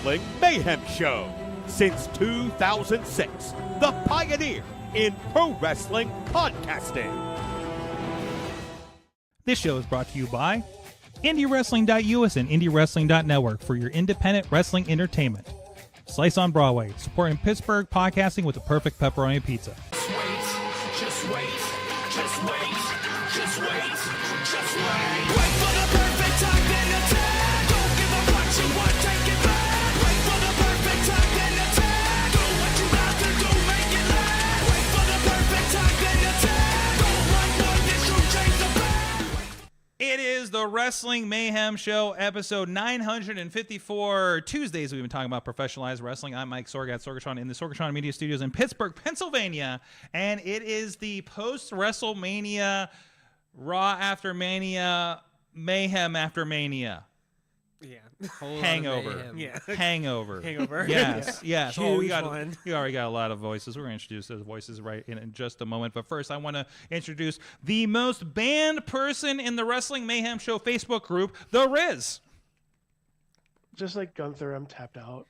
Wrestling Mayhem Show. Since 2006, the pioneer in pro wrestling podcasting. This show is brought to you by IndieWrestling.us and IndieWrestling.network for your independent wrestling entertainment. Slice on Broadway, supporting Pittsburgh podcasting with the perfect pepperoni pizza. Just wait. Wait for the perfect time, then attack. Don't give up what you want, take it back. Wait for the perfect time, then attack. Do what you got to do, make it last. Wait for the perfect time, then attack. Don't like one, then shoot, change the back. It is the Wrestling Mayhem Show, episode 954. Tuesdays, we've been talking about professionalized wrestling. I'm Mike Sorg at Sorgatron in the Sorgatron Media Studios in Pittsburgh, Pennsylvania. And it is the post-WrestleMania, Raw after Mania, Mayhem after Mania. Yeah. Hangover. Yeah. Hangover. Hangover. Yes. Yes. Huge We one. already got a lot of voices. We're going to introduce those voices right in just a moment. But first, I want to introduce the most banned person in the Wrestling Mayhem Show Facebook group, The Riz. Just like Gunther, I'm tapped out.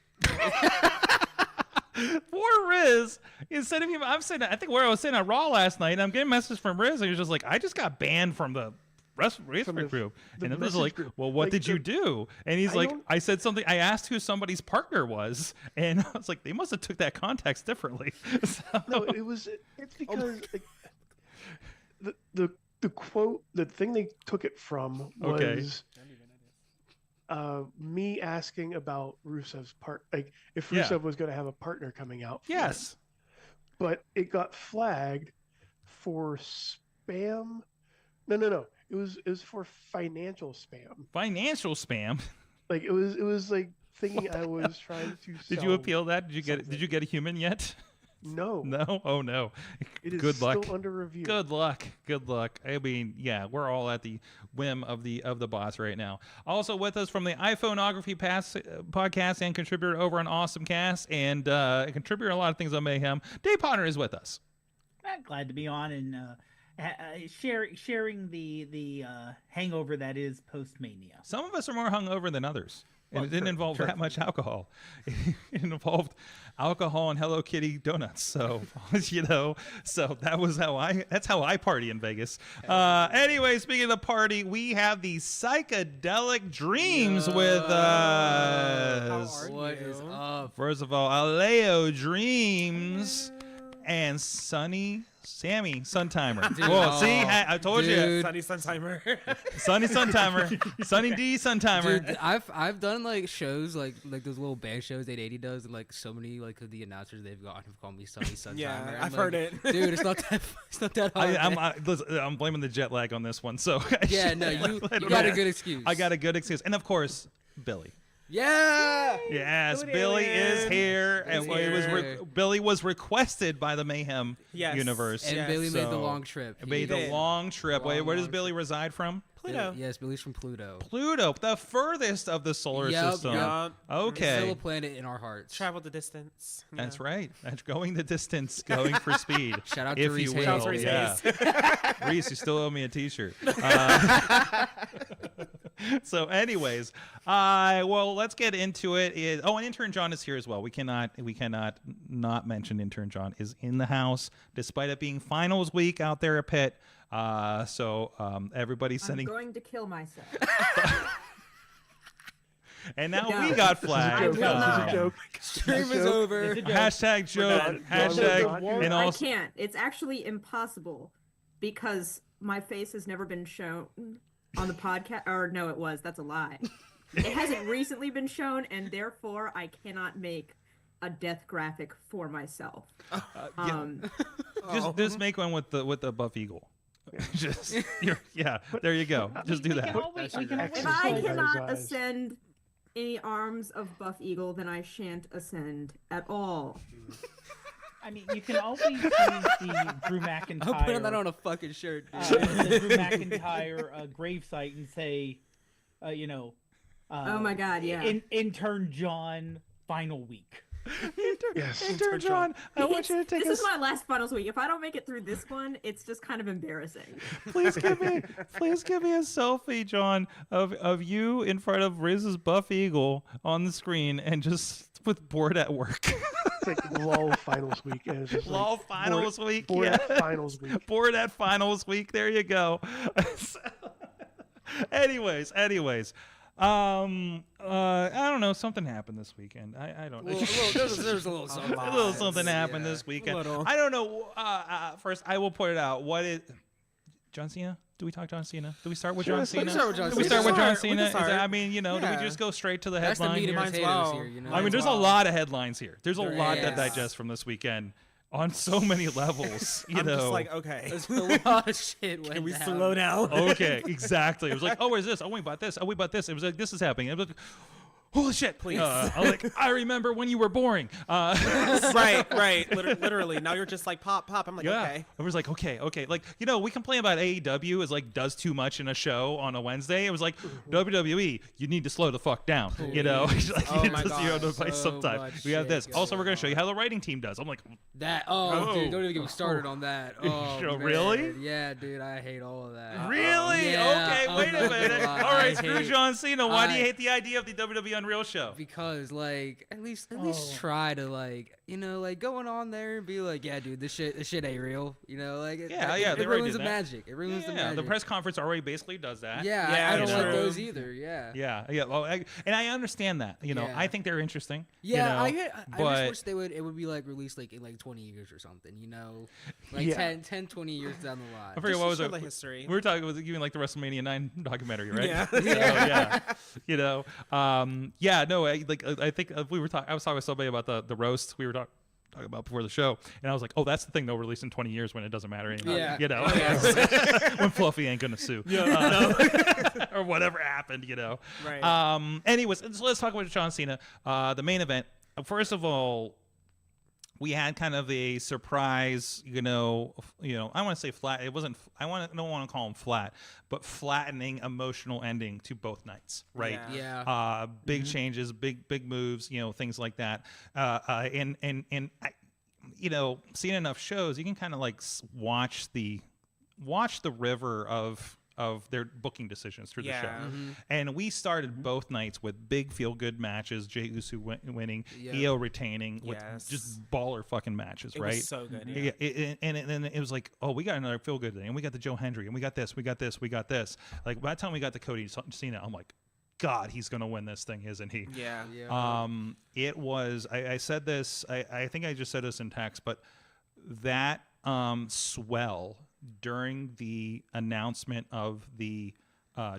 Poor Riz. Instead of him, I think where I was saying on Raw last night, I'm getting a message from Riz, and he was just like, I just got banned from the Facebook group. And it was like, well, what did you do? And he's like, I said something. I asked who somebody's partner was, and I was like, they must have took that context differently. No, it's because like, the quote, the thing they took it from was me asking about Rusev's part, like if Rusev was going to have a partner coming out. Yes. But it got flagged for spam. No. It was for financial spam. Financial spam. Like it was like thinking I was trying to. Did you appeal that? Did you get a human yet? No. No? Oh no. It is Good luck. still under review. Good luck. I mean, yeah, we're all at the whim of the boss right now. Also with us from the iPhoneography podcast and contributor over on Awesome Cast and contributor a lot of things on Mayhem, Dave Potter is with us. Glad to be on and sharing the hangover that is post-mania. Some of us are more hungover than others. And it didn't involve that much alcohol. It involved alcohol and Hello Kitty donuts. So, so that's how I party in Vegas. Anyway, speaking of the party, we have the Psychedelic Dreams with us. What is up? First of all, Aleo Dreams and Sammy Suntimer. Well, see, I told you. Sunny Suntimer. Sunny Suntimer. Sunny D Suntimer. Dude, I've done like shows like those little band shows 880 does, and like so many like of the announcers they've gotten have called me Sunny Suntimer. Yeah, I've like, heard it. Dude, it's not that hard. I'm blaming the jet lag on this one. So yeah, no, you got a good excuse. I got a good excuse, and of course, Billy. Yeah. Yes, Billy is here, and Billy was requested by the Mayhem universe, and Billy made the long trip. Where does Billy reside from? Pluto. Yes, Billy's from Pluto. Pluto, the furthest of the solar system. Yep. Okay. Still a planet in our hearts. Travel the distance. That's right. That's going the distance, going for speed. Shout out to if Reese you Hayes. will. Shout out to Reese Yeah. Reese, you still owe me a T-shirt. So, anyways, well, let's get into it. And Intern John is here as well. We cannot not mention Intern John is in the house, despite it being finals week out there at Pitt. So everybody's sending. I'm going to kill myself. And now we got flagged. It's a joke. Stream is over. Hashtag joke. Hashtag. And I also, can't. It's actually impossible because my face has never been shown on the podcast. Or no, it was. That's a lie. It hasn't recently been shown, and therefore I cannot make a death graphic for myself. Just make one with the buff eagle. There you go. Just do that. If I cannot ascend any arms of Buff Eagle, then I shan't ascend at all. I mean, you can always use the Drew McIntyre. I'm putting that on a fucking shirt. The Drew McIntyre gravesite and say, oh my God, yeah. Intern John final week. Yes. Intern John, I want you to take This us. is my last finals week. If I don't make it through this one, it's just kind of embarrassing. Please give me a selfie, John, of you in front of Riz's buff eagle on the screen and just with bored at work. It's like lull finals week. And it's just Lull like, finals week, bored yeah. at finals week. Bored at finals week. There you go. anyways. I don't know. Something happened this weekend. I don't know. There's a little something. A little something happened Yeah, this weekend. a little. I don't know. First, I will point it out. What is John Cena? Do we talk John Cena? Do we start with John Cena? We can start with John Do we Cena. start with John We can Cena? start. I mean, do we Yeah. just go straight to the That's the headline meat and here? potatoes well. here, you know. I mean, there's a lot of headlines here. There's a There lot to is. digest from this weekend on so many levels. You I'm know. just like, okay. There's a lot of shit. Went Can we down. slow down? Okay, exactly. It was like, oh, where's this? Oh, we bought this. Oh, we bought this. It was like, this is happening. It was like, holy shit. Please. I'm like, I remember when you were boring. right. Literally. Now you're just like pop. I'm like, Yeah. okay. I was like, okay. Like, we complain about AEW is like does too much in a show on a Wednesday. It was like WWE, you need to slow the fuck down. Like, Oh you my just, God, advice so sometimes. much We have shit this. Also, going we're gonna show you on. how the writing team does. I'm like, That Oh. dude, don't even get me started on that. Oh, Sure, man. really? Yeah, dude, I hate all of that. really? Yeah, Okay, I'm wait not a gonna minute. lie. All right, I screw hate- John Cena. Why do you I- hate the idea of the WWE Unreal show? Because like at least try to like going on there and be like, yeah, dude, this shit ain't real. It Yeah, they it already ruins did the that. magic. It ruins the Yeah, magic. the press conference already basically does that. Yeah, Yeah, I don't like true. those either. Yeah. Yeah. Well, and I understand that. Yeah. I think they're interesting. Yeah, I but just wish it would be like released like in like 20 years or something, like Yeah. 10, 20 years down the line. I forget what was show it. the history. We were talking with you like the WrestleMania 9 documentary, right? Yeah. So, yeah. No, I think we were talking. I was talking with somebody about the roast we were talking about before the show, and I was like, oh, that's the thing they'll release in 20 years when it doesn't matter anymore. Yeah. When Fluffy ain't gonna sue. Or whatever happened, Right. Anyways, so let's talk about John Cena. The main event. First of all, we had kind of a surprise, I want to say flat. It wasn't. Don't want to call them flat, but flattening emotional ending to both nights, right? Yeah. Yeah. Big changes, big moves, things like that. And I, seeing enough shows, you can kind of like watch the river of their booking decisions through the show. Yeah. And we started both nights with big feel-good matches, Jey Uso winning, Yeah. Io retaining, with Yes. just baller fucking matches, It right? was so good. Yeah. And then it was like, oh, we got another feel-good thing, and we got the Joe Hendry, and we got this. Like, by the time we got to Cody Cena, I'm like, God, he's going to win this thing, isn't he? Yeah. Yeah. It was, I said this, I think I just said this in text, but that swell during the announcement of the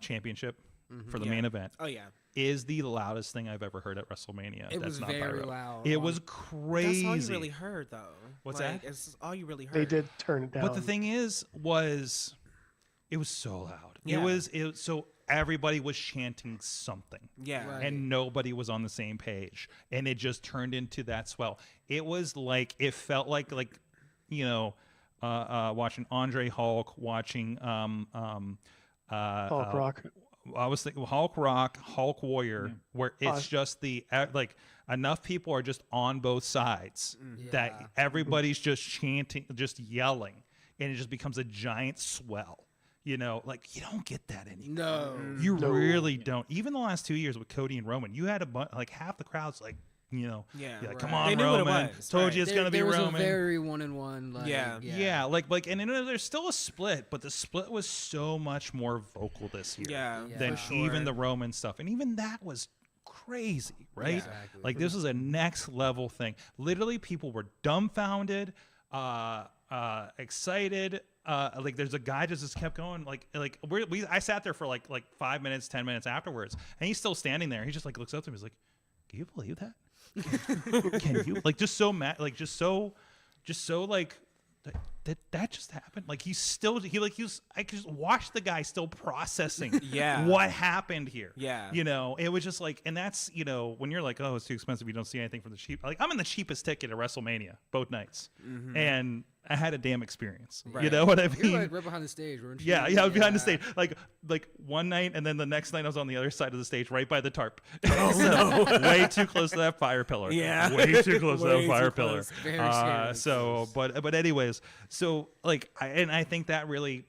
championship for the main event Oh yeah. is the loudest thing I've ever heard at WrestleMania. It That's was not very viral. loud. It was crazy. That's all you really heard, though. What's like, that? It's all you really heard. They did turn it down. But the thing was it was so loud. Yeah. It was so everybody was chanting something. Yeah. Right. And nobody was on the same page, and it just turned into that swell. It was like, it felt like watching Andre Hulk, watching Hulk Rock. I was thinking Hulk Rock, Hulk Warrior, where it's just like enough people are just on both sides that Yeah. everybody's just chanting, just yelling, and it just becomes a giant swell. Like, you don't get that anymore. No. You really don't. Even the last 2 years with Cody and Roman, you had like half the crowd's like, Yeah. like, Right. come They on, knew what it Roman. was, Told right. you it's gonna be there was Roman. a very 1-on-1. Like, Yeah. Yeah, like, and there's still a split, but the split was so much more vocal this year Yeah. Yeah. than for even sure. the Roman stuff, and even that was crazy, right? Exactly. Like, this was a next level thing. Literally, people were dumbfounded, excited. Like, there's a guy just kept going. I sat there for like 5 minutes, 10 minutes afterwards, and he's still standing there. He just like looks up to me. He's like, "Can you believe that? Can you?" Like, just so mad, like just so like that just happened. Like, I could just watch the guy still processing Yeah. what happened here. Yeah. It was just like, and that's, when you're like, oh, it's too expensive, you don't see anything from the cheap. Like, I'm in the cheapest ticket at WrestleMania both nights. And I had a damn experience. Right. You know what I You're mean? like right behind the stage, weren't you? Yeah, I was behind the stage. Like one night, and then the next night I was on the other side of the stage, right by the tarp. So, way too close to that fire pillar. Yeah. way too close to Way that too fire pillar. close. Very scary. So, but anyways, so like, I think that really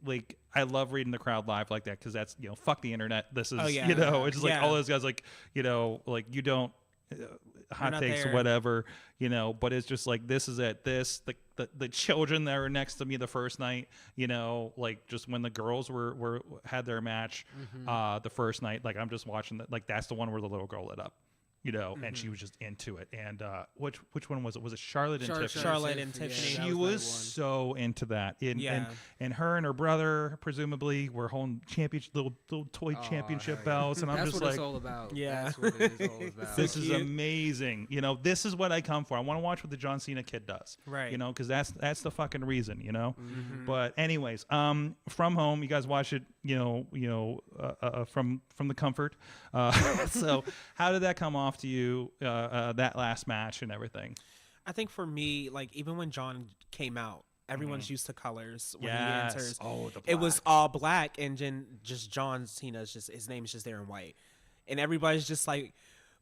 like I love reading the crowd live like that because that's fuck the internet. This is yeah. it's just like Yeah. all those guys like like you don't. Hot not takes, there. whatever, but it's just like this is it. The children that were next to me the first night, like just when the girls were had their match, the first night, like I'm just watching that. Like that's the one where the little girl lit up, and she was just into it. And which one was it? Was it Charlotte and Tiffany? Charlotte and Tiffany. She was so into that. And her and her brother presumably were holding little toy championship belts, and I'm That's just what like, it's all about. Yeah. That's what it is all about. this is amazing. This is what I come for. I want to watch what the John Cena kid does. Right. Because that's the fucking reason. But anyways, from home, you guys watch it. From the comfort. So how did that come off to you? That last match and everything. I think for me, like even when John came out, everyone's used to colors when he Yes. enters. Oh, the It was black. all black, and then just John Cena's just his name is just there in white, and everybody's just like,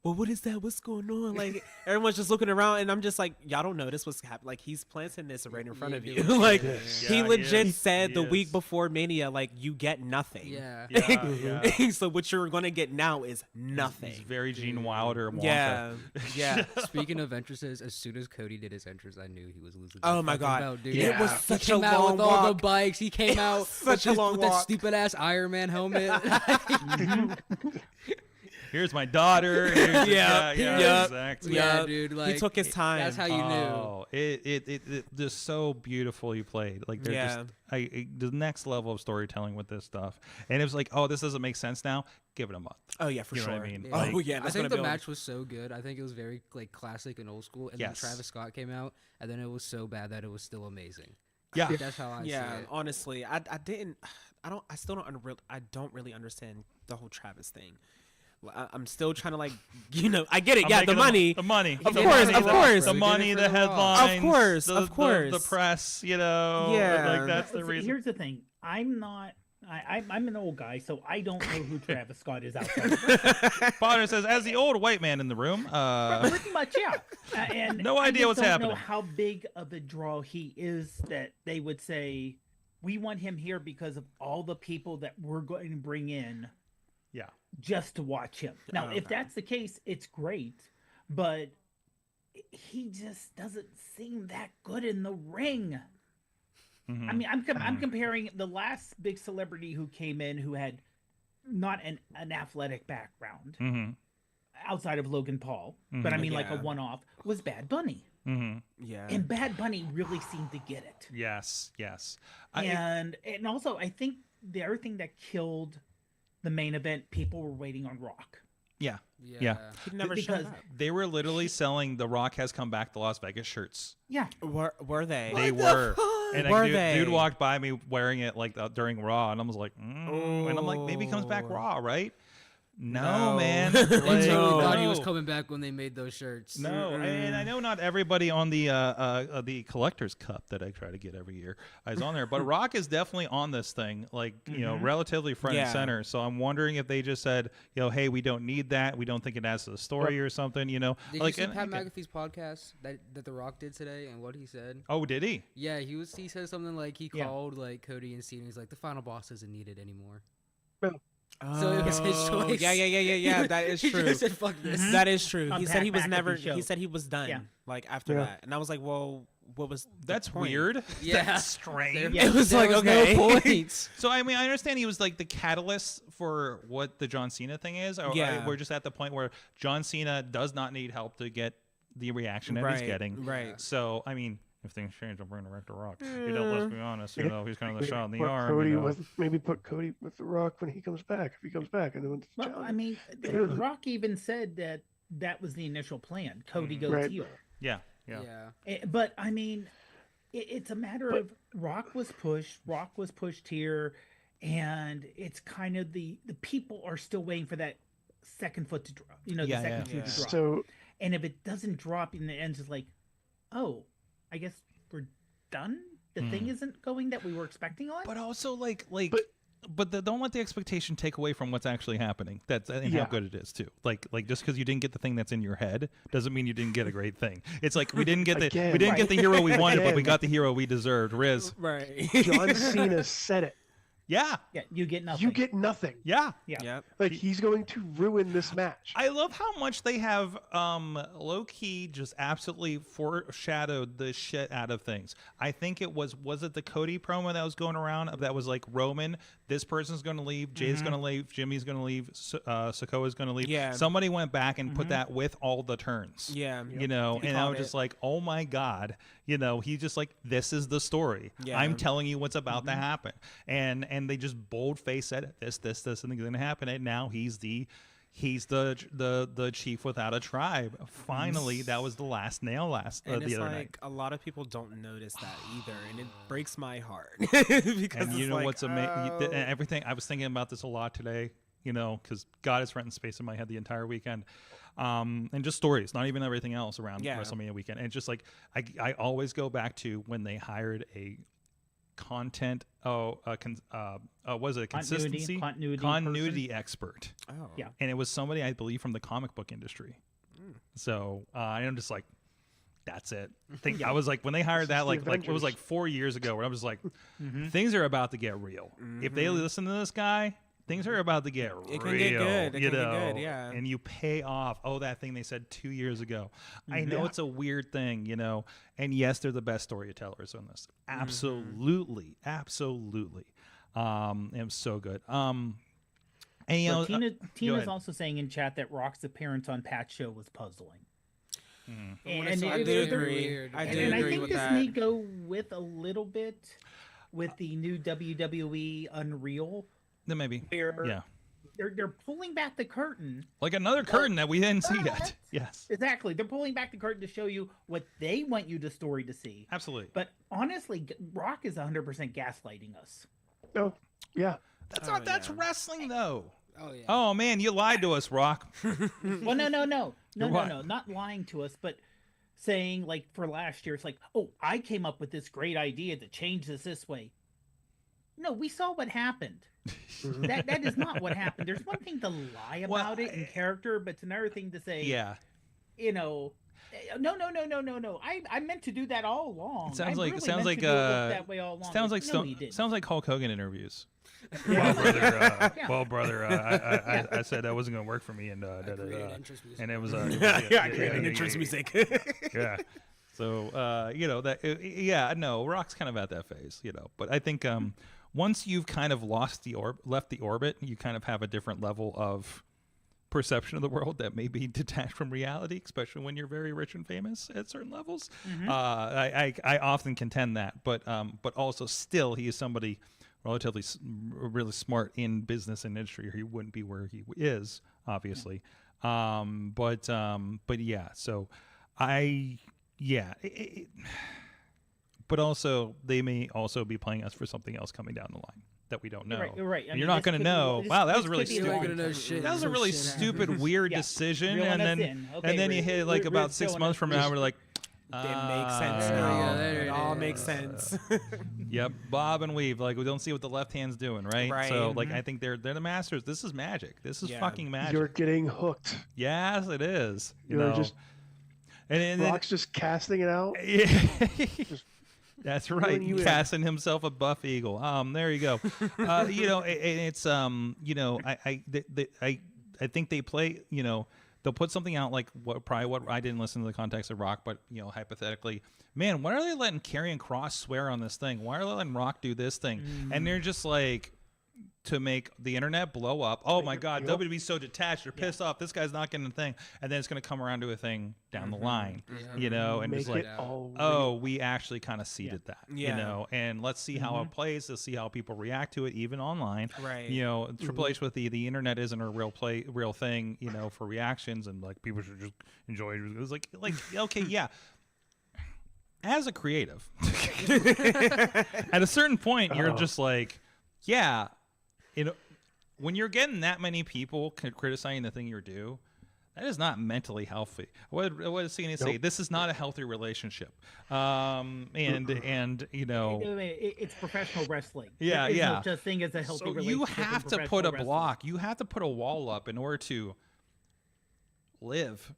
well, what is that? What's going on? Like everyone's just looking around, and I'm just like, y'all don't notice what's happening. Like he's planting this right in front of you. Like Yeah, he he legit is. said He the is. week before Mania, like you get nothing. Yeah. Yeah. So what you're gonna get now is nothing. He's very Gene Wilder. Wonka. Yeah, yeah. Speaking of entrances, as soon as Cody did his entrance, I knew he was losing. Oh that my fucking God. belt, dude. It was He such a came out long with all the walk. bikes. He came out such a with, long with that walk. stupid ass Iron Man helmet. Here's my daughter. Here's Yep. Yep. exactly. Yeah, Yep. dude. Like he took his time. That's how you knew. Oh, it just so beautiful you played. Like they're Yeah. just the next level of storytelling with this stuff. And it was like, oh, this doesn't make sense now. Give it a month. Oh yeah, for You know sure. what I mean? Yeah. Like, Oh yeah, I that's think gonna the build. match was so good. I think it was very like classic and old school. And Yes. then Travis Scott came out, and then it was so bad that it was still amazing. Yeah. That's how I see Yeah, it. honestly, I still don't really understand the whole Travis thing. I'm still trying to I get it. I'm Yeah, making the money. The money. Of The course, money, of the- course. The We did money, it for the the Raw. headlines. Of course, the, of course. The press, Yeah. Like that's the See, reason. here's the thing. I'm not. I'm an old guy, so I don't know who Travis Scott is outside. Potter says, as the old white man in the room, Pretty much, yeah. And No I idea just what's don't happening. know how big of a draw he is that they would say we want him here because of all the people that we're going to bring in yeah. just to watch him. Now, if Okay. that's the case, it's great, but he just doesn't seem that good in the ring. Mhm. I mean, I'm comparing the last big celebrity who came in who had not an athletic background Mhm. outside of Logan Paul, but I mean like a Yeah. one-off was Bad Bunny. Mhm. Yeah. And Bad Bunny really seemed to get it. Yes. Yes. And also I think the other thing that killed the main event, people were waiting on Rock. Yeah. Yeah. He never because- showed up. They were literally selling The Rock Has Come Back to Las Vegas shirts. Yeah. Were they? They were. And Were dude they? walked by me wearing it like during Raw, and I was like, and I'm like, maybe he comes back Oh. Raw, right? No, No. man. They Like, totally thought he was no. coming back when they made those shirts. No, and I know not everybody on the collector's cup that I try to get every year is on there, but Rock is definitely on this thing, like relatively front and Yeah. center. So I'm wondering if they just said, hey, we don't need that, we don't think it adds to the story or something, Did like. you see and- Pat okay. McAfee's podcast that The Rock did today and what he said? Oh, did he? Yeah, he said something like he Yeah. called like Cody and Cena. He's like the final boss isn't needed anymore. Oh, So it was his choice. Yeah. That is He true. just said fuck this. That is true. On He said Pat he was McAfee's never. show. He said he was done. Yeah. Like after Yeah. that, and I was like, well, what was? the That's point? weird. Yeah. That's strange. There- Yeah. It was there like was no okay. point. So I mean, I understand he was like the catalyst for what the John Cena thing is. Or Yeah. we're just at the point where John Cena does not need help to get the reaction that he's Right, getting. right. So I mean, if things change, I'll bring the Rock. Let's be honest. He's kind of the shot in the Put arm. Cody maybe put Cody with The Rock when he comes back. If he comes back, and then it's Well, John. I mean, Rock even said that was the initial plan. Cody goes Right. heel. Yeah. But I mean, it's a matter of Rock was pushed here, and it's kind of the people are still waiting for that second foot to drop. The second shoe to drop. So And if it doesn't drop in the end, it's like, oh, I guess we're done. The thing isn't going that we were expecting on. But also, don't let the expectation take away from what's actually happening. And how good it is too. Like just because you didn't get the thing that's in your head doesn't mean you didn't get a great thing. It's like we didn't get the get the hero we wanted, but we got the hero we deserved. Riz, Right. John Cena said it. yeah, You get nothing. You get nothing. yeah. Yep. Like he's going to ruin this match. I love how much they have low key just absolutely foreshadowed the shit out of things. I think it was it the Cody promo that was going around that was like, Roman, this person's going to leave, Jay's going to leave, Jimmy's going to leave, Sikoa's going to leave. Yeah. Somebody went back and put that with all the turns. Yeah. You know, He and I called was just it. like, oh my God, you know, he's just like, this is the story. Yeah. I'm telling you what's about to happen. And they just bold face said this, and things going to happen. And now he's the chief without a tribe. Finally, that was the last nail And the it's other like night. a lot of people don't notice that either, and it breaks my heart because And you it's know like, what's amazing? oh. Everything. I was thinking about this a lot today. You know, because God is renting space in my head the entire weekend, and just stories, not even everything else around Yeah. WrestleMania weekend. And it's just like I always go back to when they hired a content was it a consistency continuity expert, Oh. Yeah. and it was somebody I believe from the comic book industry. So I'm just like, that's it. I was like, when they hired that, the like it was Avengers. like 4 years ago, where I was like, things are about to get real. If they listen to this guy, things are about to get real. It can get good. It you can get know? good, yeah. And you pay off. Oh, that thing they said 2 years ago. I know Yeah. it's a weird thing, you know. And yes, they're the best storytellers on this. Absolutely, absolutely. It was so good. And you know, Tina's ahead. also saying in chat that Rock's appearance on Pat's show was puzzling. I And do they're- agree. I do and I agree think with this that. may go with a little bit with the new WWE Unreal. then maybe, Where yeah, they're pulling back the curtain. like another curtain that we didn't see yet. What? Yes, Exactly. They're pulling back the curtain to show you what they want you the story to see. absolutely. But honestly, Rock is 100% gaslighting us. Oh, yeah. That's not. That's wrestling, though. Oh yeah. Oh man, you lied to us, Rock. Well, no, what? not lying to us, but saying like for last year, it's like, oh, I came up with this great idea to change this way. No, we saw what happened. that is not what happened. There's one thing to lie Well, about it in character, but it's another thing to say, Yeah, you know, no. I meant to do that all along. it sounds I like really sounds meant like to do it that way all along. sounds like no, he didn't. sounds like Hulk Hogan interviews. Yeah. Well, brother, I said that wasn't gonna work for me, and created entrance music. and it was I created entrance music. yeah. So you know that no, Rock's kind of at that phase, you know. But I think once you've kind of left the orbit, you kind of have a different level of perception of the world that may be detached from reality, especially when you're very rich and famous at certain levels. I often contend that, but also still he is somebody relatively really smart in business and industry, or he wouldn't be where he is, obviously. But yeah, so but also they may also be playing us for something else coming down the line that we don't know. Right. And you're not going to know. Wow, that was really This could be You're a not stupid. gonna know shit. That was a until really shit stupid, happens. weird Yeah. decision, Reeling and us then in. Okay, and then you hit like about 6 filling months us from in. now, we're like, It makes sense There we now. go, there It it all is. makes sense. Yep, bob and weave. Like we don't see what the left hand's doing, right? Right. So like I think they're the masters. This is magic. This is Yeah. fucking magic. You're getting hooked. Yes, it is. You You're know, just and then, Rock's just casting it out. yeah. That's right. reeling you in. Casting himself a buff eagle. There you go. You know, it's you know, I think they play. You know, they'll put something out like what I didn't listen to the context of Rock, but you know, hypothetically, man, why are they letting Karrion Kross swear on this thing? Why are they letting Rock do this thing? And they're just like, to make the internet blow up. Oh my God, Yep. WWE's so detached. They're pissed off. This guy's not getting a thing, and then it's going to come around to a thing down the line, you know, and Make just like, it all oh, we actually kind of seeded that, you Yeah. know, and let's see how it plays. Let's see how people react to it, even online. Right. You know, Triple H with the internet isn't a real thing, you know, for reactions, and like people should just enjoy it. It was like okay, yeah. As a creative, at a certain point, you're just like, yeah, you know, when you're getting that many people criticizing the thing you do, That is not mentally healthy. What is Cena say? This is not a healthy relationship. And you know, it's professional wrestling. Yeah, There is yeah. no such thing as a healthy so relationship. you in have to put professional a wrestling. block. You have to put a wall up in order to live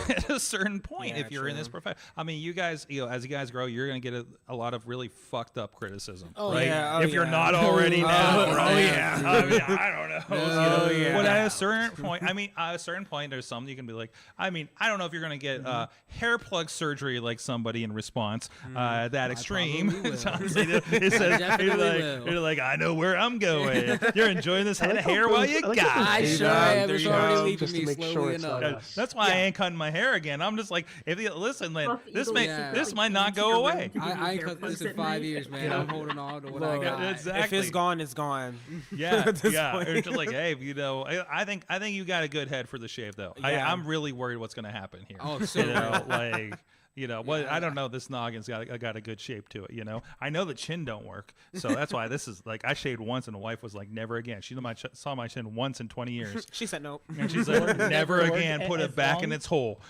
at a certain point. Yeah, If you're in this true. profession, I mean, you guys, as you guys grow, you're gonna get a lot of really fucked up criticism. Oh, right? yeah, oh, if you're yeah. not already Oh, now, oh, right? yeah. I mean, I don't know. Oh, you know? yeah. But at a certain point, I mean, at a certain point, there's something you can be like. I mean, I don't know if you're gonna get hair plug surgery like somebody in response that extreme. probably will. It says, definitely will. you're like, I know where I'm going. You're enjoying this head of hair while you I like got how it. I those sure days am. out It's there, already you know, leaving just to me make sure slowly it's enough. not us. That's why I ain't cutting my hair again. I'm just like, if you listen, man, Buff this Eagle may is this like might not into go your away. room to give you I ain't hair cut this plugs in at 5 night. years, man. I'm holding on to what I Look, got. exactly. If it's gone, it's gone. Yeah, At this yeah. point. It's just like, hey, you know, I think you got a good head for the shave, though. Yeah. I'm really worried what's going to happen here. Oh, so you know, like. You know, well, Yeah. I don't know. This noggin's got a good shape to it. You know, I know the chin don't work, so that's why this is like I shaved once, and the wife was like, "Never again." She saw my chin once in 20 years, She said no. and she's like, "Never Sorg, again." Put as it back in long- its hole.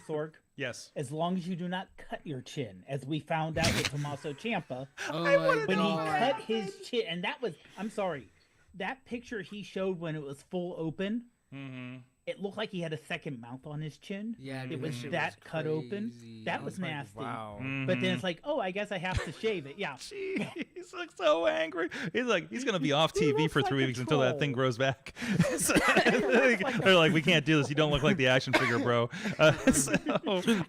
Sorg, Yes. as long as you do not cut your chin, as we found out with Tommaso Ciampa, Oh my when he God. cut his chin, and that was, I'm sorry, that picture he showed when it was full open, it looked like he had a second mouth on his chin. Yeah, it dude, was shit that was cut open. crazy. That I was was like, nasty. Wow. But then it's like, oh, I guess I have to shave it. Yeah. He's like so angry. He's like he's gonna be off TV looks for like 3 a weeks until that troll. thing grows back. So, they're like, we can't do this. You don't look like the action figure, bro. So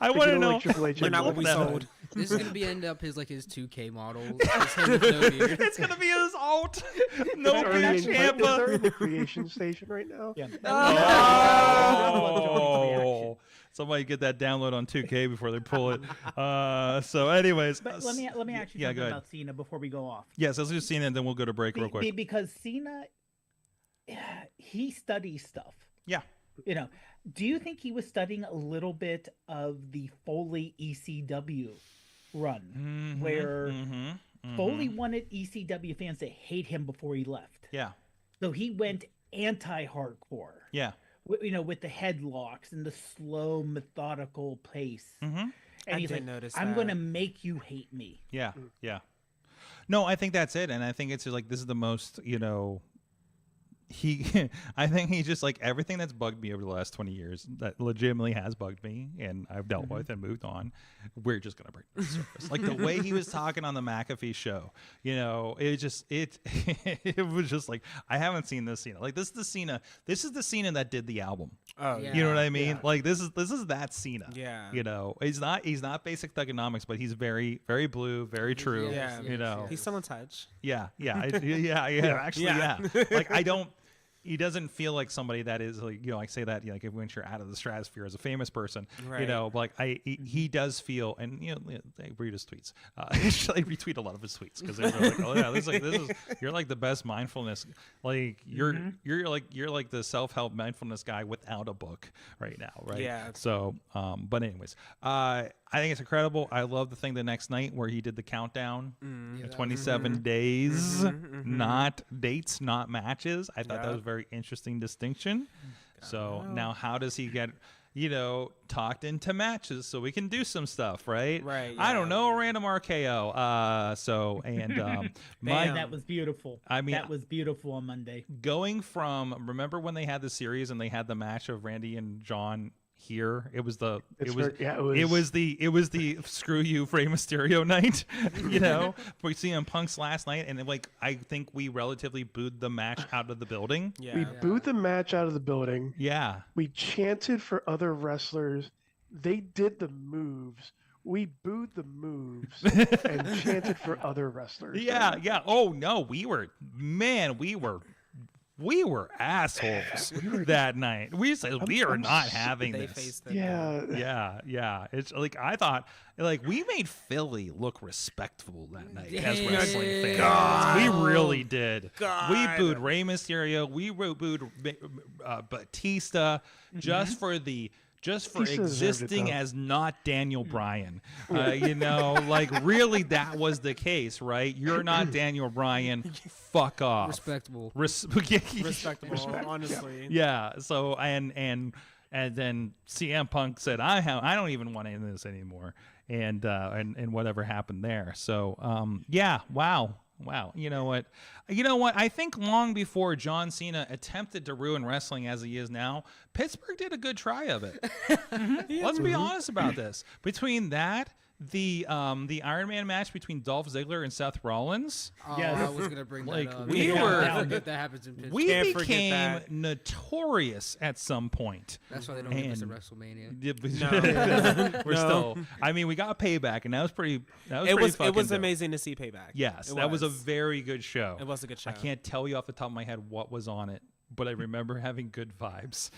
I want to You know, know. like Triple H You're not what we that- sold. This is gonna be end up his 2K model. Just him with no beard. It's gonna be his alt. No It's already beard in, it's Ciampa. already in the creation station right now. Yeah. Oh, somebody get that download on 2K before they pull it. So, anyways, But let me ask you yeah, something go ahead. about Cena before we go off. Yes, let's just see it, and then we'll go to break real quick. Because Cena, he studies stuff. Yeah. You know, do you think he was studying a little bit of the Foley ECW run, where Foley wanted ECW fans to hate him before he left? Yeah. So he went anti-hardcore. Yeah. You know, with the headlocks and the slow, methodical pace. And I he's did like, notice I'm that. going to make you hate me. Yeah, yeah. No, I think that's it, and I think it's just like this is the most, you know. I think he's just like everything that's bugged me over the last 20 years that legitimately has bugged me, and I've dealt with and moved on. We're just gonna bring to the surface, like the way he was talking on the McAfee show. You know, it was just like I haven't seen this Cena. Like this is the Cena. This is the Cena that did the album. Oh, Yeah. You know what I mean? Like this is that Cena. Yeah. You know, he's not basic thugonomics, but he's very very blue, very true. Yeah. You know. He's still in touch. Yeah, yeah. Actually, yeah. Like he doesn't feel like somebody that is like, you know, I say that, you know, like when you're out of the stratosphere as a famous person, you Right. know, but like he does feel, and you know, I read his tweets. I retweet a lot of his tweets because they're like, oh yeah, this is you're like the best mindfulness, like you're like the self-help mindfulness guy without a book right now, right? Yeah. So, but anyways, I think it's incredible. I love the thing the next night where he did the countdown, 27 days, not dates, not matches. I thought that was a very interesting distinction. So now how does he get, you know, talked into matches so we can do some stuff, right? Right, I don't yeah. know, random RKO. So, and my, And that was beautiful. I mean, that was beautiful on Monday. going from, remember when they had the series and they had the match of Randy and John here? It was the It's it was very- yeah, it was the screw you Rey Mysterio night, you know. We see him Punk's last night, and like I think we relatively booed the match out of the building. Yeah. We booed the match out of the building. Yeah, We chanted for other wrestlers. They did the moves. We booed the moves and chanted for other wrestlers. yeah, yeah. Oh no, we were assholes that night. We said we are not having They this. faced it. Yeah. Yeah. It's like I thought, like we made Philly look respectful that night as Damn. wrestling fans. God. We really did. God. We booed Rey Mysterio. We booed Batista just for Batista deserved it, existing though. as not Daniel Bryan. You know, like really that was the case, right? You're not Daniel Bryan. Fuck off. Respectable. Respectable, honestly. Yeah. So and And then CM Punk said, I don't even want any of this anymore. And whatever happened there. So, wow. You know what? I think long before John Cena attempted to ruin wrestling as he is now, Pittsburgh did a good try of it. Let's be honest about this. Between that, the Iron Man match between Dolph Ziggler and Seth Rollins. Oh, Yes. I was gonna bring Like, that up. we Yeah, were- I forget that happens in Pittsburgh. We Can't forget became that. notorious at some point. That's why they don't give us a And- WrestleMania. We're still. I mean, we got Payback, and that was pretty. It was fucking dope. amazing to see Payback. Yes, It that was a very good show. It was a good show. I can't tell you off the top of my head what was on it, but I remember having good vibes.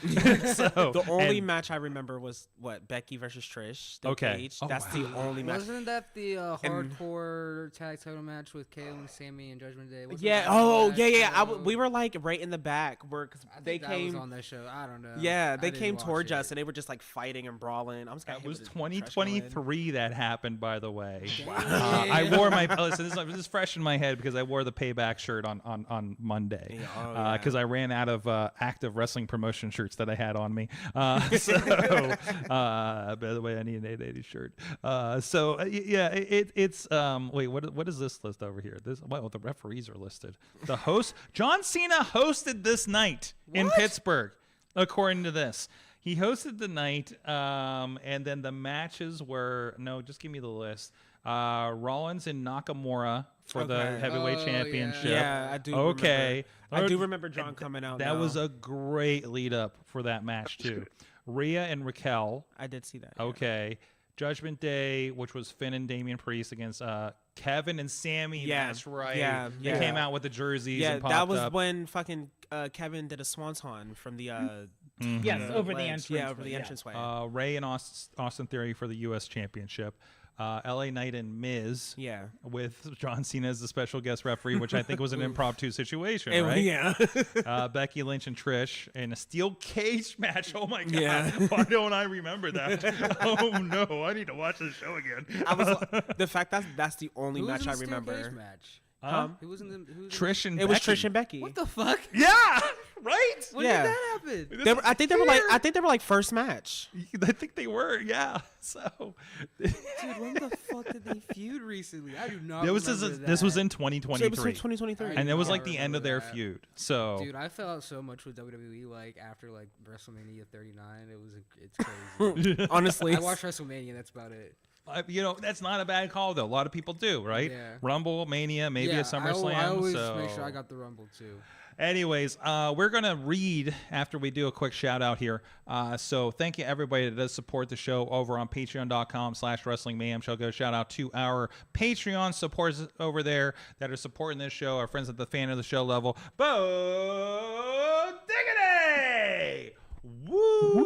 So, The only and- match I remember was Becky versus Trish. Steel Okay. Cage. Oh, That's the only match. Wasn't that the And- hardcore tag title match with Kayla, Sammy, and Judgment Day? Wasn't Yeah. that Oh, that yeah. show? We were like right in the back where cause I they think that was came. on that show. I don't know. Yeah, I they didn't came watch towards it. us and they were just like fighting and brawling. I was That was 2023 that happened, by the way. I Damn. wore my listen. This is fresh in my head because I wore the Payback shirt on Monday because I ran out of active wrestling promotion shirts that I had on me. By the way, I need an 880 shirt. It's wait, what is this list over here? The referees are listed. The host, John Cena, hosted this night in Pittsburgh, according to this. He hosted the night, and then the matches were just give me the list. Rollins and Nakamura for the heavyweight championship. Yeah, I do. Okay. I do remember John coming out. That was a great lead up for that match too. Rhea and Raquel. I did see that. Yeah. Okay. Judgment Day, which was Finn and Damian Priest against Kevin and Sammy. Yeah, That's right. yeah, They yeah. came out with the jerseys. Yeah, and popped that was up. when fucking Kevin did a swanton from the Yes, over the ledge. entrance. Yeah, over the entranceway. Ray and Austin Theory for the U.S. Championship. LA Knight and Miz. Yeah. With John Cena as the special guest referee, which I think was an impromptu situation, It- right? Yeah. Becky Lynch and Trish in a steel cage match. Oh my god! Yeah. Why don't I remember that? Oh no! I need to watch the show again. I was the fact that's the only Who was match in I the steel remember. cage match? Who was in the? Who was in Trish and It was Becky. Trish and Becky. What the fuck? Yeah, right. When Yeah. did that happen? They were, I think they were like first match. I think they were. Yeah. So Dude, when the fuck did they feud recently? I do not. this was remember this was that. in So it was 2023, 2023. and it was I like the end of their remember that. feud. So Dude, I fell out so much with WWE like after like WrestleMania 39. It's crazy. Honestly, I watched WrestleMania. That's about it. that's not a bad call though. A lot of people do, right? Yeah. Rumble, Mania, maybe yeah, a SummerSlam. I always so. make sure I got the Rumble too. Anyways, we're going to read after we do a quick shout out here. So thank you everybody that does support the show over on patreon.com/Wrestling Mayhem Show. Go shout out to our Patreon supporters over there that are supporting this show, our friends at the fan of the show level. Bo Diggity!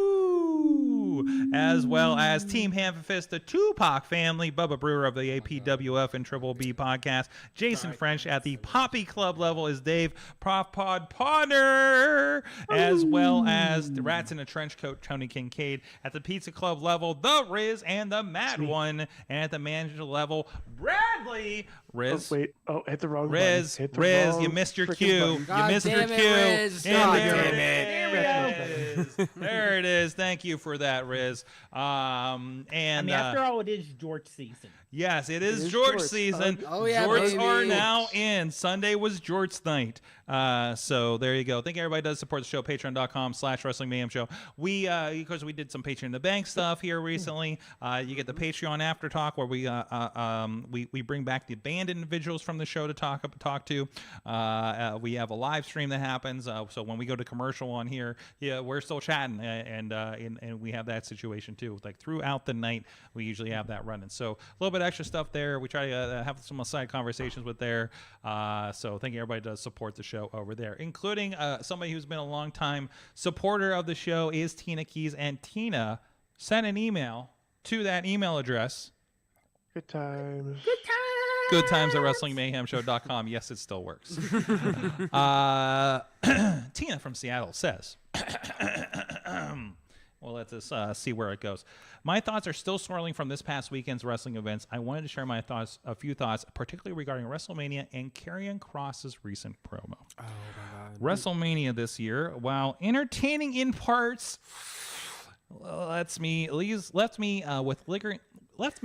Woo! As well as Team Hamfist, the Tupac family, Bubba Brewer of the APWF and Triple B podcast, Jason French at the Poppy Club level is Dave Prof Pod Podder, as well as the Rats in a Trench Coat, Tony Kincaid at the Pizza Club level, the Riz and the Mad One, and at the manager level, Bradley. Riz. Oh, wait. Oh, hit the wrong Riz, button. Hit the Riz, wrong you missed your freaking cue. button. You God missed your damn it, cue. Riz. And God there damn it it. is. There it is. Thank you for that, Riz. And I mean, after all, it is George season. yes, it is is George George. season. Oh, yeah, Jorts baby. are now in. Sunday was George night. So there you go. Thank you everybody does support the show. Patreon.com/Wrestling Mayhem Show. We because we did some Patreon in the Bank stuff here recently. You get the Patreon After Talk where we bring back the banned individuals from the show to talk to. We have a live stream that happens. So when we go to commercial on here, we're still chatting and we have that situation too. Like throughout the night, we usually have that running. So a little bit extra stuff there. We try to have some side conversations with there. So thank you everybody does support the show over there, including somebody who's been a long time supporter of the show is Tina Keys, and Tina sent an email to that email address. Good times. Good times at WrestlingMayhemShow.com. Yes, it still works. Tina from Seattle says, well, let's just see where it goes. My thoughts are still swirling from this past weekend's wrestling events. I wanted to share my thoughts, a few thoughts, particularly regarding WrestleMania and Karrion Kross's recent promo. Oh my god. WrestleMania this year, while entertaining in parts, left me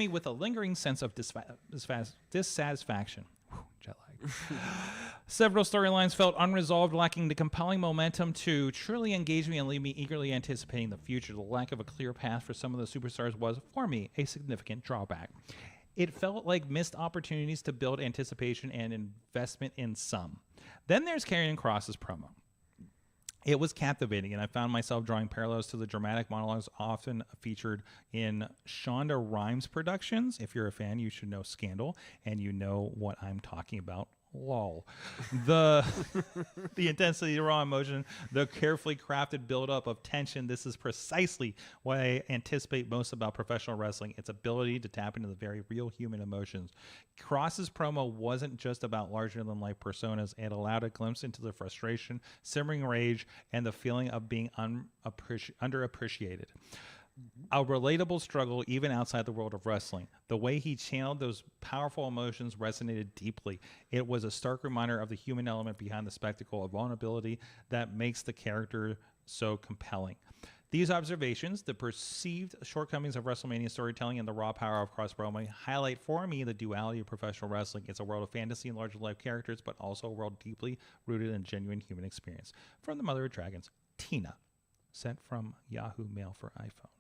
with a lingering sense of dissatisfaction. Whew, jet lag. Several storylines felt unresolved, lacking the compelling momentum to truly engage me and leave me eagerly anticipating the future. The lack of a clear path for some of the superstars was, for me, a significant drawback. It felt like missed opportunities to build anticipation and investment in some. Then there's Karrion Kross's promo. It was captivating, and I found myself drawing parallels to the dramatic monologues often featured in Shonda Rhimes productions. If you're a fan, you should know Scandal, and you know what I'm talking about. Lol. The intensity, the raw emotion, the carefully crafted buildup of tension. This is precisely what I anticipate most about professional wrestling, its ability to tap into the very real human emotions. Cross's promo wasn't just about larger-than-life personas. It allowed a glimpse into the frustration, simmering rage, and the feeling of being underappreciated. A relatable struggle even outside the world of wrestling. The way he channeled those powerful emotions resonated deeply. It was a stark reminder of the human element behind the spectacle of vulnerability that makes the character so compelling. These observations, the perceived shortcomings of WrestleMania storytelling and the raw power of cross-promo, highlight for me the duality of professional wrestling. It's a world of fantasy and larger-life characters, but also a world deeply rooted in genuine human experience. From the Mother of Dragons, Tina, sent from Yahoo Mail for iPhone.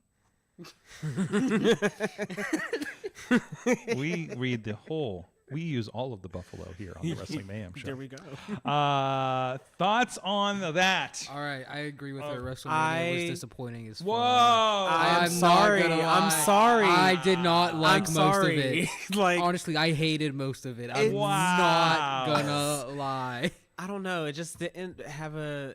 We use all of the buffalo here on the Wrestling Mayhem Show. There we go. Thoughts on that? All right, I agree with her. WrestleMania was disappointing as fuck. Whoa! I'm sorry. I'm sorry. I did not like most sorry. of it. Like, honestly, I hated most of it. I'm Wow. not gonna lie. I don't know. It just didn't have I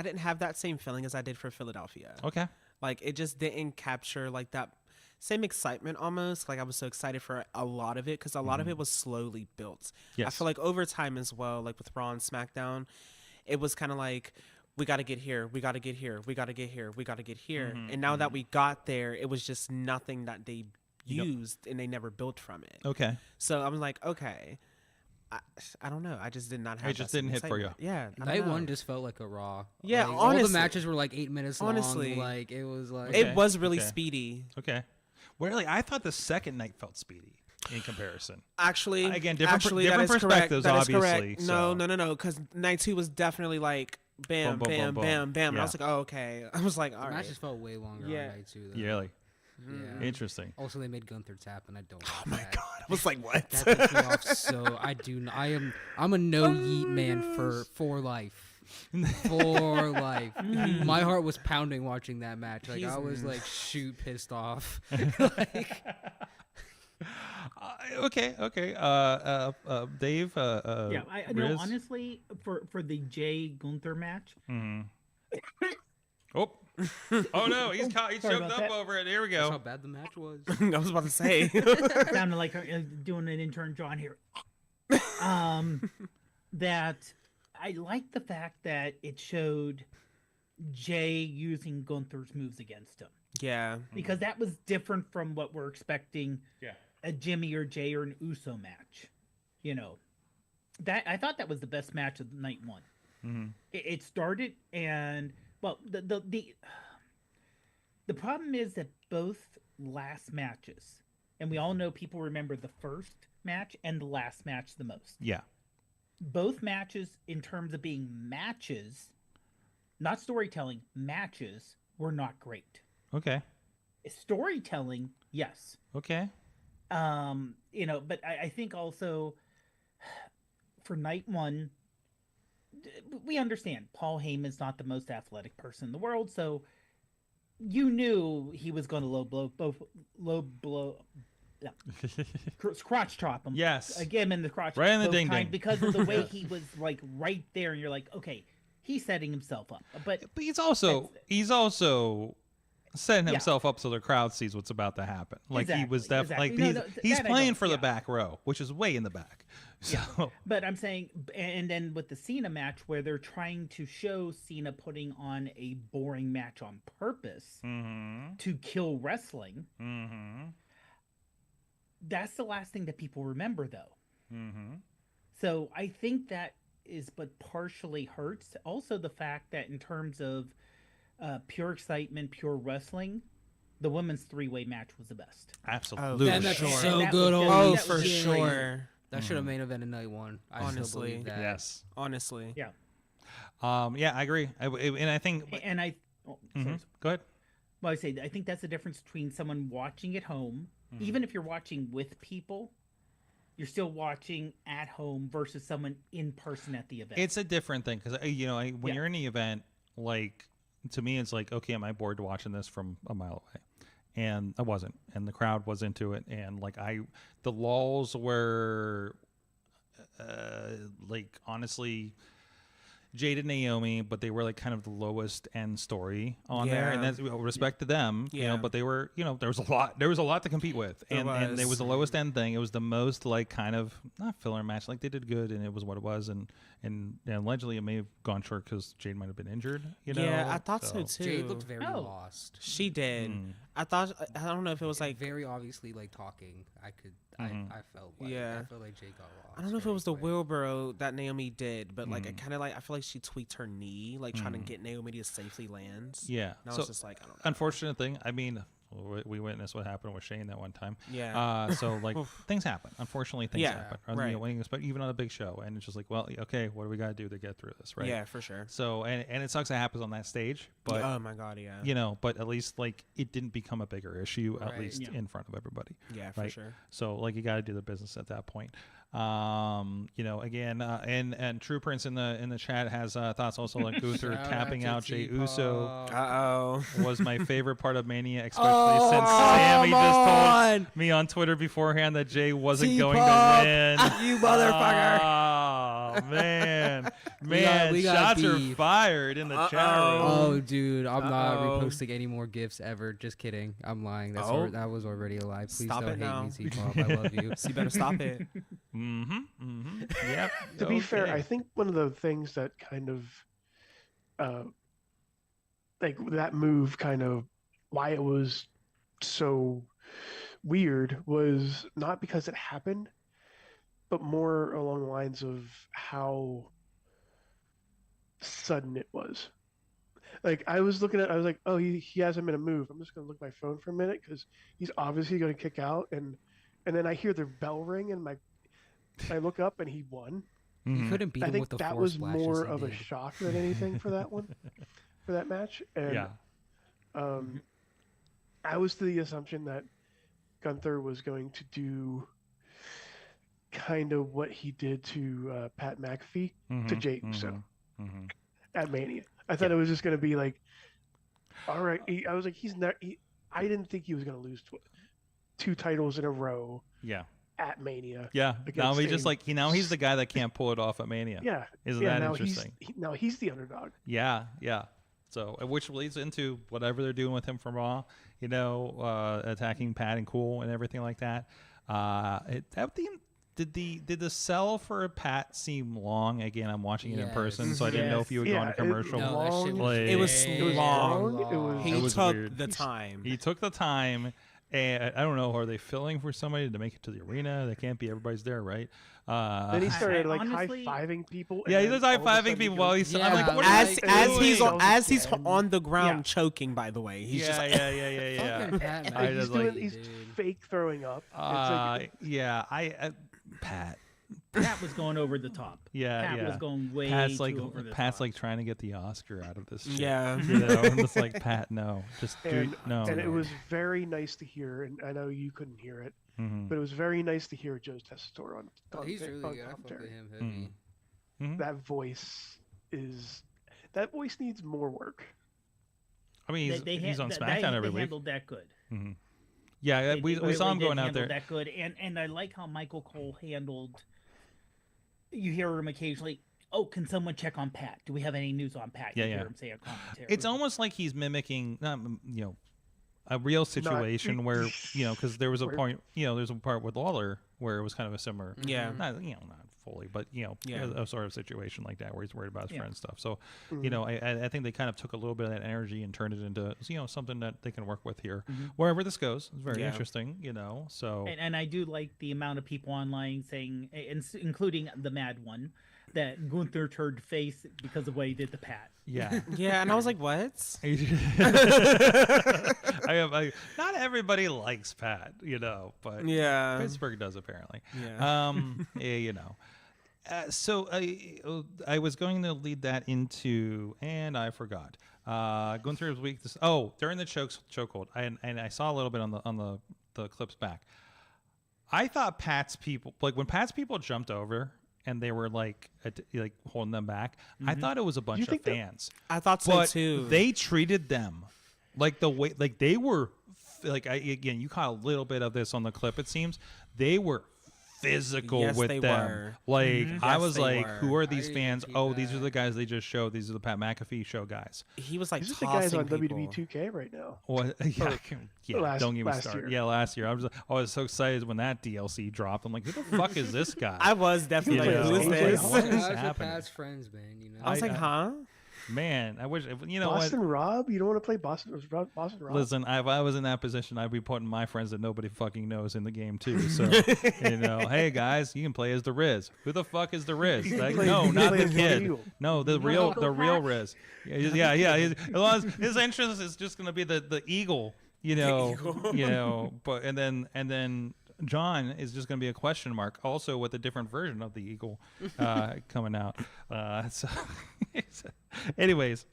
didn't have that same feeling as I did for Philadelphia. Okay. Like, it just didn't capture like that same excitement almost. Like, I was so excited for a lot of it because a lot of it was slowly built. Yes. I feel like over time as well, like with Raw and SmackDown, it was kind of like, we got to get here, we got to get here, we got to get here, we got to get here. And now that we got there, it was just nothing that they used and they never built from it. Okay. So I'm like, okay. I don't know. I just did not have. It just didn't hit for you. Yeah. I don't Night know. one just felt like a Raw. Yeah, like, honestly. all the matches were like 8 minutes Honestly. long. Like it was like Okay. It was really Okay. speedy. Okay. Really, I thought the second night felt speedy in comparison. Actually, Again, different that different is perspectives, correct. That is obviously, correct. so. No. Because night two was definitely like bam, Boom, boom, bam, boom, bam, boom. bam. And Yeah. I was like, oh, okay. I was like, all the right. matches felt way longer Yeah. on night two. Though. Really? Yeah. Interesting. Also, they made Gunther tap, and I don't. Oh like my that. god. I was like, what? That pissed me off so. I do. I'm a no yeet man for life. For life. My heart was pounding watching that match. Like I was like shoot pissed off. Like, Okay. Dave. Yeah, I know. Riz? Honestly, for the Jay Gunther match, Oh. Oh no, he's sorry choked about up that. over it. Here we that's how go. bad the match was. I was about to say. sounded like doing an intern John here. That I like the fact that it showed Jay using Gunther's moves against him, Yeah. because that was different from what we're expecting. Yeah. A Jimmy or Jay or an Uso match. You know, that I thought that was the best match of night one. It started, and well, the problem is that both last matches, and we all know people remember the first match and the last match the most. Yeah. Both matches, in terms of being matches, not storytelling, matches were not great. Okay. Storytelling, yes. Okay. You know, but I think also for night one, we understand Paul Heyman's not the most athletic person in the world, so you knew he was going to low blow, crotch chop him. Yes. Again, in the crotch, Right in the both ding times ding. because of the way he was like right there, and you're like, okay, he's setting himself up. But But he's also setting Yeah. himself up so the crowd sees what's about to happen. Like he was Exactly, definitely exactly. No, he's that I playing don't- for the yeah. back row, which is way in the back. So But I'm saying, and then with the Cena match, where they're trying to show Cena putting on a boring match on purpose to kill wrestling, that's the last thing that people remember, though. So I think that is, but partially hurts. Also, the fact that in terms of pure excitement, pure wrestling, the women's 3-way match was the best. Absolutely. Man, that's sure. so That good. was Oh, that for was just crazy. sure. That should have main evented night one. I Honestly. still believe that. Yes. Honestly. Yeah. Yeah, I agree. And I think. And I, sorry. Go ahead. Well, I think that's the difference between someone watching at home, even if you're watching with people, you're still watching at home versus someone in person at the event. It's a different thing because when you're in the event, like to me, it's like, okay, am I bored watching this from a mile away? And I wasn't, and the crowd was into it, and like the lulls were, like honestly, Jade and Naomi, but they were like kind of the lowest end story on there, and that's respect to them, but they were, there was a lot to compete with, and there was the lowest end thing. It was the most like kind of not filler match, like they did good, and it was what it was, and allegedly it may have gone short because Jade might have been injured. Yeah, I thought so too. Jade looked very lost. She did. I don't know if it was like very obviously like talking. I felt like I felt like Jade got lost. I don't know if it was the wheelbarrow that Naomi did, but like I feel like she tweaked her knee, like trying to get Naomi to safely land. Yeah, and I was just like, I don't know. Unfortunate thing. I mean, we witnessed what happened with Shane that one time. Yeah. So like things happen. Unfortunately, things happen. Right. But even on a big show, and it's just like, well, okay, what do we got to do to get through this, right? Yeah, for sure. So and it sucks that happens on that stage, but oh my god, yeah. But at least like it didn't become a bigger issue, at least in front of everybody. Yeah, for sure. So like you got to do the business at that point. Again, and True Prince in the chat has thoughts also like Gunther tapping out Jey Uso. Was my favorite part of Mania, especially since Sammy just told me on Twitter beforehand that Jay wasn't going to win. You motherfucker! Oh man, we got shots are beef. fired in the chat room. Oh, dude, I'm not reposting any more gifs ever. Just kidding. I'm lying. That was already a lie. Please Stop don't it hate now. me, T-Pop. I love you. So you better stop it. Yep. To be fair, I think one of the things that kind of, like that move, kind of why it was so weird was not because it happened, but more along the lines of how sudden it was. Like I was looking at, I was like, oh, he hasn't made a move. I'm just gonna look at my phone for a minute because he's obviously gonna kick out, and then I hear the bell ring, and I look up and he won. You couldn't beat I him think with the that four was splashes more he of a did. shock than anything for that one, for that match. And I was to the assumption that Gunther was going to do kind of what he did to Pat McAfee to Jey Uso at Mania. I thought it was just going to be like, all right. I was like, he's not. I didn't think he was going to lose 2 titles in a row. Yeah. At Mania. Yeah. Now against he's just like he's the guy that can't pull it off at Mania. Yeah. Isn't that interesting? Now he's the underdog. Yeah. Yeah. So, which leads into whatever they're doing with him from Raw, attacking Pat and Cool and everything like that. Did the sell for Pat seem long? Again, I'm watching it in person, so I didn't know if you would go on a commercial. It was long. He took weird. the time. He took the time. And I don't know, are they filling for somebody to make it to the arena? They can't be, everybody's there, right? Then he started honestly, high-fiving people. Yeah, he was high-fiving people while he's. I'm like, what as he's on the ground choking. By the way, he's just He's doing these fake throwing up. Pat. Pat was going over the top. Pat was going way too over the Pat's top. like trying to get the Oscar out of this shit. Yeah. I'm just like, Pat, no. Just no. And it was very nice to hear, and I know you couldn't hear it, but it was very nice to hear Joe's Tessitore on he's really good. I fuck with him heavy. That voice needs more work. I mean, he's on SmackDown they every week. handled that good. Yeah, we saw him going out there. That good, and I like how Michael Cole handled. You hear him occasionally. Oh, can someone check on Pat? Do we have any news on Pat? You hear him say a commentary. It's almost like he's mimicking, a real situation where because there was a point, there's a part with Lawler where it was kind of a similar, not fully, but a sort of situation like that where he's worried about his friend and stuff. So, I think they kind of took a little bit of that energy and turned it into something that they can work with here wherever this goes. It's very interesting, So and I do like the amount of people online saying, including the Mad One, that Gunther turned face because of what he did to Pat. Yeah. Yeah, and I was like, what? Not everybody likes Pat, but Yeah. Pittsburgh does apparently. Yeah. Yeah, so I was going to lead that into, and I forgot. Gunther's weakness. Oh, during the chokehold, and I saw a little bit on the clips back. I thought Pat's people, like when Pat's people jumped over and they were like holding them back, I thought it was a bunch of fans. I thought so But too. they treated them like the way, like they were, again, you caught a little bit of this on the clip. It seems they were physical Yes, with they them. were. Like I Yes, was they like, were. who are these I fans? see Oh, these that. are the guys they just showed. These are the Pat McAfee show guys. He was like These are the guys tossing on people. WWE 2K right now. What? Yeah, don't get me last started. year. Yeah, last year. I was so excited when that DLC dropped. I'm like, who the fuck is this guy? I was definitely You like, who is know, this? what is Guys are happening? Pat's friends, man. I was like, huh? Man, I wish what. Boston Rob? You don't want to play Boston Rob? Listen, if I was in that position, I'd be putting my friends that nobody fucking knows in the game too. So, hey guys, you can play as the Riz. Who the fuck is the Riz? Like, no, not the kid. No, the real Riz. Yeah. As long as his entrance is just gonna be the eagle, But and then John is just going to be a question mark, also with a different version of the eagle coming out. Anyways,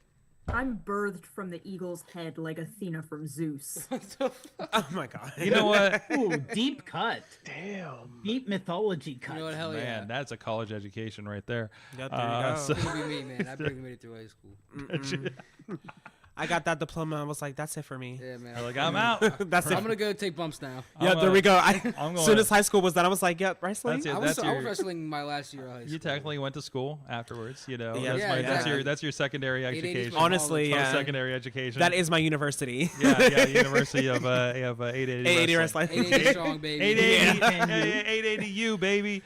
I'm birthed from the eagle's head like Athena from Zeus. Oh my god. you know what? Ooh, deep cut. Damn. Deep mythology cut. You know what? Hell Man, yeah. that's a college education right there. Yep, there you go. So- It's gonna be me, man. I barely made it through high school. I got that diploma. I was like, that's it for me. Yeah, man. Like, I'm out. That's it. I'm gonna go take bumps now. Yeah, I'm there we go. I'm As going- soon as high school was done, I was like, yep, wrestling. That's it. I was your- wrestling my last year of high school. You technically went to school afterwards, Yeah, That's, yeah, exactly. that's your secondary 880s education. my Honestly, college. yeah. Secondary education. That is my university. yeah, University of 880 880 wrestling. wrestling. 880 strong, baby. 880 you, baby.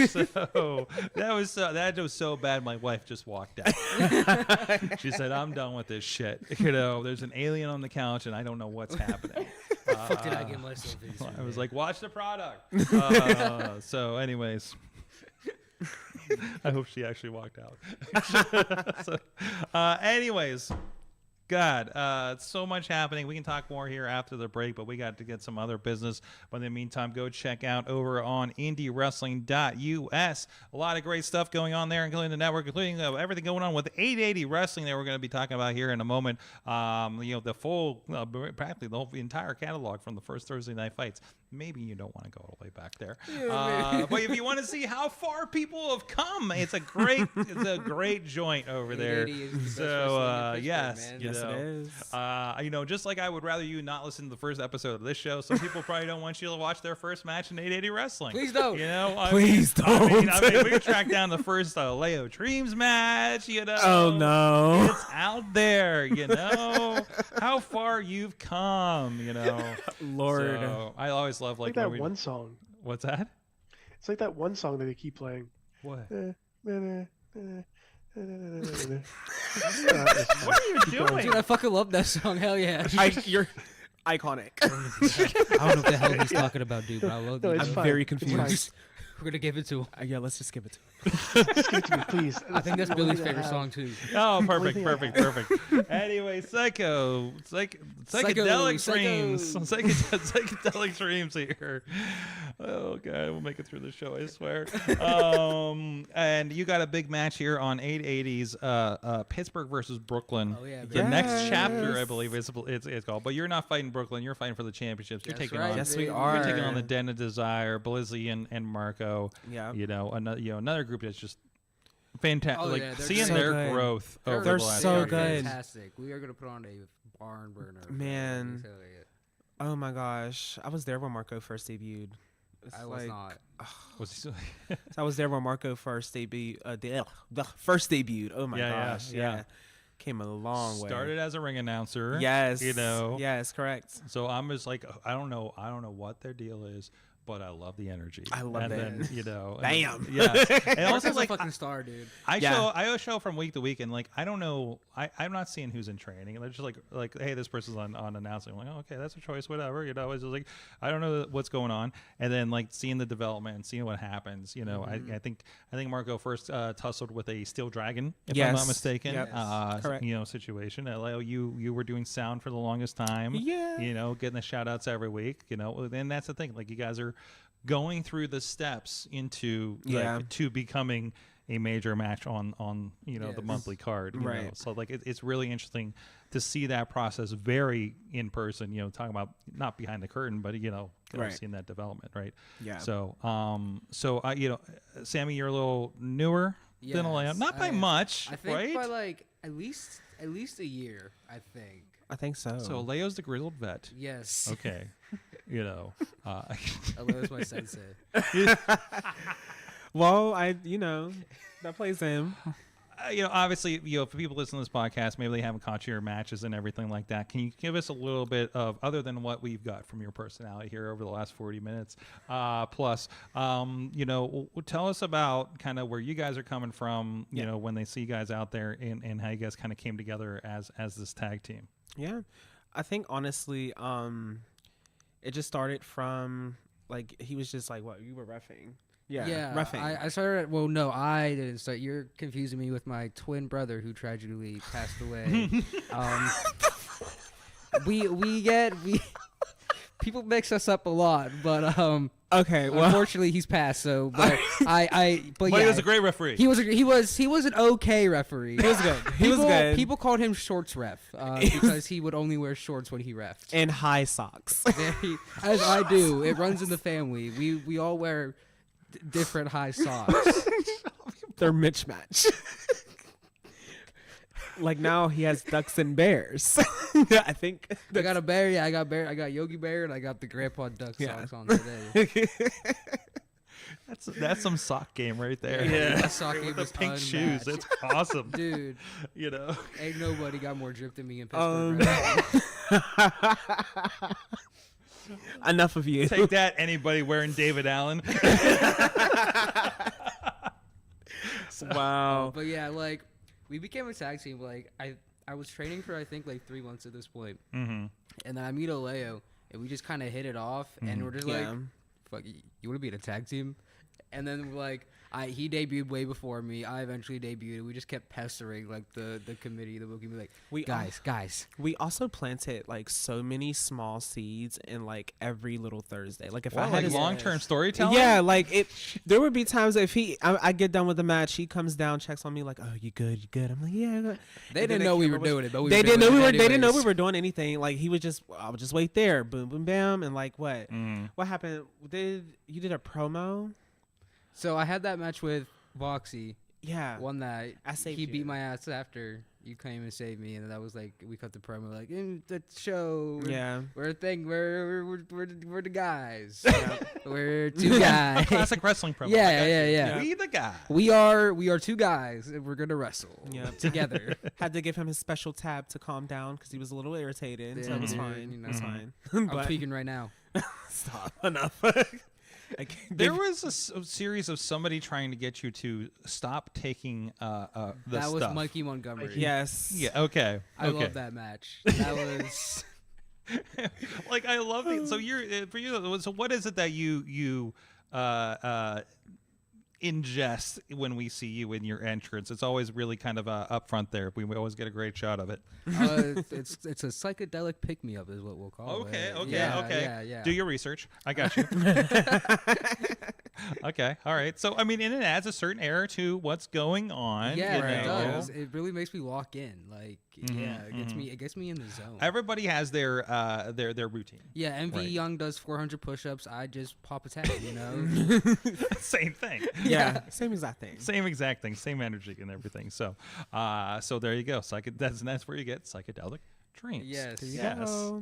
So that was so bad. My wife just walked out. She said, "I'm done with this shit." There's an alien on the couch, and I don't know what's happening. Fuck did I get myself into? I was like, "Watch the product." So, anyways. I hope she actually walked out. Anyways, God, so much happening. We can talk more here after the break, but we got to get some other business. But in the meantime, go check out over on indiewrestling.us. A lot of great stuff going on there, including the network, including everything going on with 880 Wrestling that we're going to be talking about here in a moment. The full, practically the entire catalog from the first Thursday night fights. Maybe you don't want to go all the way back there, but if you want to see how far people have come, it's a great joint over there. 880 is the best So wrestling in yes, Pittsburgh, man. Yes, it is. just like I would rather you not listen to the first episode of this show. Some people probably don't want you to watch their first match in 880 Wrestling. Please don't. Please don't. I mean, we could track down the first Leo Dreams match. Oh no. It's out there. How far you've come. Lord. So, I always love Like when that we- one song. What's that? It's like that one song that they keep playing. What? What are you doing? Dude, I fucking love that song. Hell yeah. You're iconic. I don't know what the hell he's talking about, dude, but I love No, it. it's I'm fine. very It's fine. confused. We're gonna give it to him. Yeah, let's just give it to him. Just give it to me, please. I think that's the only Billy's thing I favorite have. song too. Oh, perfect. Psycho. Anyway, psychedelic Psycho. dreams. Psychedelic dreams here. Oh god, we'll make it through the show, I swear. And you got a big match here on 880's Pittsburgh versus Brooklyn. Oh, yeah, The baby. next chapter, I believe, it's called. But you're not fighting Brooklyn. You're fighting for the championships. You're That's taking right, on. Yes, we baby. are. You're taking on the Den of Desire, Blizzy and Marco. Yeah. Another group that's just fantastic. Oh, yeah, they're seeing so their good. growth They're over They're the last so year. good. Fantastic. We are gonna put on a barn burner. Man. Hell yeah. Oh my gosh. I was there when Marco first debuted. It's I was like- not. Was he- I was there when Marco first debuted. The first debuted. Oh my gosh. yeah. Came a long way. started as a ring announcer. Yes. Yes, Yes, correct. So I'm just like, I don't know what their deal is, but I love the energy. I love and that. Then, you know, Bam. Yeah. And Also, also, like, a fucking star, dude. I show from week to week, and like I don't know, I'm not seeing who's in training. They're just like, hey, this person's on announcing. I'm like, oh, okay, that's a choice, whatever. You know, it's just like I don't know what's going on, and then like seeing the development and seeing what happens. You know, I think Marco first tussled with a steel dragon, if I'm not mistaken. Yep. Correct. You know, situation. Leo, you were doing sound for the longest time. Yeah. You know, getting the shout outs every week. You know, and that's the thing. Like you guys are going through the steps into to becoming a major match on you know the monthly card, you know? So like it's really interesting to see that process very in person, you know, talking about not behind the curtain, but you know, seeing that development, right? So you know, Sammy, you're a little newer than Alea, not by much, I think right? by like at least a year, I think so. So Leo's the grizzled vet. Yes. Okay. You know, Aleo's my sensei. Well, that plays him. You know, obviously, you know, for people listening to this podcast, maybe they haven't caught your matches and everything like that. Can you give us a little bit of, other than what we've got from your personality here over the last 40 minutes, plus, you know, tell us about kind of where you guys are coming from, you know, when they see you guys out there and how you guys kind of came together as this tag team. Yeah. I think, honestly, it just started from, like, he was just like, what, you were reffing? Yeah, reffing. I started. Well, no, I didn't start. You're confusing me with my twin brother who tragically passed away. People mix us up a lot, but okay. Well, unfortunately, he's passed. So, but but he was a great referee. He was an okay referee. He was good. He was good. People called him shorts ref because he would only wear shorts when he refed and high socks. As I do, it runs in the family. We all wear different high socks. They're mismatch. Like now he has ducks and bears. I think I got a bear. Yeah, I got Yogi Bear, and I got the Grandpa Duck socks on today. That's some sock game right there. Yeah, that sock game with the was pink shoes. unmatched. It's awesome, dude. You know, ain't nobody got more drip than me in Pittsburgh. Right Enough of you. Take that, anybody wearing David Allen. Wow. But yeah, like we became a tag team. Like I was training for I think like 3 months at this point. And then I meet Oleo, and we just kind of hit it off, and we're just like, "Fuck, you want to be in a tag team?" And then like he debuted way before me. I eventually debuted. We just kept pestering like the committee, the booking, like, guys. We also planted like so many small seeds in like every little Thursday. Like if I had like long-term storytelling. Yeah, like there would be times if I get done with the match, he comes down, checks on me like, "Oh, you good? You good?" I'm like, "Yeah." Good. They didn't know we were doing it, but they didn't know we were doing anything. Like I would just wait there, boom, boom, bam, and like what? What happened? You did a promo? So I had that match with Voxy. Yeah. One that I saved he you. beat my ass after you came and saved me, and that was like we cut the promo like in the show. We're a thing. We're the guys. Yeah. We're two guys. Classic wrestling promo. Yeah. We the guy. We are two guys, and we're gonna wrestle. Together. Had to give him his special tab to calm down because he was a little irritated. So it was fine. You know, it's fine. I'm speaking right now. Stop. Enough. There was a series of somebody trying to get you to stop taking the that stuff. was Mikey Montgomery. Yes. Yeah. Okay. I love that match. That was like I love it. So you're for you. So what is it that you ingest when we see you in your entrance? It's always really kind of up front there. We always get a great shot of it. It's a psychedelic pick me up is what we'll call it. Okay. Yeah. Do your research. I got you. Okay. All right. So I mean, and it adds a certain air to what's going on. Yeah, you it know? does. It really makes me lock in. Like, it gets me in the zone. Everybody has their routine. Yeah, MV Right. Young does 400 push-ups. I just pop a tag, you know. Same thing. Yeah, same exact thing. Same exact thing. Same energy and everything. So, so there you go. That's where you get psychedelic dreams. Yes.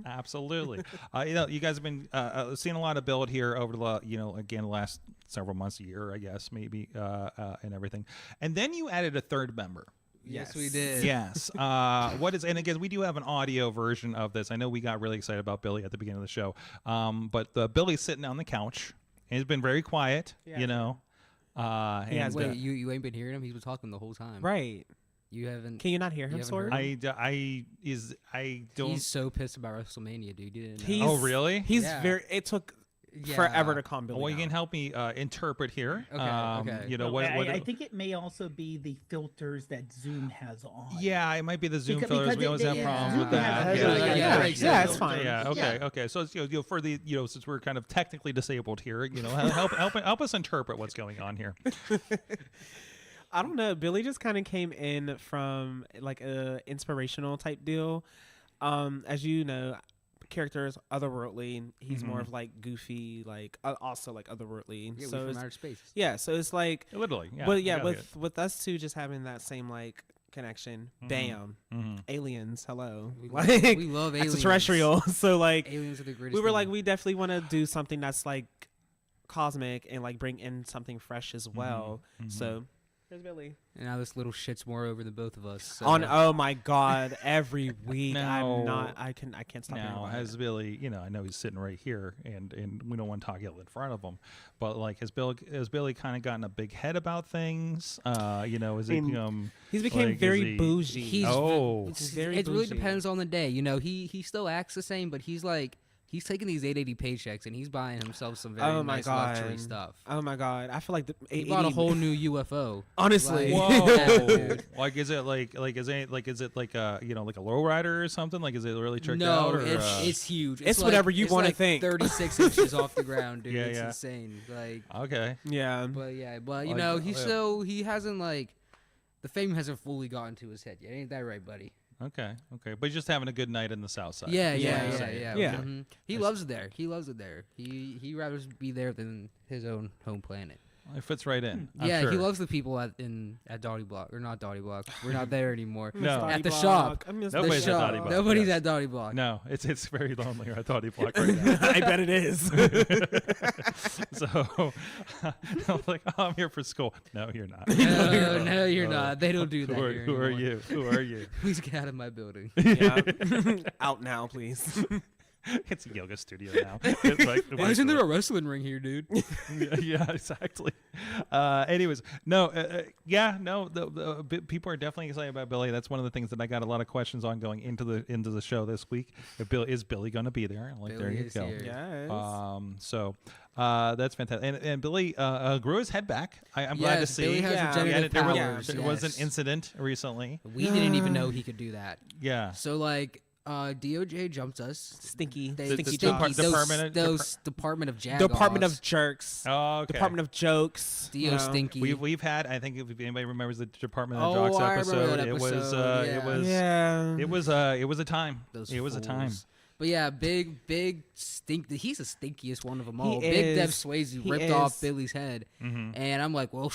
Absolutely. You know, you guys have been seeing a lot of build here over the last several months, a year, I guess, maybe, and everything. And then you added a third member. Yes, we did. Yes. And again, we do have an audio version of this. I know we got really excited about Billy at the beginning of the show. But Billy's sitting on the couch. And he's been very quiet, Yeah. you know. He has Wait, been. you ain't been hearing him? He's been talking the whole time. Right. You haven't. Can you not hear You him, haven't Sword? heard I don't. He's so pissed about WrestleMania, dude. You didn't know. He's, Oh, really? He's Yeah. very. It took Yeah. forever to calm Billy Well, you down. can help me interpret here. Okay, okay. You know No, what? I think it may also be the filters that Zoom has on. Yeah, it might be the Zoom Because- filters. because We always have they- problems Zoom with that. has- Yeah, it's fine. Yeah. Okay. Yeah. Okay. So it's, for the since we're kind of technically disabled here, help us interpret what's going on here. I don't know. Billy just kind of came in from like a inspirational type deal. As you know, character is otherworldly. He's more of like goofy, like also like otherworldly. Yeah, so we're it's, from outer space. yeah, so it's like, Literally. Yeah. but yeah, I get it. with us two just having that same like connection. Bam, Mhm. aliens. Hello, We like love, we love aliens. extraterrestrial. So like, Aliens are the greatest. we were thing. like, we definitely want to do something that's like cosmic and like bring in something fresh as well. So there's Billy. And now this little shit's more over than both of us. So. Oh my god, every week Now- I can't stop Now, hearing has about it. Billy, I know he's sitting right here, and we don't want to talk ill in front of him, but like, has Billy kind of gotten a big head about things? Is it He's became like, is very he- bougie. He's It's very it really bougie. depends on the day. He still acts the same, but he's like he's taking these 880 paychecks and he's buying himself some very Oh my nice god, luxury stuff. Oh my god, I feel like He bought a whole new UFO. Honestly. Like, Whoa! yeah, dude. Like, is it like a lowrider or something? Like, is it really tricked No, out? Or, it's huge. It's like- whatever you it's wanna like think. 36 inches off the ground, dude. Yeah, It's yeah. insane. Like, okay. Yeah. but Like, he hasn't like the fame hasn't fully gotten to his head yet. Ain't that right, buddy? Okay. But he's just having a good night in the South Side. Yeah, is what yeah, you're yeah, saying. yeah. Yeah. Mhm. He loves it there. He loves it there. He rather be there than his own home planet. It fits right in. I'm Yeah, sure. he loves the people at Dottie Block, or not Dottie Block. We're not there anymore. No. At the shop. I miss Nobody's the at shop. Dottie Block. Nobody's yes. at Dottie Block. No, it's very lonely at Dottie Block right now. I bet it is. So I'm like, oh, I'm here for school. No, you're not. No, you're not. They don't do that. Who are, here who are anymore. you? Who are you? Please get out of my building. Yeah. Out now, please. It's a yoga studio now. It's like, Why isn't there a wrestling ring here, dude? yeah, exactly. Anyways, people are definitely excited about Billy. That's one of the things that I got a lot of questions on going into the show this week. Is Billy going to be there? Like, Billy there you is go. here. Yes. So that's fantastic. And Billy grew his head back. I'm glad to Yes, see. Billy has Yeah. regenerative there was, powers. there was an yes. incident recently. We didn't even know he could do that. Yeah. So like, DOJ jumped us. Stinky. They, Stinky the jockeys. those Department of Jagoffs. Department of Jerks. Oh, okay. Department of Jokes. Dio Stinky. We've had, I think if anybody remembers the Department of Oh, Jocks I remember episode, that it was episode, Yeah. it was a time. Those It was a time. fools. But yeah, big stink. He's the stinkiest one of them all. He Big Dev is. Swayze He ripped off is. Billy's head, Mm-hmm. and I'm like, well,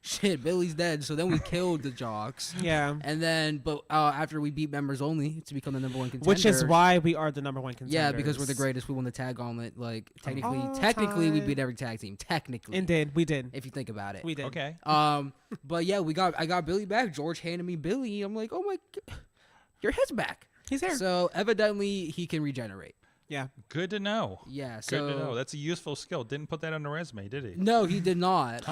shit, Billy's dead. So then we killed the Jocks. Yeah. And then, but after we beat members only to become the number one contender. Which is why we are the number one contender. Yeah, because we're the greatest. We won the tag gauntlet. Like technically, All technically we time. beat every tag team. Technically, And we did. if you think about it. We did. Okay. But yeah, I got Billy back. George handed me Billy. I'm like, oh my, your head's back. He's here. So evidently he can regenerate. Yeah. Good to know. Yeah. So Good to know. That's a useful skill. Didn't put that on the resume, did he? no, he did not.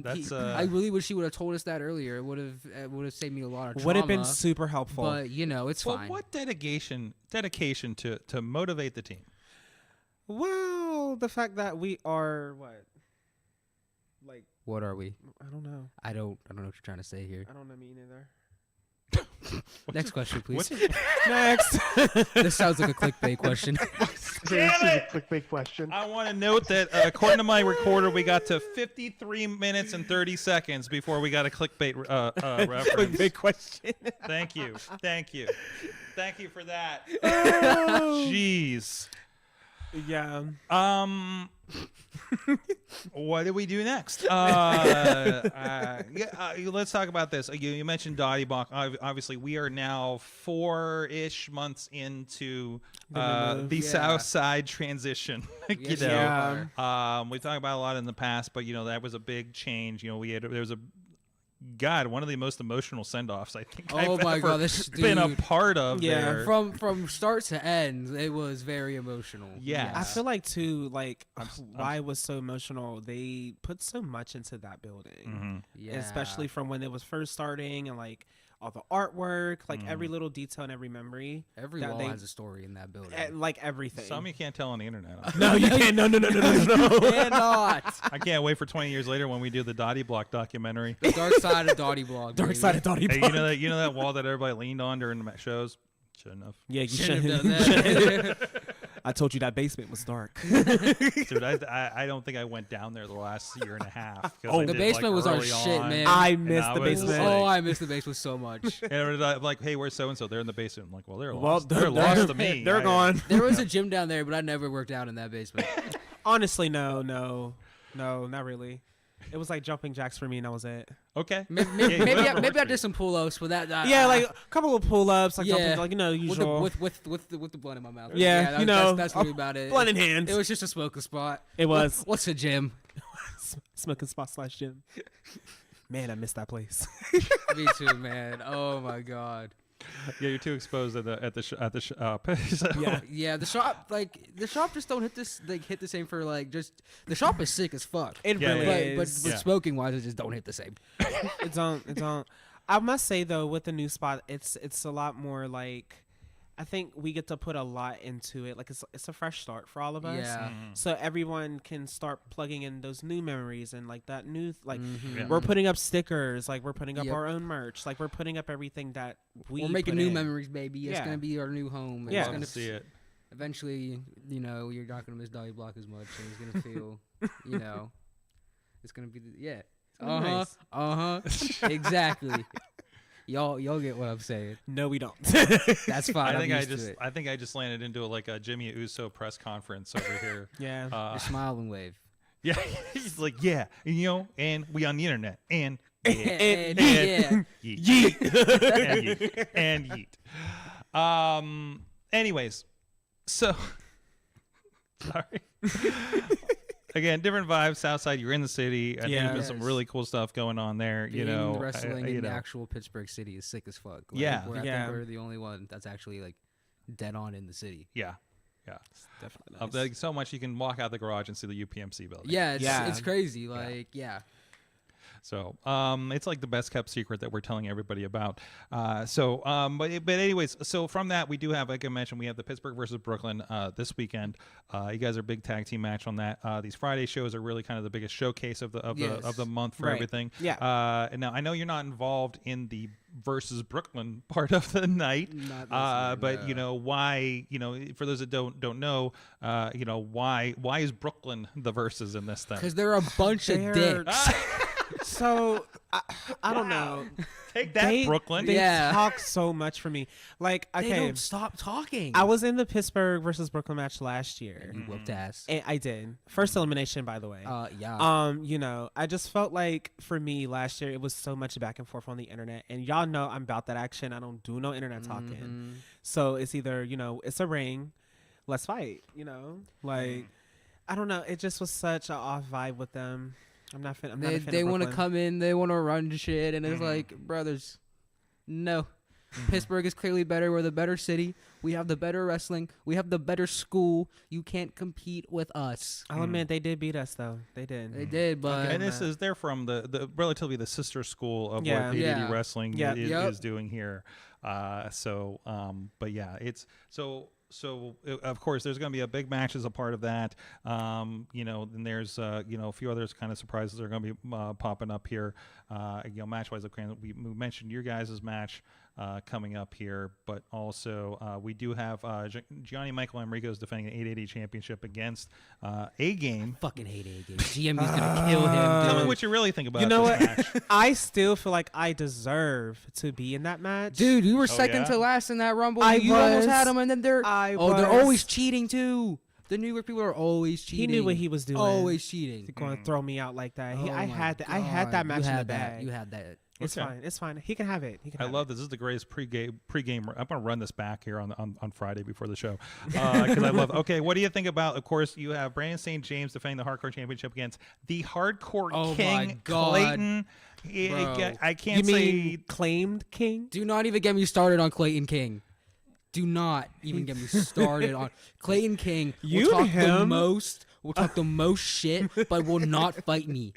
that's, I really wish he would have told us that earlier. It would have saved me a lot of trauma. Would have been super helpful. But it's Well, fine. what dedication to motivate the team? Well, the fact that we are what? Like, What are we? I don't know. I don't know what you're trying to say here. I don't know me neither. Next question, please. Next. This sounds like a clickbait question. This is a clickbait question. I want to note that according to my recorder, we got to 53 minutes and 30 seconds before we got a clickbait reference. Big question. Thank you for that. Oh. Jeez. Yeah. What do we do next? Let's talk about this. You mentioned Dottie Block. Obviously, we are now 4-ish months into the Yeah. South Side transition. Yes, you know, Yeah. we talked about a lot in the past, but that was a big change. There was a God, one of the most emotional send-offs I think Oh I've my ever God, this been a dude. part of. Yeah, there. From start to end, it was very emotional. Yeah. I feel like too, like why it was so emotional. They put so much into that building, Yeah. especially from when it was first starting, and like all the artwork, like every little detail and every memory. Every that wall they- has a story in that building. Like everything. Some you can't tell on the internet. No, you can't. No. Cannot. I can't wait for 20 years later when we do the Dottie Block documentary. The dark side of Dottie Blog. Dark baby. side of Dottie Hey, Block. you know that wall that everybody leaned on during the shows? Shouldn't have. Yeah, you Shouldn't have shouldn't. done that. I told you that basement was dark. Dude, I don't think I went down there the last year and a half. 'cause I Oh, did, the basement was our early shit, on. man. I And missed the was basement. like- Oh, I miss the basement so much. And it was like, hey, where's so and so? They're in the basement. I'm like, well, they're Well, lost. They're lost to me. They're gone. There was a gym down there, but I never worked out in that basement. Honestly, no, not really. It was like jumping jacks for me, and that was it. Okay. Maybe, Yeah, whatever maybe works I for did some pull-ups, but that Yeah, like a couple of pull-ups, like Yeah. jumping, like usual. with the blunt in my mouth. Yeah, that's really about it. blunt in hand. It was just a smoking spot. It was. What's a gym? Smoking spot / gym. Man, I missed that place. Me too, man. Oh my God. Yeah, you're too exposed at the shop. Yeah. Yeah, the shop just don't hit the same for like just the shop is sick as fuck. It Yeah, really yeah. But is. Yeah. smoking wise, it just don't hit the same. It don't. I must say though, with the new spot, it's a lot more like. I think we get to put a lot into it. Like it's a fresh start for all of us. Yeah. So everyone can start plugging in those new memories and like that new like Yeah. we're putting up stickers, like we're putting up Yep. our own merch, like we're putting up everything that We're making put new in. memories, baby. It's Yeah. gonna be our new home. Yeah. It's Love gonna to see it. Eventually, you're not gonna miss Dolly Block as much, and it's gonna feel, it's gonna be gonna be exactly. Y'all get what I'm saying. No, we don't. That's fine. I think I I just landed into like a Jimmy Uso press conference over here. Yeah. Just smile and wave. Yeah, he's like, yeah, and we on the internet, and yeah, And, and yeah. yeet, and yeet. Anyways, so sorry. Again, different vibes. Southside, you're in the city. I think Yeah. there's been some Yes. really cool stuff going on there. You Being know, wrestling you in the know. actual Pittsburgh city is sick as fuck. Like, Yeah. I think Yeah. we're the only one that's actually like dead on in the city. Yeah. Definitely. Like, so much you can walk out the garage and see the UPMC building. Yeah, Yeah. it's crazy. Like, yeah. So it's like the best kept secret that we're telling everybody about. But anyways, so from that we do have, like I mentioned, we have the Pittsburgh versus Brooklyn this weekend. You guys are a big tag team match on that. These Friday shows are really kind of the biggest showcase of the month for Right. everything. Yeah. And now I know you're not involved in the versus Brooklyn part of the night. Not this year, But no. you know why? You know, for those that don't know, you know why is Brooklyn the versus in this thing? Because they're a bunch of They're- dicks. So I don't know. Take that, Brooklyn. They Yeah. talk so much for me. Like, They okay, don't stop talking. I was in the Pittsburgh versus Brooklyn match last year. You whooped ass. And I did. First elimination, by the way. Yeah. I just felt like for me last year it was so much back and forth on the internet, and y'all know I'm about that action. I don't do no internet talking. Mm-hmm. So it's either it's a ring, let's fight. Like I don't know. It just was such an off vibe with them. I'm not a fan They of want to Brooklyn. come in, they want to run shit, and it's like, brothers, no. Pittsburgh is clearly better. We're the better city. We have the better wrestling. We have the better school. You can't compete with us. I'll admit they did beat us though. They did. They did, but And they're from the relatively the sister school of Yeah. what ADD Yeah. Wrestling Yeah. is doing here. But yeah, it's so of course there's going to be a big match as a part of that. Then there's a few others kind of surprises that are going to be popping up here. Match wise, we mentioned your guys' match coming up here, but also we do have Gianni Michael Enrico's defending an 880 championship against A Game. fucking hate A-Game. GMB's gonna kill him, Tell me dude. what you really think about You know this what? match. I still feel like I deserve to be in that match. Dude, you were second yeah? to last in that Rumble. I You almost was. had him, and then they're I they're was. always cheating too. The New York people are always cheating. He knew what he was doing. Always cheating. He's going to throw me out like that. Oh I my had God. that match You in the had that. bag. You had that. It's Okay. fine. It's fine. He can have it. He can I have love this. This is the greatest pregame. I'm going to run this back here on Friday before the show because I love. Okay, what do you think about? Of course, you have Brandon St. James defending the Hardcore Championship against the Hardcore Oh King my God. Clayton. Bro. I can't You say. mean claimed king? Do not even get me started on Clayton King. Do not even get me started on Clayton King. You will talk him? the most. Will talk the most shit, but will not fight me.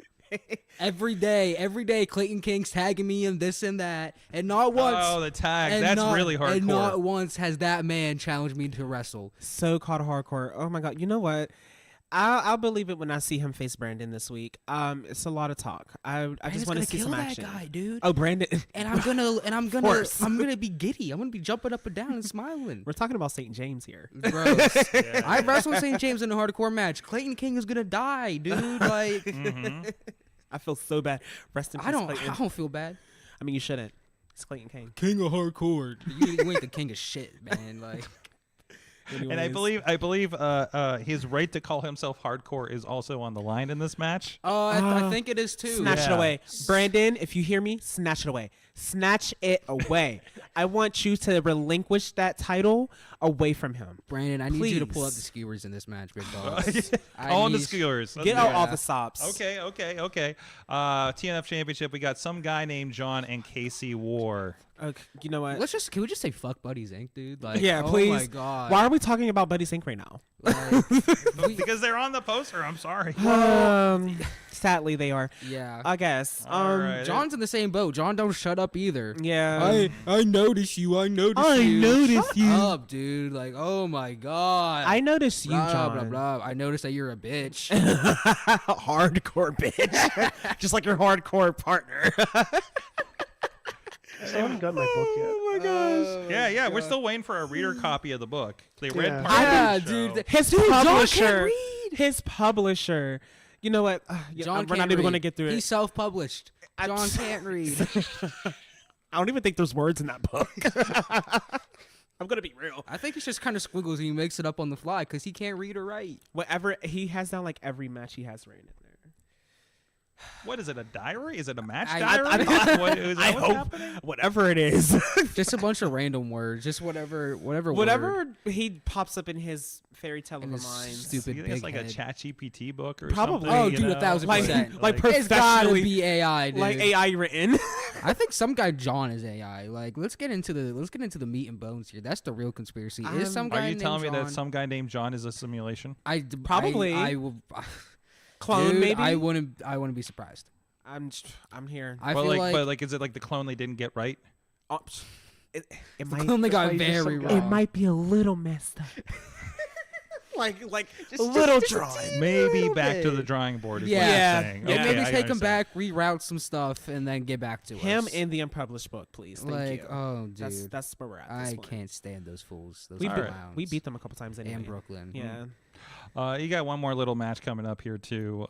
Every day, Clayton King's tagging me and this and that, and not once. Oh, the tag. and That's not- really hardcore. And not once has that man challenged me to wrestle. So called hardcore. Oh my god. You know what? I'll believe it when I see him face Brandon this week. It's a lot of talk. I just want to see some action. That guy, dude. Oh, Brandon. And I'm gonna course. I'm gonna be giddy. I'm gonna be jumping up and down and smiling. We're talking about St. James here. Bro, I wrestled St. James in a hardcore match. Clayton King is gonna die, dude. Like, I feel so bad. Rest in peace, I don't feel bad. I mean, you shouldn't. It's Clayton King. King of hardcore. You ain't the king of shit, man. Like, And I believe his right to call himself hardcore is also on the line in this match. I think it is too. Snatch it Yeah. away. Brandon, if you hear me, snatch it away. Snatch it away. I want you to relinquish that title away from him. Brandon, I need you to pull up Please. the skewers in this match, big boss. On the skewers. Let's Get do out it. all the sops. Okay. TNF Championship. We got some guy named John and Casey War. Okay, you know what? Can we just say fuck Buddies Inc., dude? Like, Yeah, oh please. my god. Why are we talking about Buddy Sync right now? Like, Because they're on the poster. I'm sorry. Sadly, they are. yeah. I guess. All right. John's in the same boat. John don't shut up either. Yeah. I notice you. I notice I you. notice Shut you. up, dude. Like, oh my god. I noticed you, blah, John. blah, blah. I noticed that you're a bitch. Hardcore bitch. Just like your hardcore partner. I haven't got my book yet. Oh my gosh. Yeah. We're still waiting for a reader copy of the book. They read Yeah. part Yeah, of the show. dude. His John can't publisher. read. His publisher. You know what? John we're can't not even read. going to get through He's it. self-published. John can't read. I don't even think there's words in that book. I'm going to be real. I think it's just kind of squiggles and he makes it up on the fly because he can't read or write. Whatever he has down, like every match he has written in there. What is it? A diary? Is it a match I- diary? What, is that what's happening? Whatever it is. Just a bunch of random words. Just whatever word Whatever he pops up in his fairy tale in of his a mind. stupid You think it's big like head. a ChatGPT book or Probably. something? Oh, you dude, know? 1000%. Like It's gotta professionally, be AI, dude. like AI written. I think some guy John is AI. Like, let's get into the meat and bones here. That's the real conspiracy. Is some guy Are you named telling me John, that some guy named John is a simulation? Probably. I will. Clone, Dude, maybe. I wouldn't be surprised. I'm here. I But feel but like is it like the clone they didn't get right? Oh, it the might. clone they got Like, just very some guy. wrong. It might be a little messed up. like a little drawing. Maybe back to the drawing board is Yeah. what Yeah. you're saying. Yeah. Or maybe I take him understand. back, reroute some stuff, and then get back to Him us. in the unpublished book, please. Thank like, you. oh, dude, That's where we're at. This I one. can't stand those fools. Those We, beat, clowns. we beat them a couple times anyway. in Brooklyn. Yeah. You got one more little match coming up here too.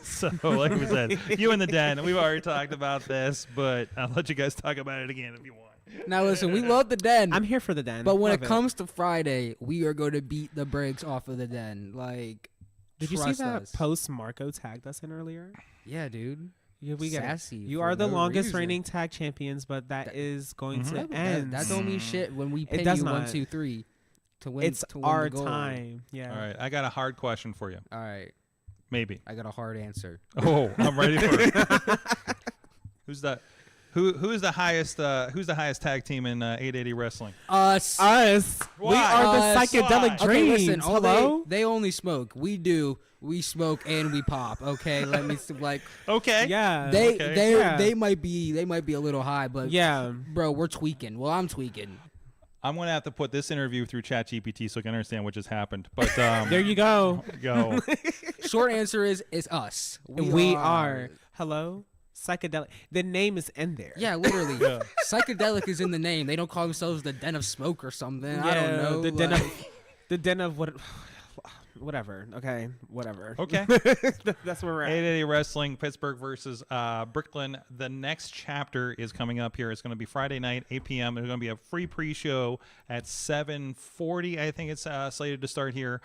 So, like we said, you in the den. We've already talked about this, but I'll let you guys talk about it again if you want. Now listen, we love the den. I'm here for the den. But when Love it comes to Friday, we are going to beat the brakes off of the den. Like, did you see trust that us. post Marco tagged us in earlier? Yeah, dude. Yeah, we get it. Sassy You for are the no longest reason. reigning tag champions, but that is going to That, end. that don't mean shit when we pin does you not. 1, 2, 3 to win. It's to win our the gold. time. Yeah. All right, I got a hard question for you. All right, Maybe. I got a hard answer. Oh, I'm ready for it. Who's the highest tag team in 880 wrestling? Us. Us. We Why? are the Us. psychedelic Why? Okay, dreams. listen. Hello. They only smoke. We do. We smoke and we pop. Okay, let me like. Okay. Yeah. They Okay. they Yeah. they might be a little high, but Yeah. bro, we're tweaking. Well, I'm tweaking. I'm gonna have to put this interview through ChatGPT so I can understand what just happened. But There you go. go. Short answer is us. We are. Hello. Psychedelic. The name is in there. Yeah, literally. Psychedelic is in the name. They don't call themselves the Den of Smoke or something. I don't know. The den of what? whatever. Okay, whatever. Okay. That's where we're at. 880 Wrestling, Pittsburgh versus Brooklyn. The next chapter is coming up here. It's going to be Friday night, 8 p.m. There's going to be a free pre-show at 7:40. I think it's slated to start here.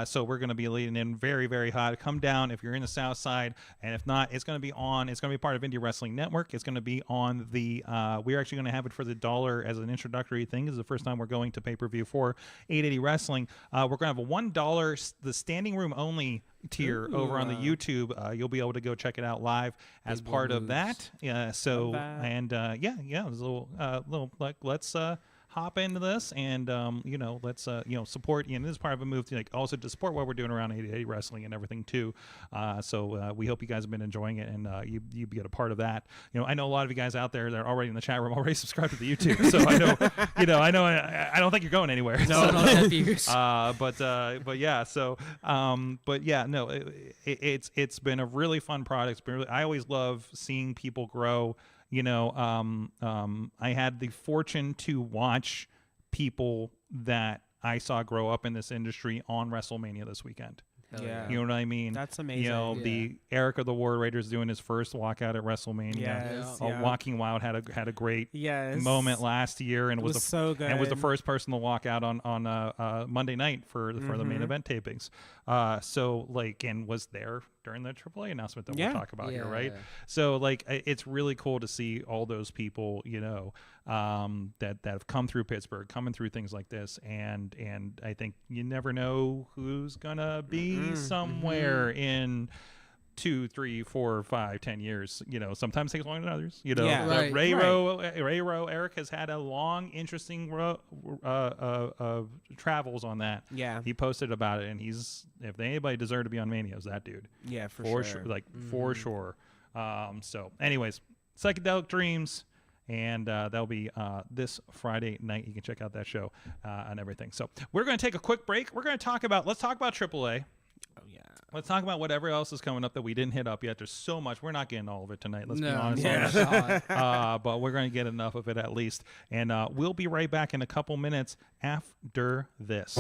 So we're going to be leading in very, very hot. Come down if you're in the South Side, and if not, it's going to be on. It's going to be part of Indie Wrestling Network. It's going to be on the. We're actually going to have it for the $1 as an introductory thing. This is the first time we're going to pay-per-view for 880 Wrestling. We're going to have a $1, the standing room only tier over on the YouTube. You'll be able to go check it out live as part of that. Yeah. So and yeah, there's a little like let's hop into this and let's support. This is part of a move to also to support what we're doing around 880 Wrestling and everything too. So we hope you guys have been enjoying it and you get a part of that. I know a lot of you guys out there that are already in the chat room already subscribed to the YouTube. So I know I don't think you're going anywhere. No, but yeah. So but yeah, no, it's been a really fun product. It's been really, I always love seeing people grow. I had the fortune to watch people that I saw grow up in this industry on WrestleMania this weekend. Yeah. You know what I mean? That's amazing. The Eric of the War Raiders doing his first walkout at WrestleMania. Yes, Walking Wild had a great moment last year, and was so good. And was the first person to walk out on Monday night for the main event tapings. And was there during the AAA announcement that we'll talk about here, right? Yeah. So it's really cool to see all those people, that have come through Pittsburgh, coming through things like this, and I think you never know who's gonna be somewhere in 2, 3, 4, 5, 10 years. Sometimes takes longer than others. Ray Rowe, Eric has had a long, interesting travels on that. Yeah, he posted about it, and if anybody deserved to be on Mania, it was that dude. Yeah, for sure. For sure. So, anyways, Psychedelic Dreams. And that'll be this Friday night. You can check out that show and everything. So we're going to take a quick break. Let's talk about AAA. Oh, yeah. Let's talk about whatever else is coming up that we didn't hit up yet. There's so much. We're not getting all of it tonight. Let's be honest. But we're going to get enough of it at least. And we'll be right back in a couple minutes after this.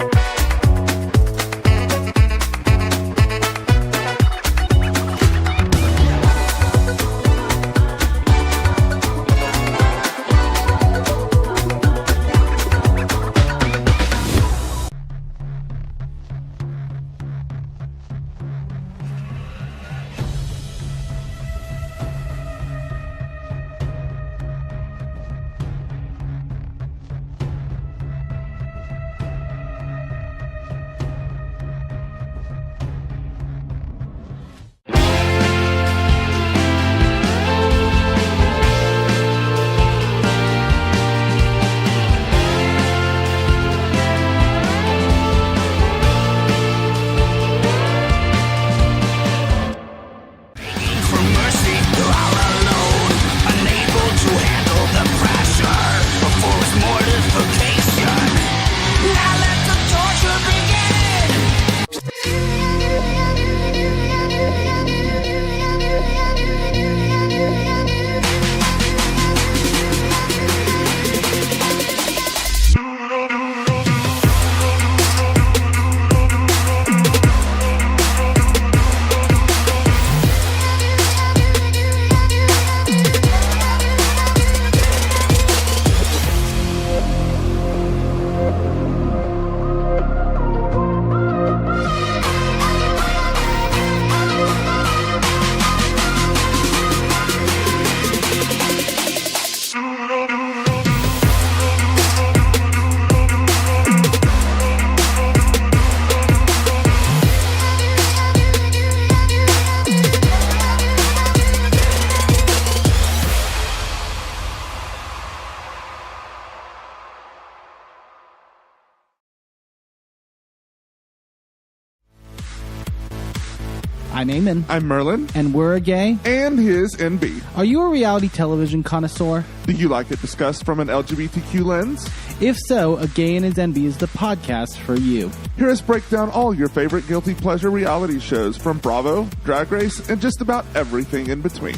I'm Eamon. I'm Merlin. And we're a gay. And his NB. Are you a reality television connoisseur? Do you like it discussed from an LGBTQ lens? If so, A Gay and His NB is the podcast for you. Hear us break down all your favorite guilty pleasure reality shows from Bravo, Drag Race, and just about everything in between.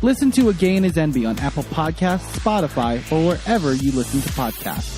Listen to A Gay and His NB on Apple Podcasts, Spotify, or wherever you listen to podcasts.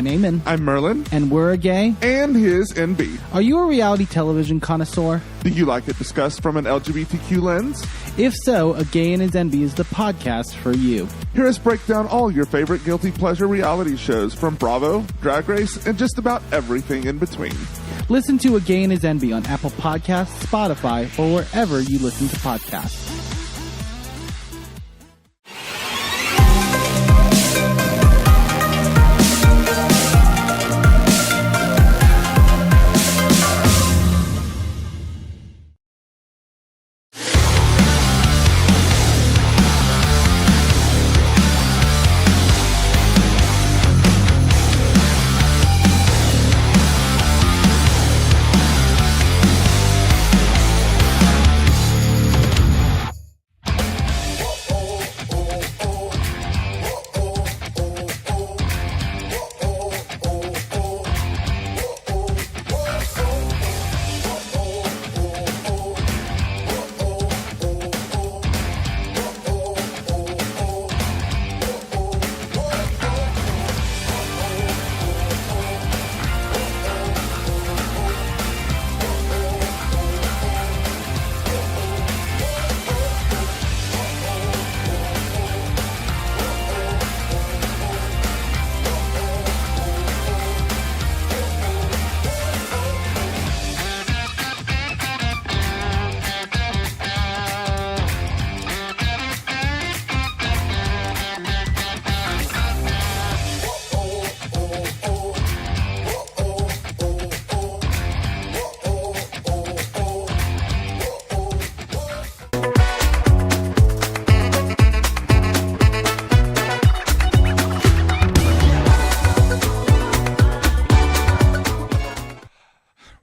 I'm Eamon. I'm Merlin. And we're a gay. And his NB. Are you a reality television connoisseur? Do you like it discussed from an LGBTQ lens? If so, A Gay and His NB is the podcast for you. Hear us break down all your favorite guilty pleasure reality shows from Bravo, Drag Race, and just about everything in between. Listen to A Gay and His NB on Apple Podcasts, Spotify, or wherever you listen to podcasts.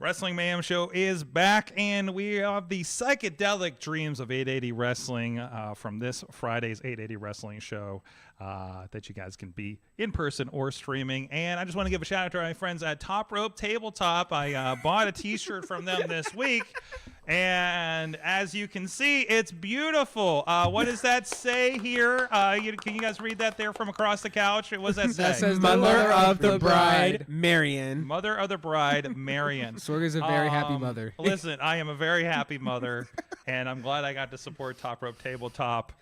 Wrestling Mayhem Show is back, and we have the psychedelic dreams of 880 Wrestling from this Friday's 880 Wrestling show that you guys can be in person or streaming. And I just want to give a shout out to my friends at Top Rope Tabletop. I bought a t-shirt from them this week, and as you can see, it's beautiful. What does that say here? Can you guys read that there from across the couch? What does that say? That says Mother of the bride, Marion. Mother of the bride, Marion. Sorg is a very happy mother. Listen, I am a very happy mother, and I'm glad I got to support Top Rope Tabletop.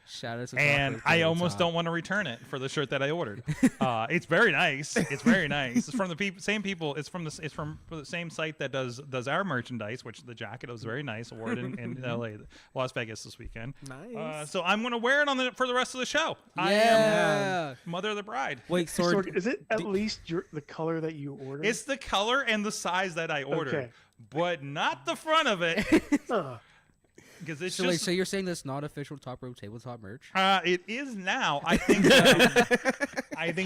Shout out to And I almost don't want to return it for the shirt that I ordered. It's very nice. It's very nice. It's from the same people. It's from the same site that does our merchandise, which the jacket was very nice. Award in LA, Las Vegas this weekend. Nice. So I'm going to wear it for the rest of the show. Yeah. I am Mother of the Bride. Wait, Sorg, is it at least the color that you ordered? It's the color and the size that I ordered, but not the front of it. Because it's so wait, so you're saying that's not official Top Rope Tabletop merch? It is now. I think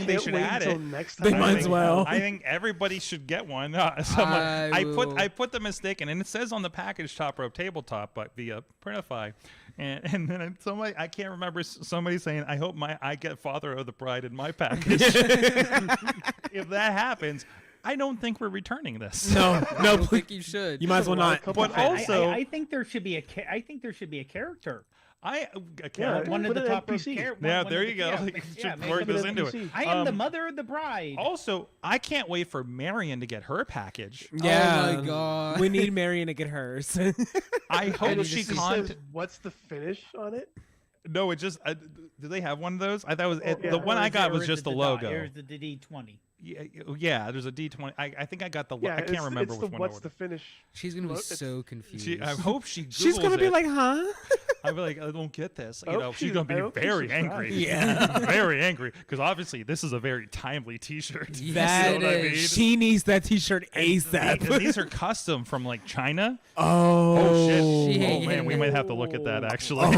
they should add it. Next time. They might as well. I think everybody should get one. I put the mistake in, and it says on the package Top Rope Tabletop, but via Printify, and then somebody, I can't remember, somebody saying, I hope I get Father of the Bride in my package. If that happens, I don't think we're returning this. No, I don't think you should. You might as well not. But also, I think there should be a character. One of the top rope characters. Yeah, there you go. You should work this into it. I am the mother of the bride. Also, I can't wait for Marion to get her package. Yeah. Oh my god. We need Marion to get hers. I hope she says, what's the finish on it? No, it just. Do they have one of those? I thought it was the one I got was just the logo. There's the D20. Yeah, there's a D20. I think I got the. I can't remember which one. What's the finish? She's gonna be so confused. I hope she. She's gonna be like, huh? I'll be like, I don't get this. She's gonna be very angry. Yeah, very angry because obviously this is a very timely T-shirt. Yes, it is. She needs that T-shirt ASAP. These are custom from like China. Oh shit! Oh man, we might have to look at that actually.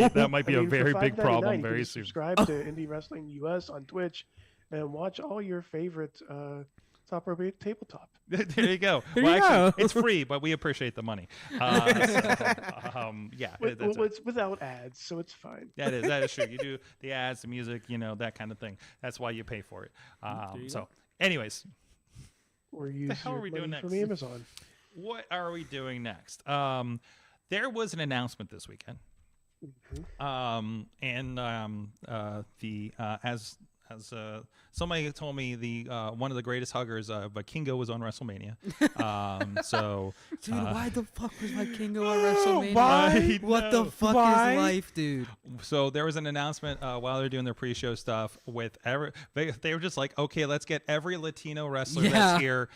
That might be a very big problem very soon. Subscribe to Indie Wrestling US on Twitch and watch all your favorite Top Rope Tabletop. There you go. Actually, it's free, but we appreciate the money. It's without ads, so it's fine. That is true. You do the ads, the music, that kind of thing. That's why you pay for it. Anyways, or use the hell are we doing next? From Amazon. What are we doing next? There was an announcement this weekend, as somebody told me the one of the greatest huggers, Vikingo, was on WrestleMania. Dude, why the fuck was Vikingo on WrestleMania? Why? What the fuck Why? is life, dude? So there was an announcement while they're doing their pre-show stuff with they were just like, okay, let's get every Latino wrestler that's here.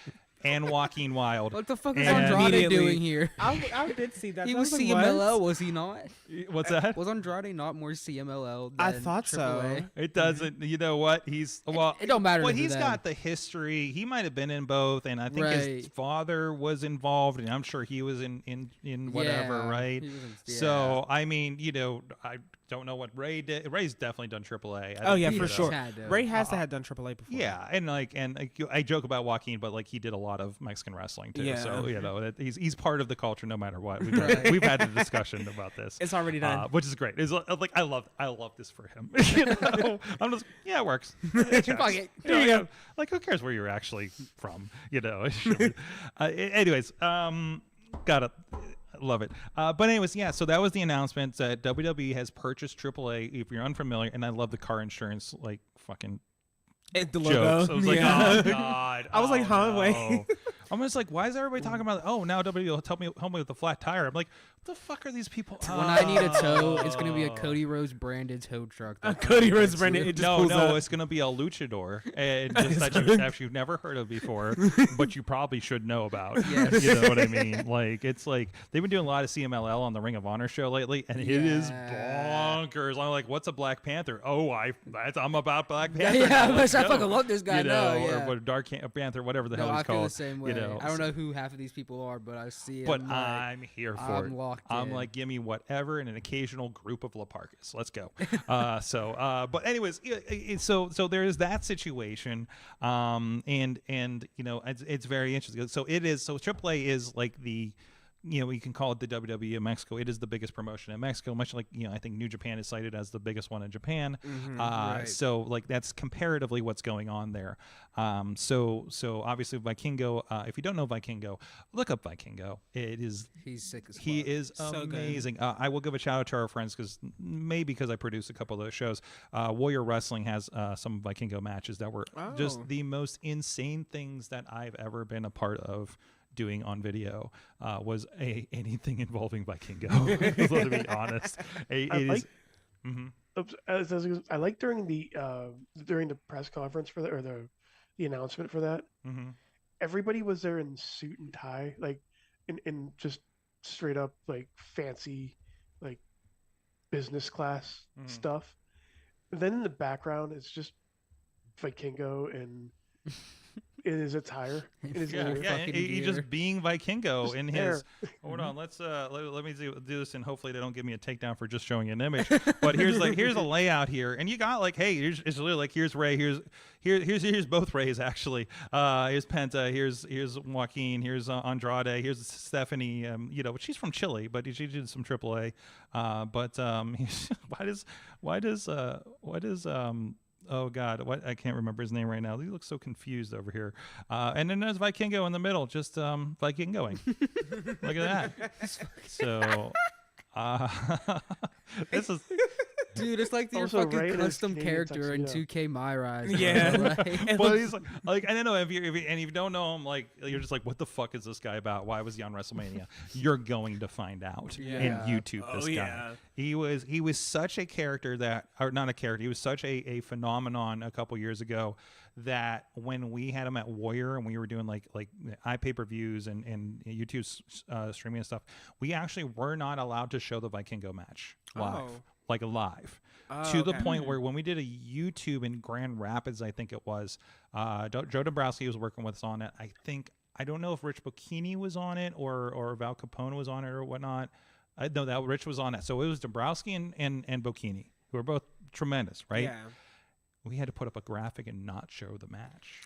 And Joaquin Wild. What the fuck is And- Andrade doing here? I did see that. He I was like, CMLL, what? was he not? What's that? Was Andrade not more CMLL than I thought so. AAA? It doesn't. You know what? He's well. It don't matter Well, to he's them. got the history. He might have been in both, and I think his Right. father was involved, and I'm sure he was in whatever, Yeah, right? he was in- So I mean, I don't know what Ray did. Ray's definitely done AAA. Oh yeah, He for does. sure. Had to. Ray has to have done AAA before. Yeah, and I joke about Joaquin, but like he did a lot of Mexican wrestling too. Yeah. So he's part of the culture no matter what. Right. We've had a discussion about this. It's already done. Which is great. It's like I love this for him. I'm just it works. It checks. Fuck it. You know, like who cares where you're actually from? Sure. Anyways, gotta love it. But anyways, yeah. So that was the announcement that WWE has purchased AAA. If you're unfamiliar, and I love the car insurance like fucking And the jokes. logo. I was like, Yeah. oh god. I was like, huh, no. wait. I'm just like, why is everybody talking about? Oh, now WWE will help me with a flat tire. I'm like, what the fuck are these people? When I need a tow, it's gonna be a Cody Rhodes branded tow truck. A Cody Rhodes branded. It just pulls No, up. it's gonna be a luchador, and just that you've never heard of before, but you probably should know about. Yes. You know what I mean? Like it's like they've been doing a lot of CMLL on the Ring of Honor show lately, and it is Yeah. bonkers. I'm like, what's a Black Panther? Oh, I'm about Black Panther. Yeah, now. I Let's go. fucking love this guy. You know, No, yeah. or Dark Panther, whatever the No, hell I he's feel called. the same way. You know, I don't know who half of these people are, but I see. but them, like, I'm here for I'm it. locked I'm in. like, give me whatever and an occasional group of Laparcas. Let's go. But anyways, so there's that situation, and it's very interesting. So it is. So AAA is like the. You can call it the WWE of Mexico. It is the biggest promotion in Mexico, much like, I think New Japan is cited as the biggest one in Japan. right. So like that's comparatively what's going on there. So obviously Vikingo, if you don't know Vikingo, look up Vikingo. It is, He's sick as fuck. he is So good. amazing. I will give a shout out to our friends because I produce a couple of those shows. Warrior Wrestling has some Vikingo matches that were just the most insane things that I've ever been a part of doing on video. Was anything involving Vikingo. So to be honest, I like during the press conference for the announcement for that. Everybody was there in suit and tie, like in just straight up like fancy, like business class stuff. And then in the background, it's just Vikingo and in his attire. In his Yeah, gear. and he's gear. just being Vikingo Just in there. his. Hold on, let's let me do this, and hopefully they don't give me a takedown for just showing an image. But here's a layout here, and you got like, hey, it's really like here's Ray, here's both Rays actually. Here's Penta, here's Joaquin, here's Andrade, here's Stephanie. She's from Chile, but she did some AAA. Why does oh God, what I can't remember his name right now. He looks so confused over here. And then there's Vikingo in the middle, just Vikingoing. Look at that. So this is Dude, it's like your Also, fucking Ray in his custom Canadian character in tuxedo. 2K My Rise. Yeah. Like, well, he's like I don't know if you don't know him, like you're just like, what the fuck is this guy about? Why was he on WrestleMania? You're going to find out in Yeah. YouTube. This guy, yeah. he was such a character or not a character. He was such a phenomenon a couple years ago that when we had him at Warrior and we were doing like iPay-per-views and YouTube streaming and stuff, we actually were not allowed to show the Vikingo match live. Oh. Like live, Oh, to the okay. point where when we did a YouTube in Grand Rapids, I think it was, Joe Dombrowski was working with us on it. I don't know if Rich Bocchini was on it or Val Capone was on it or whatnot. I know that Rich was on it. So it was Dombrowski and Bocchini, who are both tremendous, right? Yeah. We had to put up a graphic and not show the match.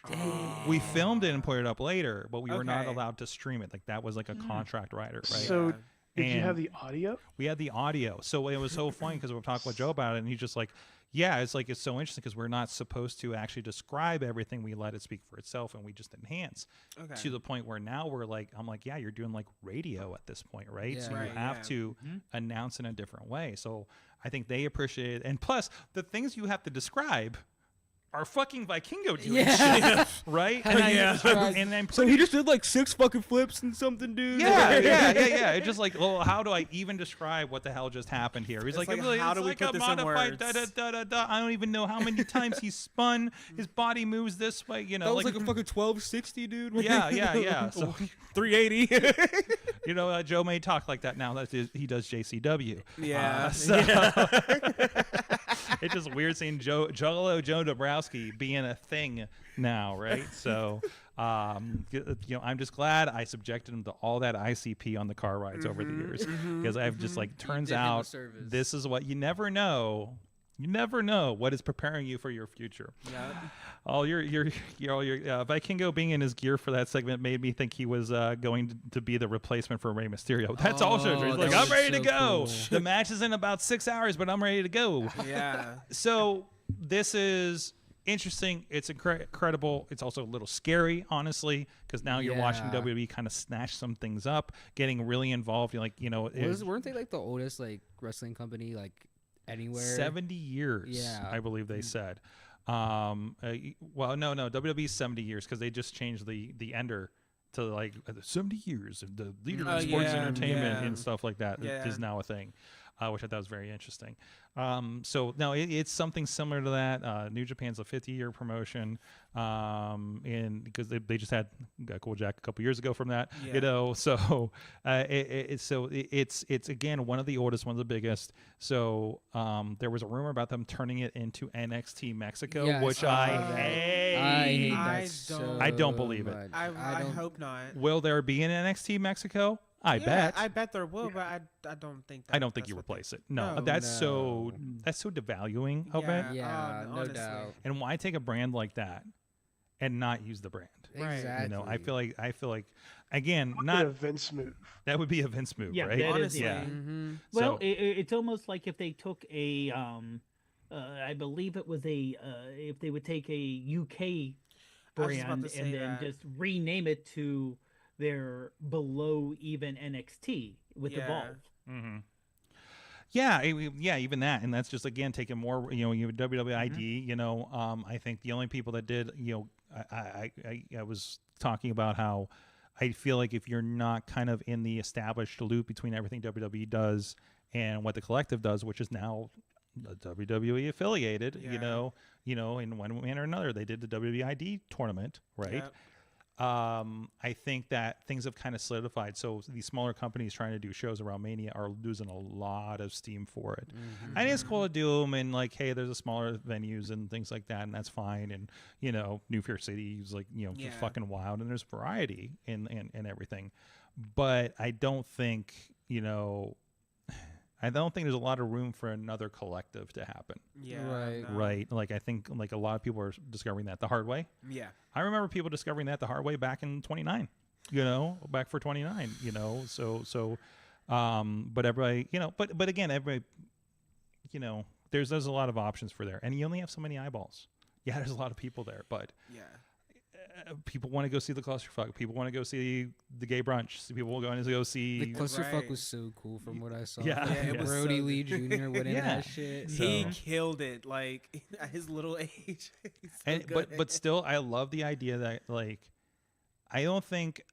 We filmed it and put it up later, but we were not Okay. allowed to stream it. Like that was like a contract writer, right? So Yeah. did you And- have the audio? We had the audio. So it was so funny because we were talking with Joe about it, and he's just like, yeah, it's so interesting because we're not supposed to actually describe everything. We let it speak for itself, and we just enhance Okay. to the point where now I'm like, yeah, you're doing like radio at this point, right? Yeah. So Right, you have yeah. to announce in a different way. So I think they appreciate it. And plus, the things you have to describe are fucking Vikingo doing Yeah. shit, right? How do you describe- and I'm So he just did like 6 fucking flips and something, dude. yeah. It's just like, well, how do I even describe what the hell just happened here? He's It's like, like, how do we like put a this in modified words? da. I don't even know how many times he spun. His body moves this way, you know. That was like a fucking 1260, dude. Yeah. So 380. you know, Joe may talk like that now that he does JCW. Yeah. It's just weird seeing Joe Dombrowski being a thing now, right? So, you know, I'm just glad I subjected him to all that ICP on the car rides over the years, because I've just like turns did him a out service. this is what you never know. You never know what is preparing you for your future. Yeah. All your Vikingo being in his gear for that segment made me think he was going to be the replacement for Rey Mysterio. That's also true. He's that like, I'm was ready to so go. cool. The match is in about 6 hours, but I'm ready to go. Yeah. So this is interesting. It's incredible. It's also a little scary, honestly, because now you're watching Yeah. WWE kind of snatch some things up, getting really involved. You're like, you know, Weren't they like the oldest like wrestling company like anywhere? 70 years, Yeah. I believe they said. Well, no, WWE 70 years, because they just changed the ender to like 70 years of the leader of sports entertainment and stuff like that is now a thing, which I thought was very interesting. So no, it's something similar to that. New Japan's a 50-year promotion, and because they just had Cool Jack a couple years ago from that, you know. So it's again one of the oldest, one of the biggest. So there was a rumor about them turning it into NXT Mexico, Yes, which I I saw that. hate. I hate I that so don't- I don't believe it. much. I don't- hope not. Will there be an NXT Mexico? I bet. I bet there will, but I don't think. I don't think that's you what replace it. No, No. that's so devaluing of it. Yeah, no honestly. doubt. And why take a brand like that and not use the brand? Right. Exactly. You know, I feel like again, Not not a Vince move. that would be a Vince move, Yeah, right? that is, Honestly. yeah. Mhm. Well, So- it's almost like if they took a, I believe it was a, if they would take a UK I was just about brand to say and then that. just rename it to their below even NXT with Yeah. Evolve. Mm-hmm. Yeah, even that, and that's just again taking more. You know, you have WWID. You know, I think the only people that did. You know, I was talking about how I feel like if you're not kind of in the established loop between everything WWE does and what the collective does, which is now WWE affiliated. Yeah. You know, in one way or another, they did the WWID tournament, right? Yep. I think that things have kind of solidified. So these smaller companies trying to do shows around Mania are losing a lot of steam for it. And it's cool to do them, and like, hey, there's a smaller venues and things like that, and that's fine. And you know, New York City is like, you know, just fucking wild, and there's variety in everything. But I don't think, you know, I don't think there's a lot of room for another collective to happen. Yeah. Right. no. Right. Like I think like a lot of people are discovering that the hard way. Yeah. I remember people discovering that the hard way back in 29, you know, back for 29, you know, but everybody, you know, but again, everybody, you know, there's a lot of options for there, and you only have so many eyeballs. Yeah, there's a lot of people there, but Yeah. people want to go see the clusterfuck. People want to go see the gay brunch. People will go see. The clusterfuck Right. was so cool from what I saw. Yeah. Yeah, it was Brody so Lee Jr. winning Yeah. that shit. He So- killed it, like at his little age. He's so And, good. but still, I love the idea that like, I don't think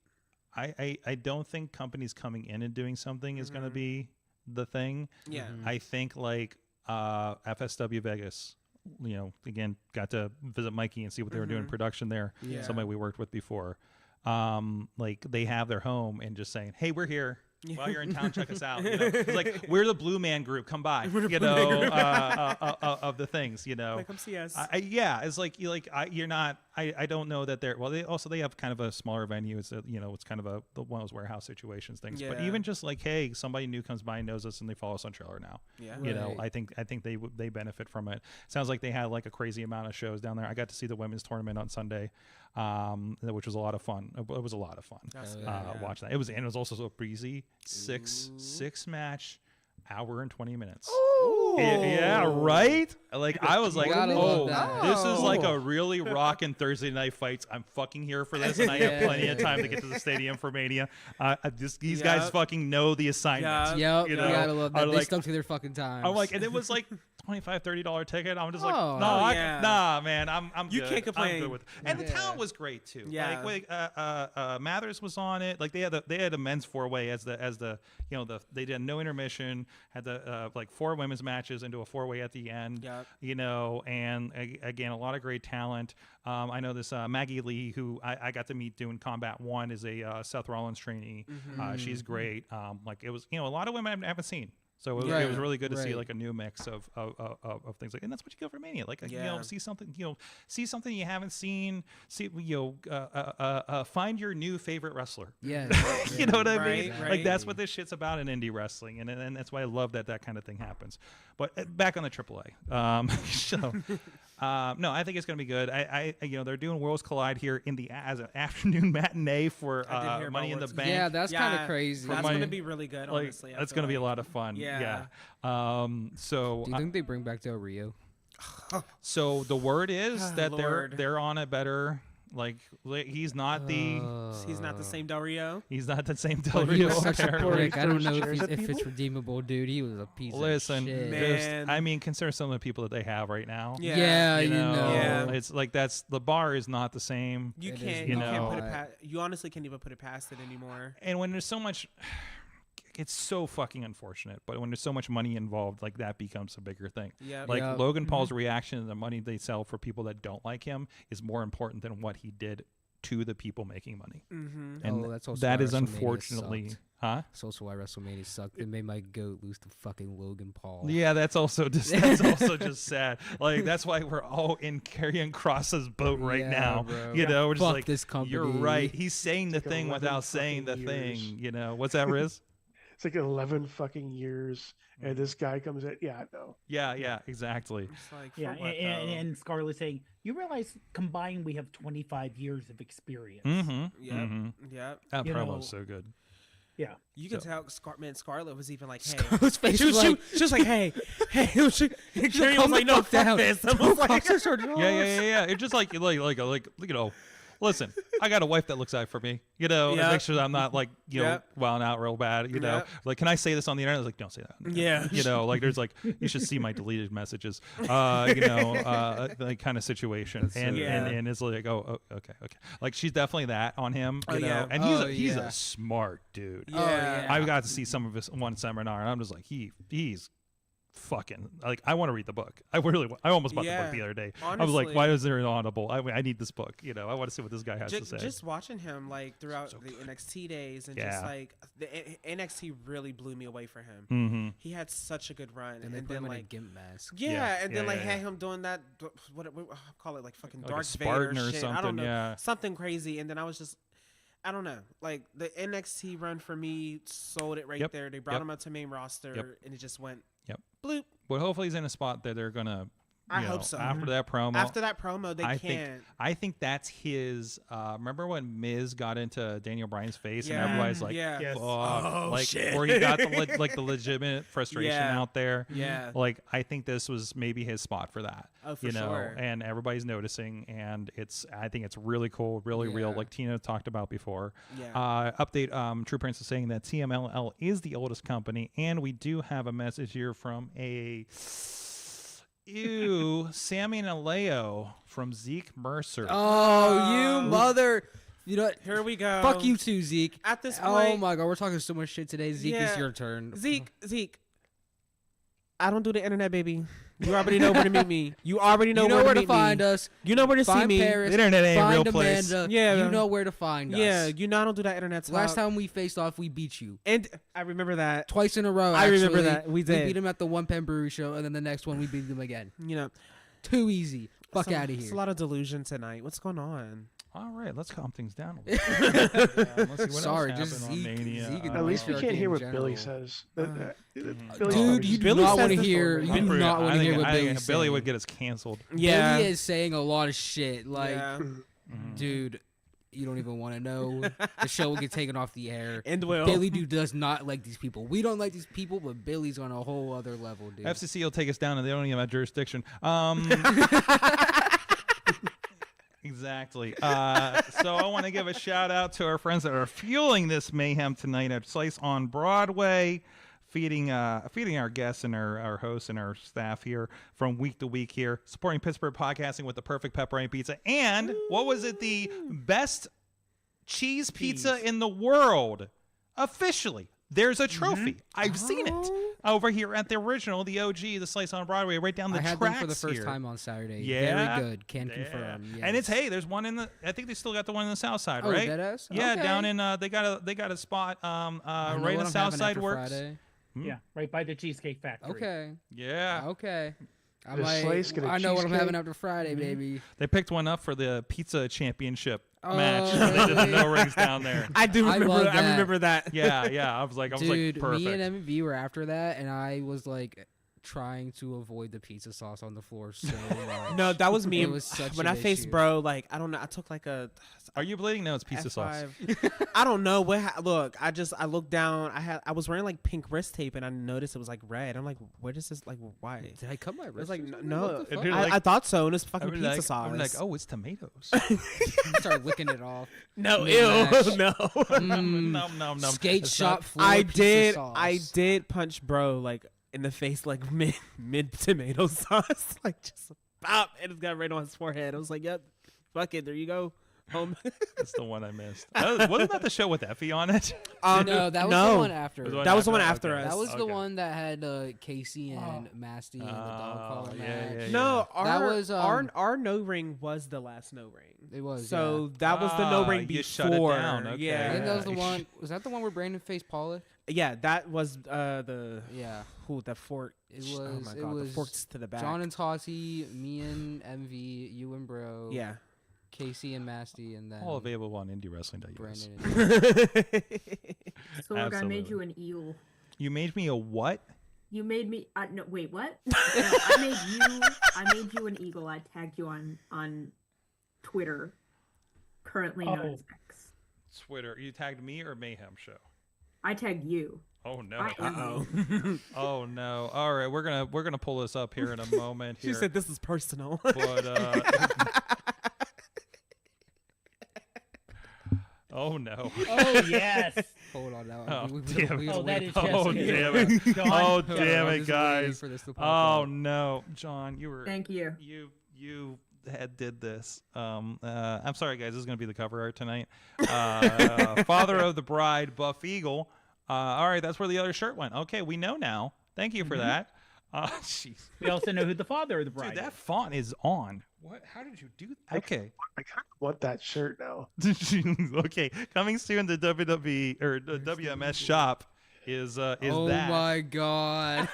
companies coming in and doing something is going to be the thing. yeah. I think like FSW Vegas, you know, again, got to visit Mikey and see what they were doing in production there. Yeah. Somebody we worked with before. Like they have their home and just saying, hey, we're here. While you're in town, check us out. You know? It's like, we're the Blue Man Group. Come by, you know, of the things, you know. Like, come see us. Yeah, it's like you're not. I don't know that they're. Well, they have kind of a smaller venue. It's you know, it's kind of one of those warehouse situations things. But Yeah. even just like, hey, somebody new comes by and knows us and they follow us on Trailer now. Yeah. You know, Right. I think they benefit from it. Sounds like they had like a crazy amount of shows down there. I got to see the women's tournament on Sunday, which was a lot of fun. It was a lot of fun. That's good, Watching that. It was also so breezy. Six match, hour and 20 minutes. Yeah, right. Like I was like, gotta oh, love that. this is like a really rockin' Thursday night fights. I'm fucking here for this, and I have plenty of time to get to the stadium for Mania. These guys Yep. fucking know the assignment. Yeah. Yep, You you know, gotta love I that. They like- stuck to their fucking time. I'm like, and it was like, $25-$30 ticket. I'm just Oh. like, Yeah. nah, man, I'm You good. can't complain. I'm good with it. And the talent was great too. Yeah. Mathers was on it. Like they had a men's 4-way as the they did no intermission, had the like 4 women's matches into a 4-way at the end. Yep. And again, a lot of great talent. I know this Maggie Lee, who I got to meet doing Combat 1, is a Seth Rollins trainee. She's great. Like it was, a lot of women I haven't seen. So it was really good to see like a new mix of things like, and that's what you go for Mania. Like see something you haven't seen. Find your new favorite wrestler. Yeah, you know what I mean? Right. Like that's what this shit's about in indie wrestling, and that's why I love that kind of thing happens. But back on the AAA show. No, I think it's going to be good. They're doing Worlds Collide here as an afternoon matinee for Money in the Bank. Yeah, that's kind of crazy. That's going to be really good, honestly. That's going to be a lot of fun. Yeah. So do you think they bring back Del Rio? So the word is that they're on a better. Like he's not the same Del Rio. He's not the same Del He Rio. was such a prick. I don't know Shares if of it's people? redeemable, dude. He was a piece Listen, of shit. Man. consider some of the people that they have right now. Yeah, you know, Yeah. it's like the bar is not the same. You It can't. is You not. can't put it past. You honestly can't even put it past it anymore. And when there's so much, it's so fucking unfortunate. But when there's so much money involved, like that becomes a bigger thing. Yeah. Like Yep. Logan Paul's reaction and the money they sell for people that don't like him is more important than what he did to the people making money. Mm-hmm. And that's also that why is WrestleMania unfortunately, sucked. huh? That's also why WrestleMania sucked. They made my goat lose to fucking Logan Paul. Yeah, that's also just sad. Like that's why we're all in Karrion Kross's boat right Yeah, now. bro. You know, we're just Fuck like, this company. you're right. He's saying the like thing 11 without saying the fucking thing. years. You know, what's that, Riz? It's like 11 fucking years, and this guy comes in. Yeah, no. Yeah, exactly. It's like, Yeah, for what, and Scarlett saying, you realize combined we have 25 years of experience. Mm-hmm. Yep. That You know, promo's so good. Yeah. You can tell Scarlett was even like, hey. Scarlett's face She was was, like, she was like, hey. Carrie was calm like, the no, fuck fuck down. this. I was like, Yeah. It's just like listen, I got a wife that looks out for me, and Yeah. make sure that I'm not like, Yeah. wilding out real bad, know. Yeah. Like, can I say this on the internet? I was like, don't say that. on the Yeah. internet. Like there's like, you should see my deleted messages, like kind of situation. And it's like, okay. Like she's definitely that on him, you know. yeah. And he's a smart dude. Yeah. I got to see some of his one seminar, and I'm just like, he's fucking like, I want to read the book. I almost bought the book the other day. I was like, Honestly. why is there an Audible? I need this book. I want to see what this guy has to say. Just watching him like throughout the NXT days and just like the NXT really blew me away for him. Mm-hmm. He had such a good run, and they and put then him in a like gimp mask. and then had him doing that what call it like fucking Like a Darth Spartan Vader or shit. something. I don't know, Yeah. something crazy. And then I was just, I don't know, like the NXT run for me sold it right there. They brought him up to main roster, and it just went bloop. But hopefully he's in a spot that they're gonna. I hope so. After that promo, they can't. I think that's his. Remember when Miz got into Daniel Bryan's face and Yeah. everybody's like, Yeah. Yes. "Fuck," Oh, like, shit. or he got the legitimate frustration Yeah. out there. Yeah. Like I think this was maybe his spot for that. Oh, for sure. And everybody's noticing, and I think it's really cool, really real, like Tina talked about before. Yeah. Update. True Prince is saying that TMLL is the oldest company, and we do have a message here from Sammy and Aleo from Zeke Mercer. Oh, you mother! You know what? Here we go. Fuck you too, Zeke. At this Oh point, my god, we're talking so much shit today. Zeke, it's Yeah. your turn. Zeke. I don't do the internet, baby. You already know where to meet me. You already know, where to meet find me. us. You know where to see Find me. Paris, The internet ain't a find real place. Amanda. Yeah. You know where to find us. Yeah, you know I don't do that internet talk. Last time we faced off, we beat you. And I remember that. Twice in a row. I remember actually. that. We did. We beat him at the One Pen Brewery show, and then the next one we beat him again. You know, Too easy. Fuck out of It's a here. lot of delusion tonight. What's going on? All right, let's calm things down a little bit. Let's see what Sorry, else just happened on Zeke- Mania. Zeke and At least we Patriarchy can't hear in what general. Billy says. Billy Dude, you do not want to hear. You do I not want to hear think- what I think Billy's Billy saying. would get us canceled. Yeah. Billy is saying a lot of shit. Like, Yeah. dude, you don't even want to know. The show will get taken off the air. And will. Billy does not like these people. We don't like these people, but Billy's on a whole other level, dude. FCC will take us down, and they don't even have jurisdiction. Exactly. So I want to give a shout out to our friends that are fueling this mayhem tonight at Slice on Broadway. feeding our guests and our hosts and our staff here from week to week here, supporting Pittsburgh podcasting with the perfect pepperoni pizza. And what was it? The best cheese pizza in the world. Officially, there's a trophy. I've seen it over here at the original, the OG, the Slice on Broadway, right down the I tracks had them for the first here. time on Saturday. Yeah, very good. Can confirm. Yes. And there's one in the. I think they still got the one in the South Side, Oh, right? deadass? Yeah, Okay. down in they got a spot right in the South Side works. Yeah, right by the Cheesecake Factory. Okay. Yeah. Okay. I The Slice get a I know what I'm cheesecake? having after Friday, baby. They picked one up for the pizza championship Oh, match. They did the really? no rings down there. I do I remember. love I that. remember that. Yeah. I was like, Dude, perfect. me and MV were after that, and I was like trying to avoid the pizza sauce on the floor so much. No, that was me. It was such when an I faced issue. bro. Like I don't know. I took like a. Are you bleeding? No, it's pizza sauce. F5. I don't know what. Look, I looked down. I was wearing like pink wrist tape, and I noticed it was like red. I'm like, where does this like why? Did I cut my It wrist? was like or something? no. What the fuck? Dude, like- I thought so, and it's I fucking was pizza like, sauce. I'm like, oh, it's tomatoes. Start licking it off. no, mid-match. ew, no. No. Skate It's shop not- floor I pizza did. sauce. I did punch bro like in the face, like mid tomato sauce, like just pop, and it's got right on his forehead. I was like, yep, fuck it, there you go, home. That's the one I missed. Wasn't that the show with Effie on it? No, that was the one after. That was the one after? after Okay. us. That was the Okay. one that had Casey and Masty and the dog collar match. yeah. No, That our, was, our no ring was the last no ring. It was, So that was the no ring you before. shut it down, okay. Yeah, I think that was the Yeah. one. Was that the one where Brandon faced Paula? yeah, that was the Yeah. that fork. It oh was. my It god, was the forks to the back. John and Tati, me and MV, you and Bro. yeah. Casey and Masty, and then All available on IndieWrestling.us. Brandon. So look, I made Absolutely. you an eel. You made me a what? You made me. No, wait, what? No, I made you an eagle. I tagged you on Twitter, currently known as X. Twitter. You tagged me or Mayhem Show? I tagged you. Oh no. I am you. Oh no. All right, we're gonna pull this up here in a moment. She Here. said this is personal. But oh no. Oh yes. Hold on now. Oh, We damn gotta it. Oh, that wait is for- Oh Jessica. damn it. John, Oh John, damn I'm it, just waiting guys. for this to pop Oh up. no, John, you were. Thank you. You did this. I'm sorry, guys. This is gonna be the cover art tonight. Father of the bride, Buff Eagle. All right, that's where the other shirt went. Okay, we know now. Thank you for that. Jeez. We also know who the father of the bride Dude, that is. font is on. What? How did you do that? Okay. I kind of want that shirt now. Okay. Coming soon to WWE or the WMS shop is Oh that. my god.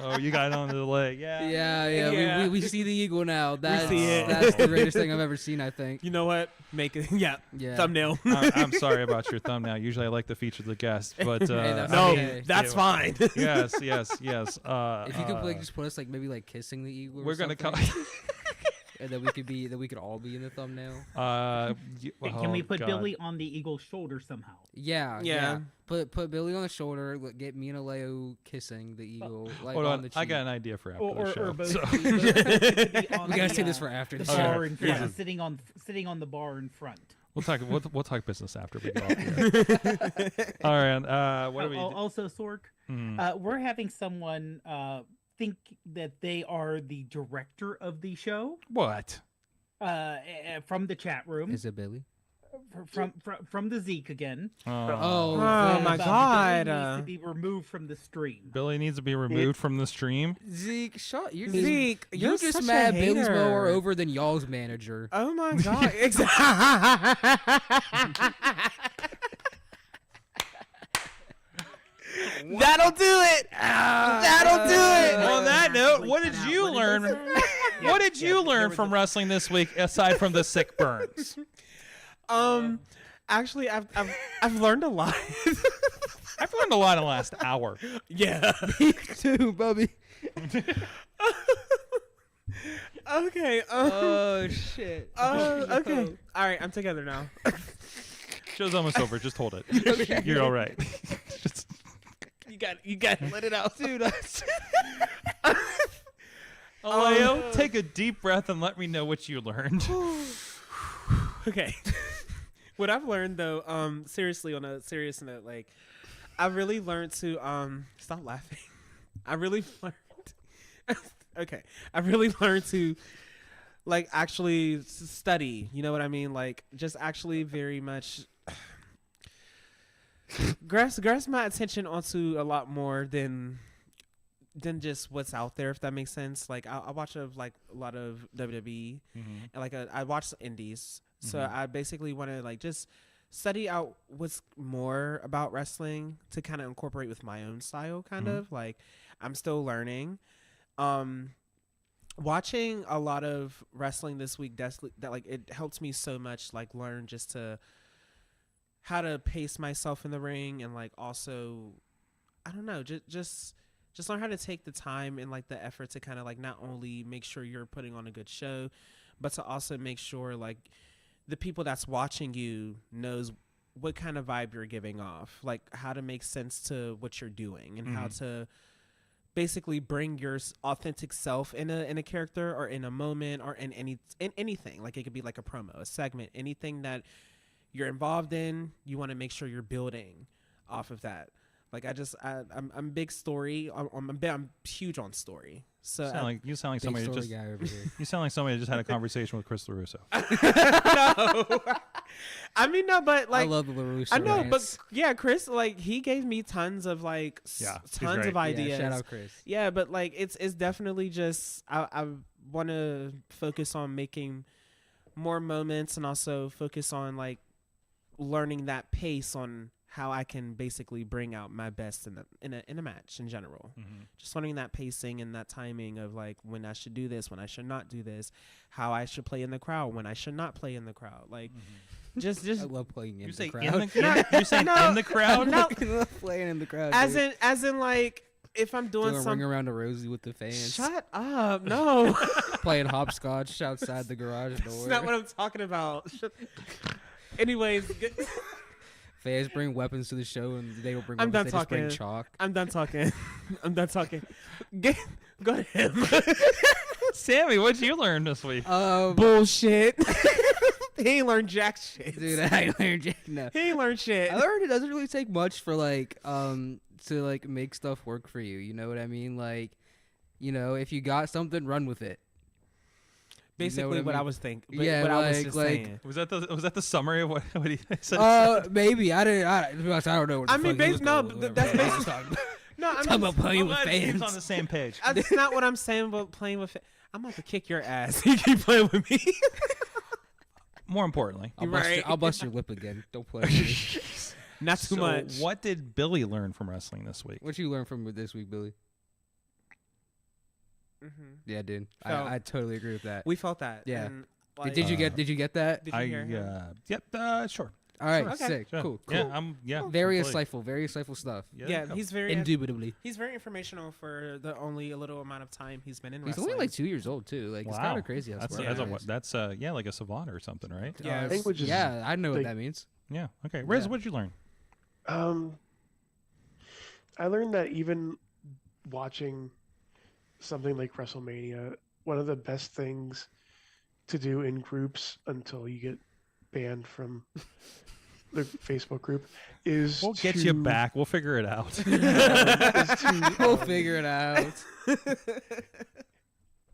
Oh, you got it on the leg. Yeah. Yeah. Yeah. We see the eagle now. That's see it. that's the greatest thing I've ever seen, I think. You know what? Make it. Yeah. Yeah. Thumbnail. I'm sorry about your thumbnail. Usually I like to feature the guest, but that's no, okay. that's fine. yes. If you could like just put us like maybe like kissing the eagle. we're or gonna something, and then we could all be in the thumbnail. Can we put God. Billy on the eagle's shoulder somehow? Yeah. Yeah. Put Billy on the shoulder. Get me and Aleo kissing the eagle. Like Hold on on, the cheek. I got an idea for after Or the show. both. So- both could be on We gotta the, save this for after the the show. bar in front, Yeah. sitting on the bar in front. we'll talk business after we get off here. All right. What do we? Also, Sork, we're having someone think that they are the director of the show What? from the chat room. Is it Billy? From the Zeke again. Oh, Oh my God. Billy needs to be removed from the stream. Billy needs to be removed from the stream. Zeke, shut. You're Zeke, you're you're just such a mad Billy's hater. more over than y'all's manager. Oh my god. That'll do it. That'll do it. On that note, what did Cut out. you What did learn? you say? What did you learn from wrestling this week aside from the sick burns? Actually, I've learned a lot. I've learned a lot in the last hour. Yeah. Me too, Bubby. Okay. Oh shit. Okay. All right, I'm together now. Show's almost over. Just hold it. You're all right. Just, You got to let it out, dude. Aleo, take a deep breath and let me know what you learned. Okay. What I've learned though, seriously, on a serious note, like, I really learned to stop laughing. I really learned. Okay, I really learned to like actually study. You know what I mean? Like just actually very much grasp my attention onto a lot more than just what's out there, if that makes sense. Like I watch a lot of WWE and like I watch the indies, so I basically want to like just study out what's more about wrestling to kind of incorporate with my own style. Kind of like I'm still learning. Watching a lot of wrestling this week, that like it helps me so much like learn just to how to pace myself in the ring, and like also I don't know, just learn how to take the time and like the effort to kind of like not only make sure you're putting on a good show, but to also make sure like the people that's watching you knows what kind of vibe you're giving off, like how to make sense to what you're doing, and how to basically bring your authentic self in a character or in a moment or in anything. Like it could be like a promo, a segment, anything that you're involved in. You want to make sure you're building off of that. Like I'm big story. I'm huge on story. So you sound like somebody just guy over here. you sound like somebody that just had a conversation with Chris LaRusso. No, I mean no, but like I love the LaRusso. I know, rants. but yeah, Chris, like he gave me tons of like tons great. of ideas. Yeah, shout out Chris. Yeah, but like it's definitely just I want to focus on making more moments, and also focus on like learning that pace on how I can basically bring out my best in a match in general. Just learning that pacing and that timing of like when I should do this, when I should not do this, how I should play in the crowd, when I should not play in the crowd. Like just I love playing in You the say crowd. you're saying in the crowd? No, I love playing in the crowd. as in like if I'm doing a ring something. around a rosy with the fans. Shut up! No, Playing hopscotch outside the garage door. that's not what I'm talking about. Anyways. Fans bring weapons to the show, and they don't bring I'm weapons. done They just bring talking. chalk. I'm done talking. I'm done talking. Go to him. Sammy, what'd you learn this week? Bullshit. He ain't learned jack shit. Dude, I learned. No. He ain't learned shit. I learned it doesn't really take much for like to like make stuff work for you. You know what I mean? Like, you know, if you got something, run with it. Basically, what I was thinking. Yeah, what I was like- just like- saying. Was that the summary of what he said? Maybe I don't know. What the I mean, fuck he was no, going but with, that's whatever. basically. No, I'm Talking just, about playing with Glad the team's fans. on the same page. that's not what I'm saying about playing with. I'm about to kick your ass. You keep playing with me. More importantly, I'll bust your lip again. Don't play with me. Not too so much. what did Billy learn from wrestling this week? What you learn from this week, Billy? Yeah, dude. Felt- I totally agree with that. We felt that. Yeah. And, like, Did you get that? Did you hear him? Yep. Sure. All right, Okay. sick, Sure. cool. Yeah. Very completely. insightful stuff. Yeah, he's very Indubitably. he's very informational for the only a little amount of time he's been in He's wrestling. only like 2 years old too. Like it's kind of crazy how That's smart that's, he is. that's like a savant or something, right? Yeah, Language is yeah, I know what like- that means. Yeah. Okay. Riz, Yeah. what'd you learn? I learned that even watching something like WrestleMania, one of the best things to do in groups until you get banned from the Facebook group is We'll get you back. We'll figure it out. We'll figure it out.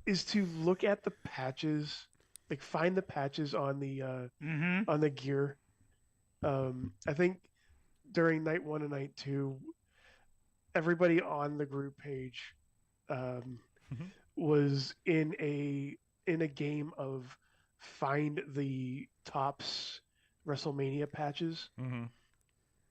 is to look at the patches, like find the patches on the gear. I think during night 1 and night 2, everybody on the group page was in a game of find the Topps WrestleMania patches.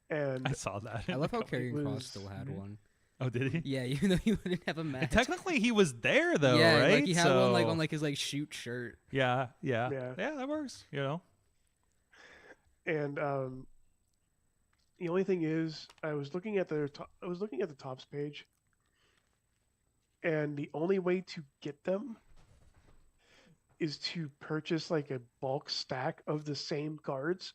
And I saw that. I love how It Karrion Kross was- still had one. Oh, did he? Yeah, even though he didn't have a match. Technically, he was there though, yeah, right? like he had one like So- on like his like shoot shirt. Yeah. Yeah. That works. You know. And the only thing is, I was looking at the Topps page, and the only way to get them is to purchase like a bulk stack of the same cards,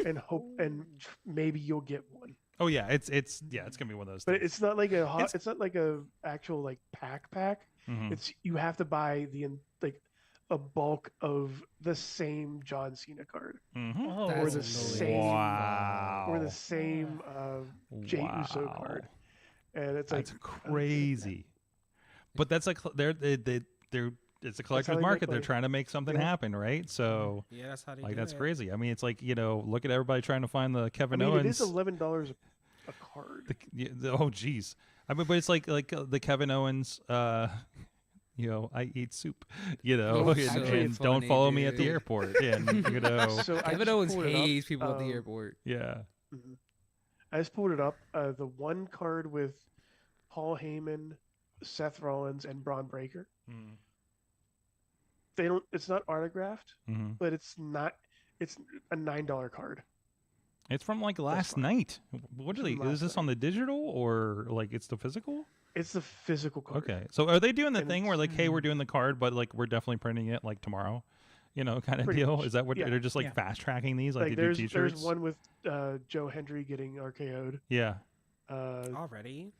and hope and maybe you'll get one. Oh yeah, it's gonna be one of those. But things. it's not like it's not like a actual like pack. Mhm. It's you have to buy like a bulk of the same John Cena card, Oh, or the That's same, Wow. or the same Jey Uso Wow. card, and it's That's like crazy. But that's like they're it's a collector's they market. make They're money. trying to make something Yeah. happen, right? So Yeah, that's how they like do that's it. crazy. I mean, it's like look at everybody trying to find the I Kevin mean, Owens. it is $11 a card. Oh geez. I mean, but it's like the Kevin Owens. I eat soup. Oh, and, so and don't funny, follow me at the dude. airport. And So I Kevin just Owens pulled it up. hates people at the airport. yeah. I just pulled it up. The one card with Paul Heyman, Seth Rollins, and Braun Breaker. They don't. It's not autographed, but it's not. It's a $9 card. It's from like last fine. night. What are they? From Is last this on the digital or like it's the physical? It's the physical card. Okay. So are they doing the And thing where it's- like, hey, we're doing the card, but like we're definitely printing it like tomorrow, kind of Pretty deal? much. Is that what Yeah. they're just like Yeah. fast tracking these? Like, Like they do there's T-shirts? one with Joe Hendry getting RKO'd. Yeah. Already?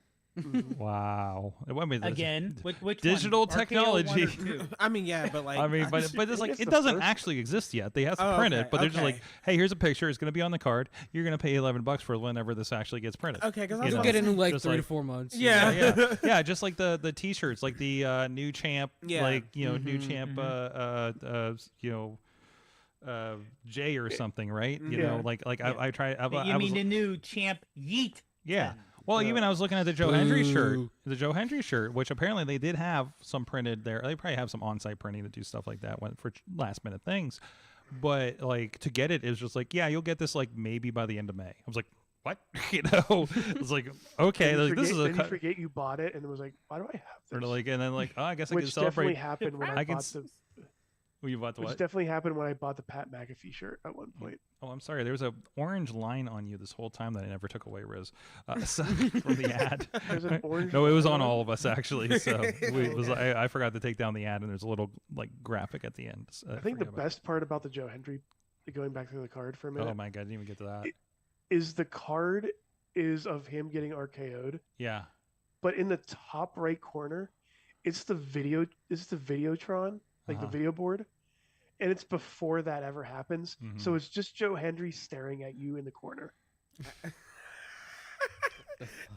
Wow. I mean, that's- Again, which digital one? RKO one or technology. two? I mean, yeah, but like, I mean, but I it's like think it it's the doesn't first actually exist yet. They have to Oh, print okay, it, but they're just like, okay. hey, here's a picture. It's going to be on the card. You're going to pay $11 for whenever this actually gets printed. okay, because I You was know? You'll get it in like Just 3 to like- 4 months. Yeah. yeah, just like the T-shirts, like the new champ, Yeah. like new champ, Jay or something, right? You know, like I try. You mean the new champ Yeet? Yeah. Well, even I was looking at the Joe Hendry shirt, which apparently they did have some printed there. They probably have some on-site printing to do stuff like that for last-minute things. But like to get it is just like, yeah, you'll get this like maybe by the end of May. I was like, what? It's like okay, And you like, this is forget- a then you cut. forget you bought it, and it was like, why do I have Or this? like, and then like, oh, I guess I can Which celebrate. definitely happened when I I can bought s- the. Well, you bought the Which what? definitely happened when I bought the Pat McAfee shirt at one point. Oh, I'm sorry. There was a orange line on you this whole time that I never took away, Riz, from the ad. There's an orange No, it was line on on it? all of us actually. So I forgot to take down the ad, and there's a little like graphic at the end. So I think the forgot about best part about the Joe Hendry, going back to the card for a it. minute, Oh my god, I didn't even get to that. is the card is of him getting RKO'd, Yeah. but in the top right corner, it's the Videotron, like the video board, and it's before that ever happens. So it's just Joe Hendry staring at you in the corner.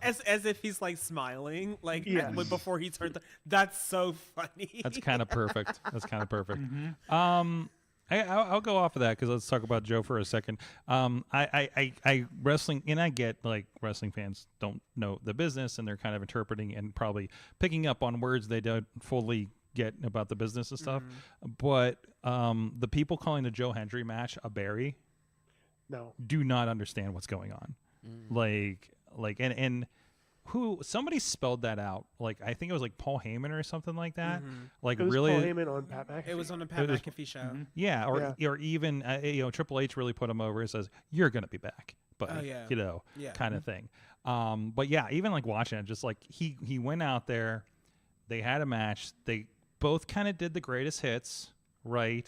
as if he's like smiling, like Yes. before he turned. That's so funny. That's kind of perfect. That's kind of perfect. I'll go off of that because let's talk about Joe for a second. I wrestling, and I get like wrestling fans don't know the business and they're kind of interpreting and probably picking up on words they don't fully get about the business and stuff. But the people calling the Joe Hendry match a bury No, do not understand what's going on. And who somebody spelled that out. Like I think it was like Paul Heyman or something like that. Like it was really, Paul Heyman on Pat McAfee. It was on the Pat It was- McAfee show. yeah, or even Triple H really put him over and says you're gonna be back, but Oh, yeah. Yeah. kind of thing. But yeah, even like watching it, just like he went out there, they had a match, they both kind of did the greatest hits, right?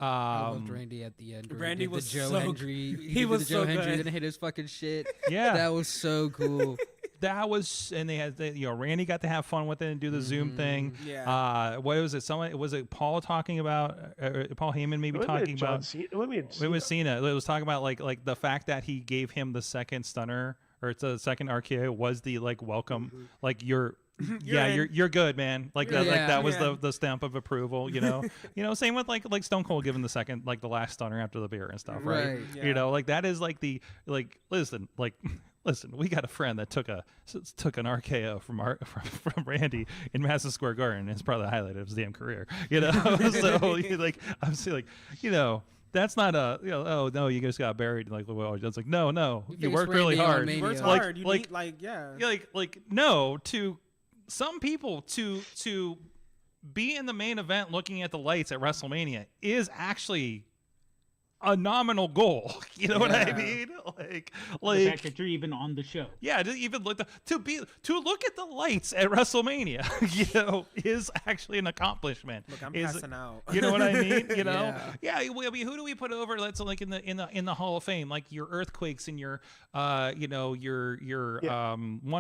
I loved Randy at the end. where he Randy did was the Joe so- Hendry. he did was the Joe so Hendry, good. then hit his fucking shit. Yeah. That was so cool. That was, and they had, Randy got to have fun with it and do the Zoom thing. Yeah. What was it? Was it Paul talking about, Paul Heyman maybe It might have been talking John about? Cena. It might have been It was Cena. Cena. It was talking about like the fact that he gave him the second stunner or it's the second RKO was the like welcome, like you're good, man. Like that, like that was the stamp of approval, Same with like Stone Cold giving the second, like the last stunner after the beer and stuff, right? Right. Yeah. Like that is like the listen, we got a friend that took an RKO from Randy in Madison Square Garden. It's probably the highlight of his damn career, So I'm saying that's not oh no, you just got buried. Like, well, it's like no, you faced worked really Randy on hard. Mania. You worked Like- hard. You like- need like yeah. No, to some people to be in the main event looking at the lights at WrestleMania is actually a nominal goal. You know what I Yeah. mean? The fact that you're even on the show. Yeah, to even look to look at the lights at WrestleMania, is actually an accomplishment. Look, I'm Is- passing out. You know what I mean? You know, Yeah. I mean, who do we put over? That's like in the Hall of Fame, like your Earthquakes and your one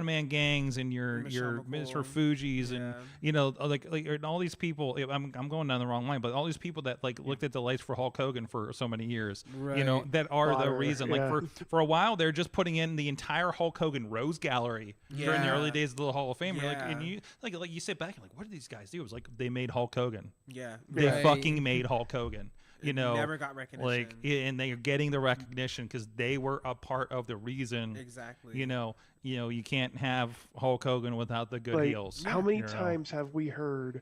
man gangs and your Michelle Mr. McCool. Fuji's Yeah. and like and all these people. I'm going down the wrong line, but all these people that like looked at the lights for Hulk Hogan for so many years, Right. that are the Fodder, reason. yeah. Like for a while, they're just putting in the entire Hulk Hogan Rose Gallery during the Yeah. early days of the Hall of Fame. Like, Yeah. and you like you sit back and like, what did these guys do? It was like they made Hulk Hogan. Yeah. They Right. fucking made Hulk Hogan. You know, Never got recognition. like, and they're getting the recognition because they were a part of the reason. Exactly. You can't have Hulk Hogan without the good Like, heels. how many you know? times have we heard,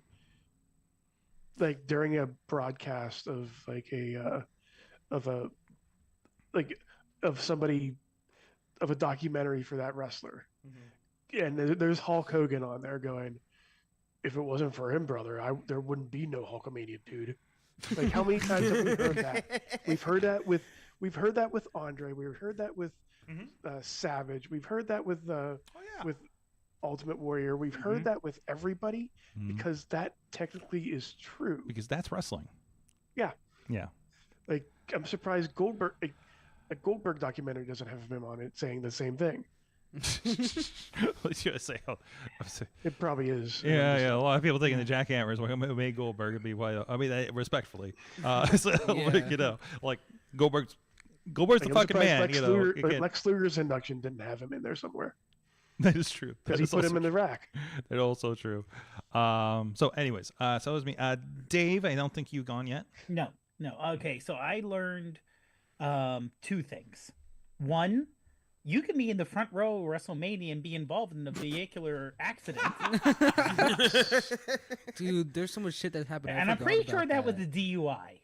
like during a broadcast of like somebody of a documentary for that wrestler, and there's Hulk Hogan on there going, "If it wasn't for him, brother, there wouldn't be no Hulkamania, dude." Like, how many times have we heard that? We've heard that with Andre. We've heard that with Savage. We've heard that with with Ultimate Warrior. We've heard that with everybody because that technically is true. Because that's wrestling. Yeah. Yeah. Like, I'm surprised Goldberg, a Goldberg documentary doesn't have him on it saying the same thing. What should I say? It probably is. Yeah. A lot of people taking the jackhammers. Well, who made Goldberg would be why? I mean, respectfully. So, Yeah. like Goldberg's the I'm fucking surprised man. Lex Luger's induction didn't have him in there somewhere That is true. because he put him in the rack. That's also true. So, anyways, so it was me. Dave, I don't think you've gone yet. No. Okay, so I learned two things. One, you can be in the front row of WrestleMania and be involved in a vehicular accident. Dude, there's so much shit that happened. And I'm pretty sure that was a DUI.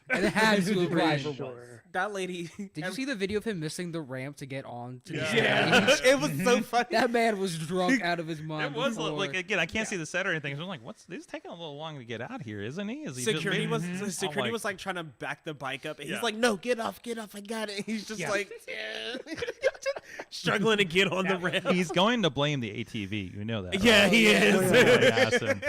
And it had to The have driver been. was. That lady. Did you see the video of him missing the ramp to get on to the Yeah. stage? It was so funny. That man was drunk out of his mind. It was before. like, again, I can't see the set or anything. So I'm like, he's taking a little long to get out here, isn't he? Is he Security just security I'm was like trying to back the bike up, and Yeah. he's like, "No, get off, I got it." He's just Yeah. like struggling to get on the ramp. he's going to blame the ATV. You know that. Yeah, right? he is. Somebody asked him,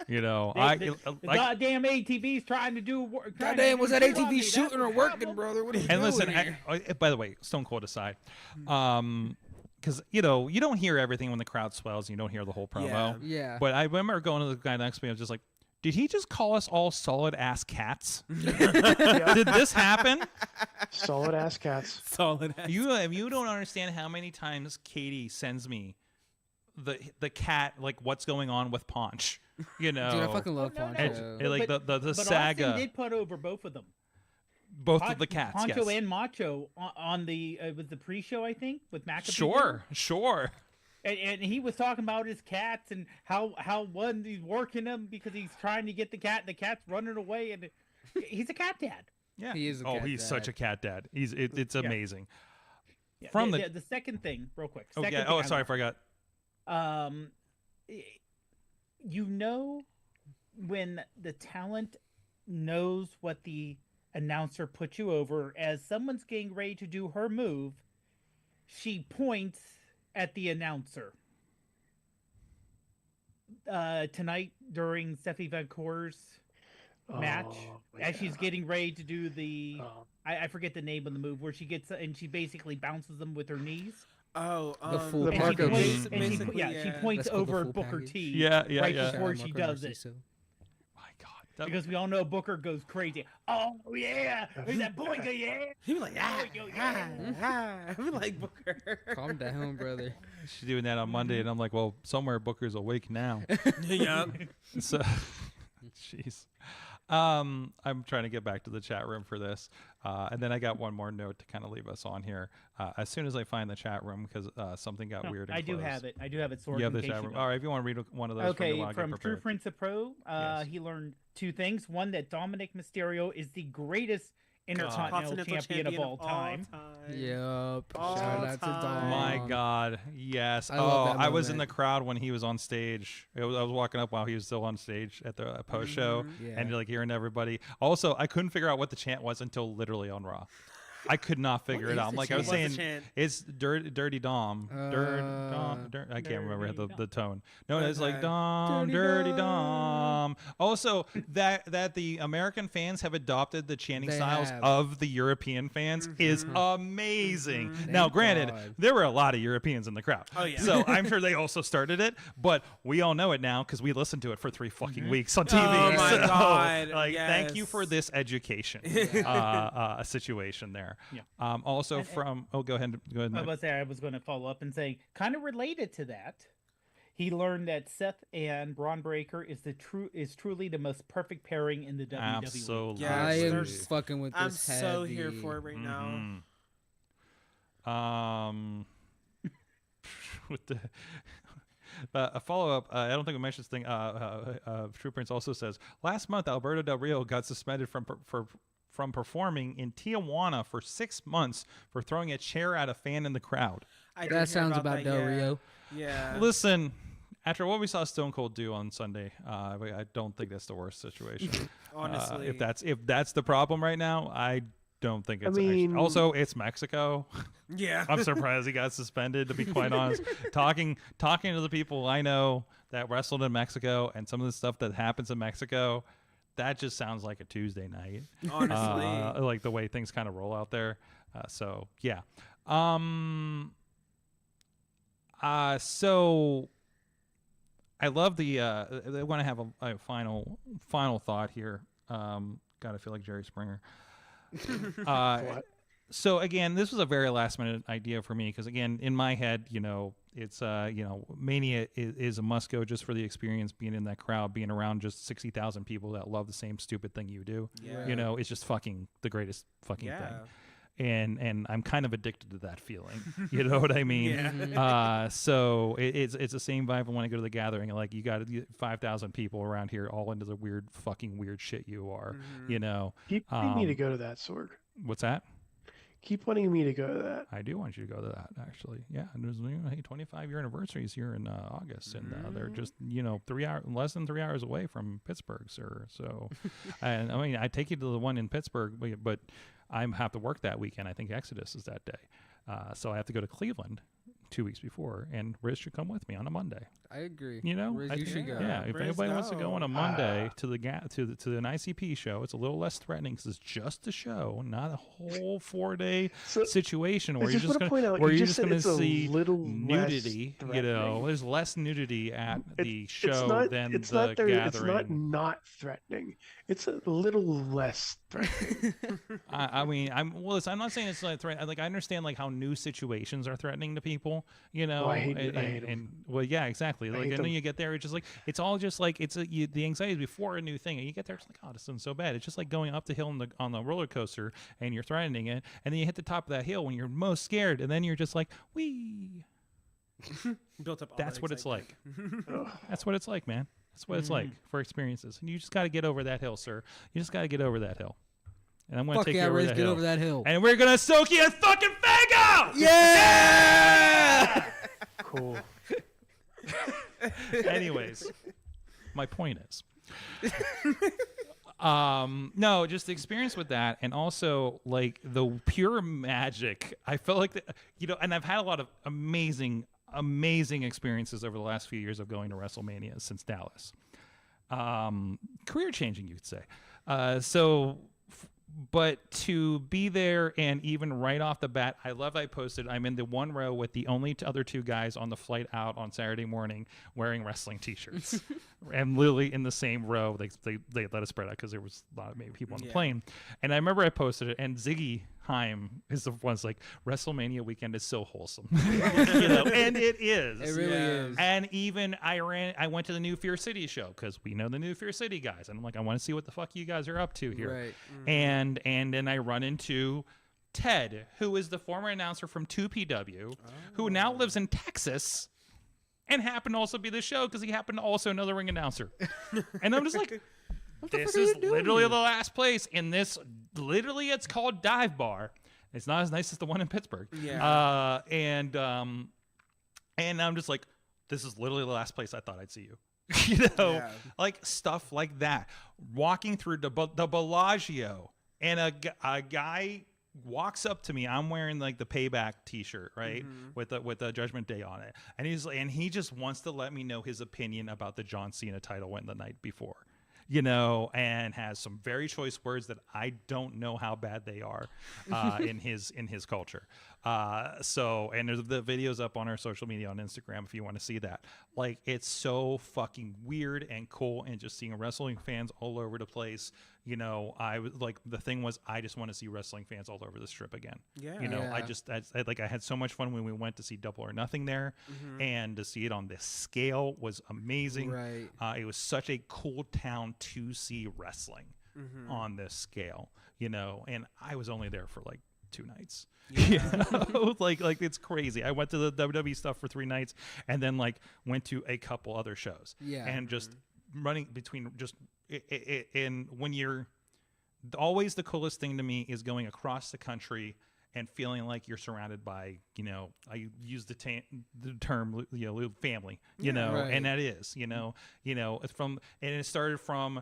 The goddamn ATV's trying to do work. Goddamn, was that ATV shooting or working, brother? What are you And doing listen, here? by the way, Stone Cold aside, because you don't hear everything when the crowd swells, and you don't hear the whole promo. Yeah. But I remember going to the guy next to me. I was just like, did he just call us all solid ass cats? Did this happen? Solid ass cats. Solid. You don't understand how many times Katie sends me the cat, like what's going on with Paunch. Dude, I fucking love Poncho. And, like, the but saga. Austin did put over both of them. Both of the cats. Poncho yes. and Macho on the with the pre-show, I think, with McAfee. Sure. And he was talking about his cats and how one he's working them because he's trying to get the cat. And the cat's running away, and he's a cat dad. Yeah, He is a cat he's dad. such a cat dad. It's amazing. Yeah, From the second thing, real quick. Second thing sorry, I forgot. You know, when the talent knows what the announcer put you over, as someone's getting ready to do her move, she points at the announcer. Tonight during Steffi Vancourt's match, as she's getting ready to do the I forget the name of the move where she gets and she basically bounces them with her knees. Oh, The full And she Marco points, move. and she, Basically, yeah, she yeah. points That's called the over full Booker package. T. Yeah, right yeah. before Shout out she Marco does it. Narciso. My God. That- Because we all know Booker goes crazy. Oh yeah, there's that boinga, yeah. He was like, He was like Booker. Calm down, brother. She's doing that on Monday, and I'm like, well, somewhere Booker's awake now. Yeah. So, jeez. I'm trying to get back to the chat room for this, and then I got one more note to kind of leave us on here. As soon as I find the chat room, because something got weird. And I do closed. have it. I do have it sorted. You have in the case chat you room. don't. All right, if you want to read one of those, Okay, from from True Friends. Prince of Pro, Yes. he learned two things. One, that Dominic Mysterio is the greatest Intercontinental champion of all time. Yep. All Shout out to Dom. My God, yes. I love that I was in the moment. crowd when he was on stage. I was walking up while he was still on stage at the post show, Yeah. and you're like hearing everybody. Also, I couldn't figure out what the chant was until literally on Raw. I could not figure it is out. I'm the like, I was chant? What's the saying, chant? it's Dirty Dom. I can't remember the tone. No, it's like Dom, Dirty Dom. Also, that the American fans have adopted the chanting They styles have. of the European fans is amazing. Now, Thank granted, God. there were a lot of Europeans in the crowd. Oh, yeah. So I'm sure they also started it, but we all know it now because we listened to it for 3 fucking weeks on TV. Oh, my So, God, Like, thank you yes. for this education situation there. Yeah. Also And- from go ahead, I Mike. was going to follow up and say, kind of related to that. He learned that Seth and Braun Breaker is truly the most perfect pairing in the WWE. Absolutely. Yes, I am there's- fucking with I'm this. so here heavy. for it right now. Mhm. With the a follow up, I don't think we mentioned this thing. True Prince also says last month Alberto Del Rio got suspended from performing in Tijuana for 6 months for throwing a chair at a fan in the crowd. I did That hear sounds about that, Del yeah. Rio. Yeah. Listen, after what we saw Stone Cold do on Sunday, I don't think that's the worst situation. Honestly. if that's the problem right now, I don't think it's. mean- also, it's Mexico. Yeah. I'm surprised he got suspended. To be quite honest, talking to the people I know that wrestled in Mexico and some of the stuff that happens in Mexico, that just sounds like a Tuesday night. Honestly. Like the way things kind of roll out there. So yeah. So I love the. I want to have a final thought here. God, I feel like Jerry Springer. What? So again, this was a very last minute idea for me because again, in my head, it's Mania is a must go just for the experience, being in that crowd, being around just 60,000 people that love the same stupid thing you do. Yeah. It's just fucking the greatest fucking Yeah. thing. And I'm kind of addicted to that feeling. You know what I mean? Yeah. So it's the same vibe when I go to the gathering. Like you got 5,000 people around here, all into the weird shit you are. Keep wanting me to go to that, Sorg. What's that? Keep wanting me to go to that. I do want you to go to that, actually. Yeah, and there's 25-year anniversaries here in August, and they're just 3 hours, less than 3 hours away from Pittsburgh, sir. So, and I mean, I take you to the one in Pittsburgh, but I have to work that weekend. I think Exodus is that day, so I have to go to Cleveland 2 weeks before, and Riz should come with me on a Monday. I agree. Riz, you should go. Yeah, if Riz, anybody wants to go on a go. Monday to an ICP show, it's a little less threatening because it's just a show, not a whole 4-day situation where I you're just just wanna going point out, where you you're just just said going it's to a see little less nudity. threatening. There's less nudity at the It's show not, than it's the not there, gathering. It's not threatening. It's a little less threatening. I mean, I'm not saying it's like threat. Like I understand like how new situations are threatening to people. I hate and, 'em. and well, yeah, exactly. Like hate and then them. you get there, it's just like it's all just like the anxiety is before a new thing, and you get there, it's like, oh, this isn't so bad. It's just like going up the hill on the roller coaster, and you're threatening it, and then you hit the top of that hill when you're most scared, and then you're just like, wee. Built up. all That's that what it's like. excitement. That's what it's like, man. That's what it's like for experiences, and you just got to get over that hill, sir. You just got to get over that hill. And I'm going to Fuck take yeah, you over Riz, that get hill. over that hill. And we're gonna soak you in fucking Fago! Yeah! Cool. Anyways, my point is, no, just the experience with that, and also like the pure magic. I felt like and I've had a lot of amazing experiences over the last few years of going to WrestleMania since Dallas. Career changing, you could say. But to be there, and even right off the bat, I posted, I'm in the one row with the only other two guys on the flight out on Saturday morning wearing wrestling t-shirts. And literally in the same row, they let us spread out because there was a lot of maybe people on the plane. And I remember I posted it, and Ziggy Heim is the one's like, WrestleMania weekend is so wholesome. And it is. It really is. And even I went to the New Fear City show because we know the New Fear City guys, and I'm like, I want to see what the fuck you guys are up to here. Right. And then I run into Ted, who is the former announcer from 2PW, who now lives in Texas, and happened to also be the show because he happened to also know the ring announcer. And I'm just like, this is literally the last place in this literally it's called Dive Bar. It's not as nice as the one in Pittsburgh. Yeah. And I'm just like, this is literally the last place I thought I'd see you. You know, like stuff like that. Walking through the Bellagio, and a guy walks up to me. I'm wearing like the Payback T-shirt, right, with the Judgment Day on it, and he just wants to let me know his opinion about the John Cena title win the night before. You know, and has some very choice words that I don't know how bad they are in his culture. So, and there's the videos up on our social media on Instagram if you want to see that. Like, it's so fucking weird and cool, and just seeing wrestling fans all over the place. You know, I was like, the thing was, I just want to see wrestling fans all over the strip again. Yeah. You know, I had so much fun when we went to see Double or Nothing there, and to see it on this scale was amazing. Right. It was such a cool town to see wrestling on this scale, you know, and I was only there for like 2 nights. You know? like it's crazy. I went to the WWE stuff for 3 nights, and then like went to a couple other shows. Yeah. And just running between just and when you're always, the coolest thing to me is going across the country and feeling like you're surrounded by, you know, I use the term, you know, family, you know, right. and that is, you know, it's from, and it started from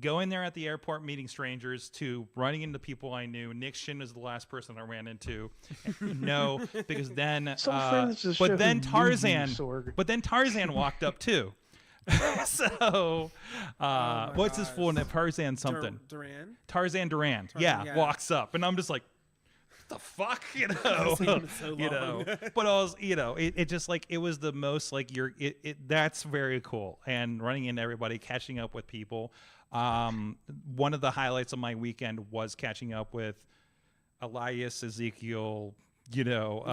going there at the airport, meeting strangers, to running into people I knew. Nick Shin was the last person I ran into. No, because then, but then Tarzan walked up too. So, what's his full name? Tarzan something. Duran. Tarzan Duran. Yeah, walks up, and I'm just like, what the fuck, you know? So you know, but I was, you know, it just like, it was the most like that's very cool. And running into everybody, catching up with people. One of the highlights of my weekend was catching up with Elias, Ezekiel, you know,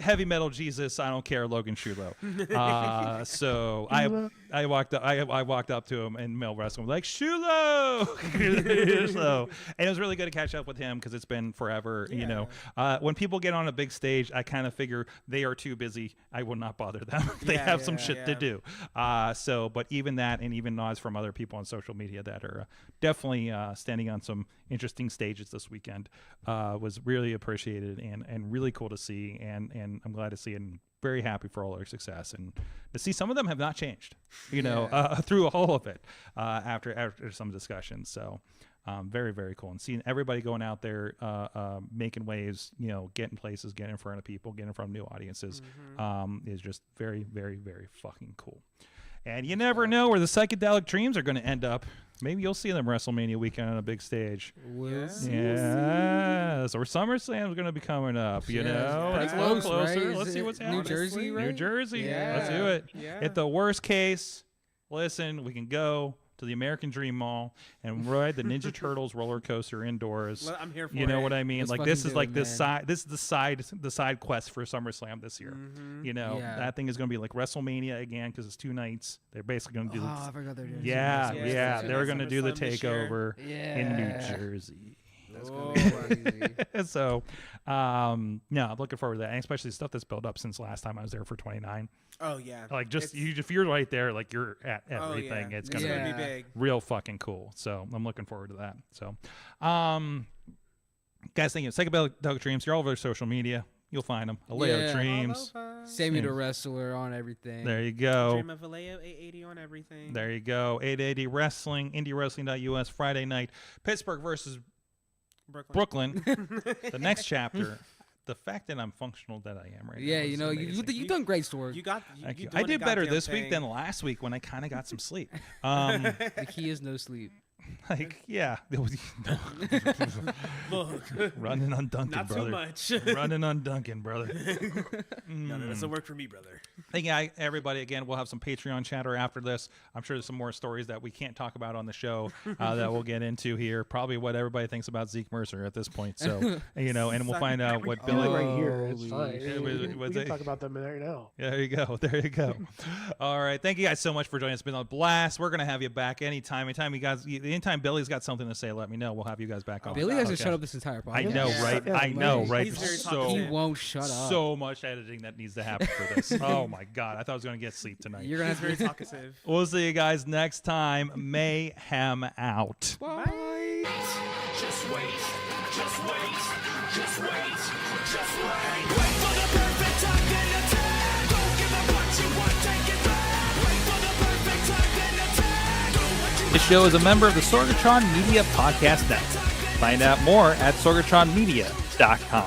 Heavy Metal Jesus, I don't care, Logan Shulo. So I walked up to him in male wrestling, like, Shulo. So, and it was really good to catch up with him because it's been forever. You know, when people get on a big stage, I kind of figure they are too busy. I will not bother them. They have some shit to do. So, but even that, and even nods from other people on social media that are definitely standing on some interesting stages this weekend, was really appreciated and really cool to see, and I'm glad to see it, and very happy for all their success, and to see some of them have not changed, you know, through all of it, after some discussions. So very, very cool, and seeing everybody going out there, making waves, you know, getting places, getting in front of people, getting in front of new audiences, is just very, very, very fucking cool. And you never know where the psychedelic dreams are going to end up. Maybe you'll see them WrestleMania weekend on a big stage. Yeah. So SummerSlam is going to be coming up, you know. That's a little closer. Right? Let's see what's happening. New Jersey, right? New Jersey. Yeah. Let's do it. Yeah. At the worst case, listen, we can go to the American Dream Mall and ride the Ninja Turtles roller coaster indoors. I'm here for you know it. what I mean? Let's like, this fucking is do like it, this man. side. This is the side quest for SummerSlam this year. You know, that thing is going to be like WrestleMania again because it's 2 nights. They're basically going to do. I forgot they're doing. They're going to do the SummerSlam this year. takeover in New Jersey. That's gonna be crazy. So, I'm looking forward to that, and especially the stuff that's built up since last time I was there for 29. Oh yeah. Like, just if you're right there, like, you're at everything. Yeah. It's gonna be big. real fucking cool. So I'm looking forward to that. So, guys, thank you. Psychedelic Dreams. You're all over social media. You'll find them. Aleo Dreams. Sammy the Wrestler on everything. There you go. Dream of Aleo 880 on everything. There you go. 880 Wrestling, IndieWrestling.us, Friday night. Pittsburgh versus Brooklyn. The next chapter. The fact that I'm functional that I am right now. Yeah, you know, you've done great story. Thank you. I did better this week than last week when I kind of got some sleep. The key is no sleep. Like, yeah. Look. Running on Duncan, Not brother. too much. Running on Duncan, brother. No, that doesn't work for me, brother. Thank you, everybody. Again, we'll have some Patreon chatter after this. I'm sure there's some more stories that we can't talk about on the show that we'll get into here. Probably what everybody thinks about Zeke Mercer at this point. So, you know, and we'll find out what Billy. Right here, it's fine. We What's can it? talk about them right now. There you go. There you go. All right. Thank you guys so much for joining us. It's been a blast. We're going to have you back anytime. Anytime you guys, the anytime Billy's got something to say, let me know. We'll have you guys back on. Billy hasn't Okay. shut up this entire podcast. I know, right? Yeah. I know, right? He's very So talkative. He won't shut up. so much editing that needs to happen for this. Oh my God! I thought I was gonna get sleep tonight. You're gonna He's have very to. talkative. We'll see you guys next time. Mayhem out. Bye. Just wait, just wait, just wait, just wait. Wait for the perfect time, then attack. Don't give up what you want, take it back. Wait for the perfect time, then attack. Do what you This show is a member of the Sorgatron Media Podcast Network. Find out more at sorgatronmedia.com.